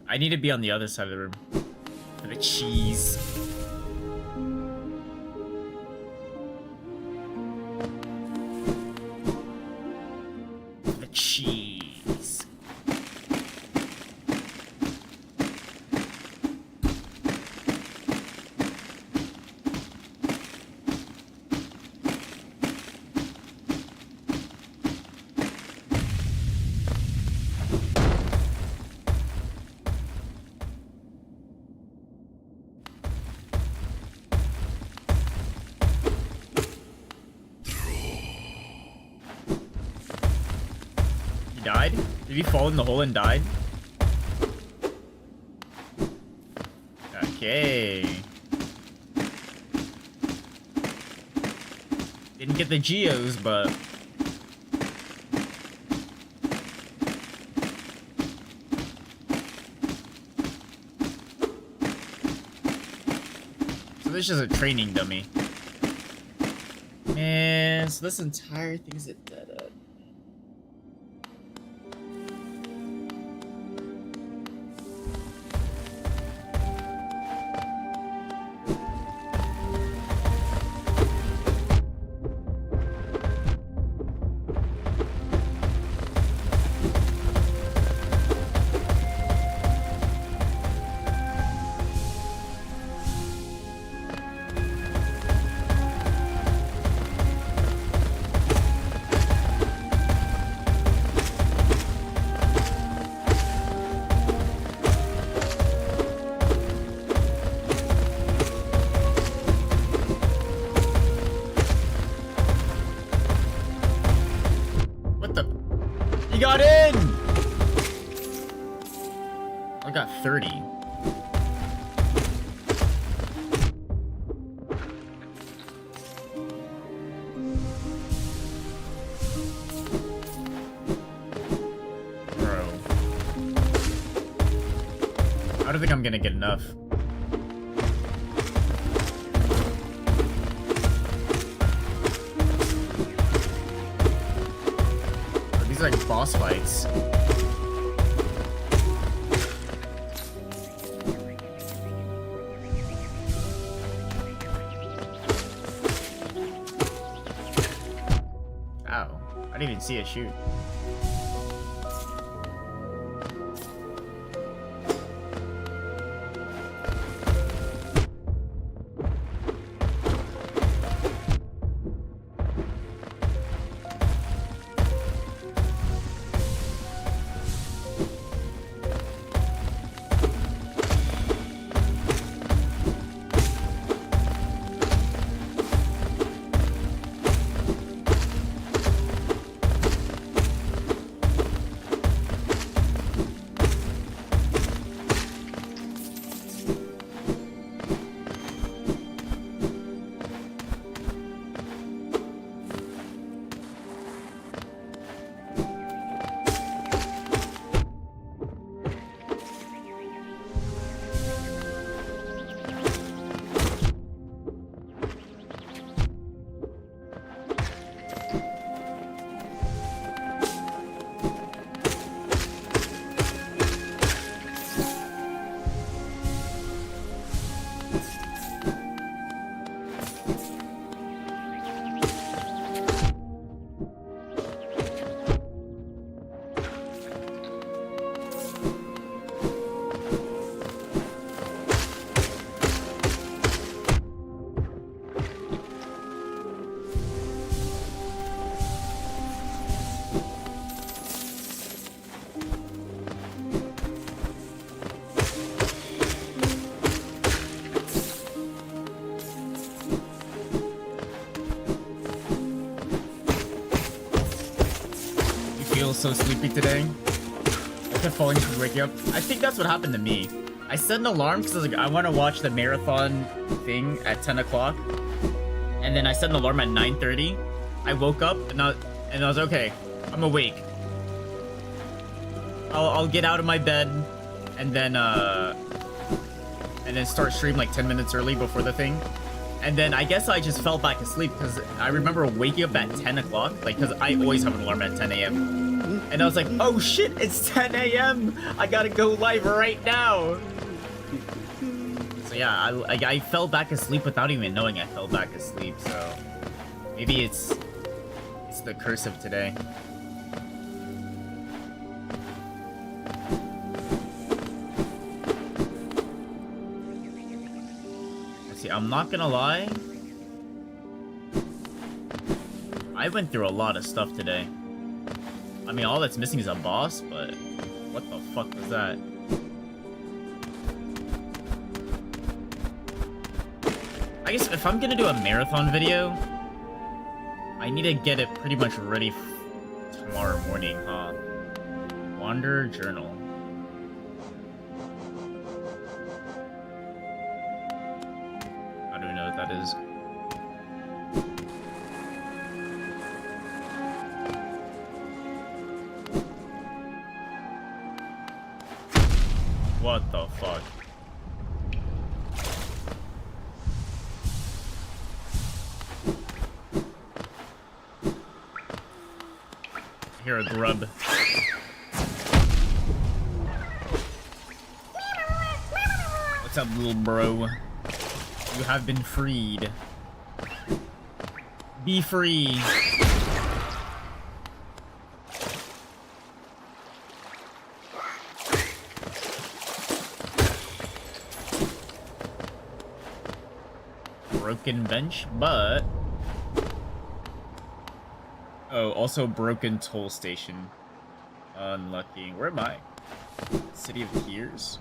I need to be on the other side of the room. For the cheese. For the cheese. He died? Did he fall in the hole and died? Okay. Didn't get the geos, but... So this is a training dummy. Man, so this entire thing is a dead end. I got 30. Bro. I don't think I'm gonna get enough. These are like boss fights. Ow. I didn't even see it shoot. So sleepy today. I kept falling asleep, waking up. I think that's what happened to me. I set an alarm because I was like, I want to watch the marathon thing at 10 o'clock. And then I set an alarm at 9:30. I woke up and I was okay. I'm awake. I'll get out of my bed and then start stream like 10 minutes early before the thing. And then I guess I just fell back asleep because I remember waking up at 10 o'clock, like, because I always have an alarm at 10 a.m. And I was like, oh shit, it's 10 a.m. I gotta go live right now. So yeah, I fell back asleep without even knowing I fell back asleep. So maybe it's the curse of today. Let's see, I'm not gonna lie. I went through a lot of stuff today. I mean, all that's missing is a boss, but what the fuck was that? I guess if I'm gonna do a marathon video, I need to get it pretty much ready tomorrow morning, huh? Wander Journal. I don't know what that is. What the fuck? Here, a grub. What's up, little bro? You have been freed. Be free. Broken bench, but... Oh, also broken toll station. Unlucky. Where am I? City of Tears?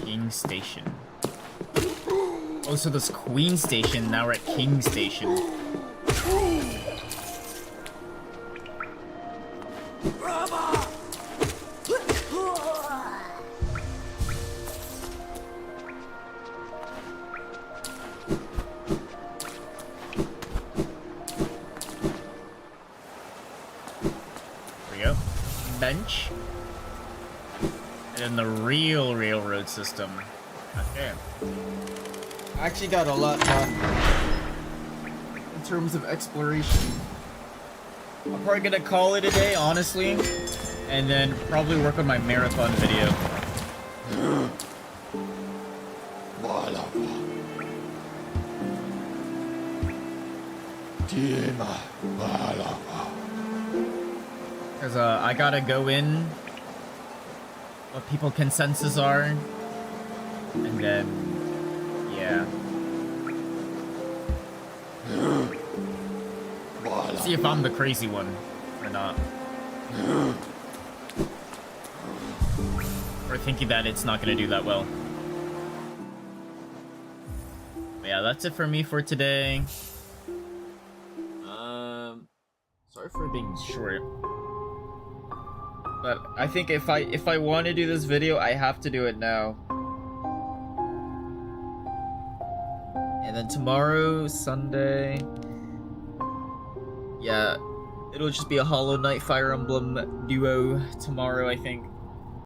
King Station. Oh, so this Queen Station, now we're at King Station. bench. And then the real railroad system. Okay. I actually got a lot done in terms of exploration. I'm probably gonna call it a day, honestly, and then probably work on my marathon video. Because I gotta go in what people consensus are, and then yeah. See if I'm the crazy one or not. Or thinking that it's not gonna do that well. But yeah, that's it for me for today. Sorry for being short. But I think if I want to do this video, I have to do it now. And then tomorrow, Sunday, yeah, it'll just be a Hollow Knight Fire Emblem duo tomorrow, I think.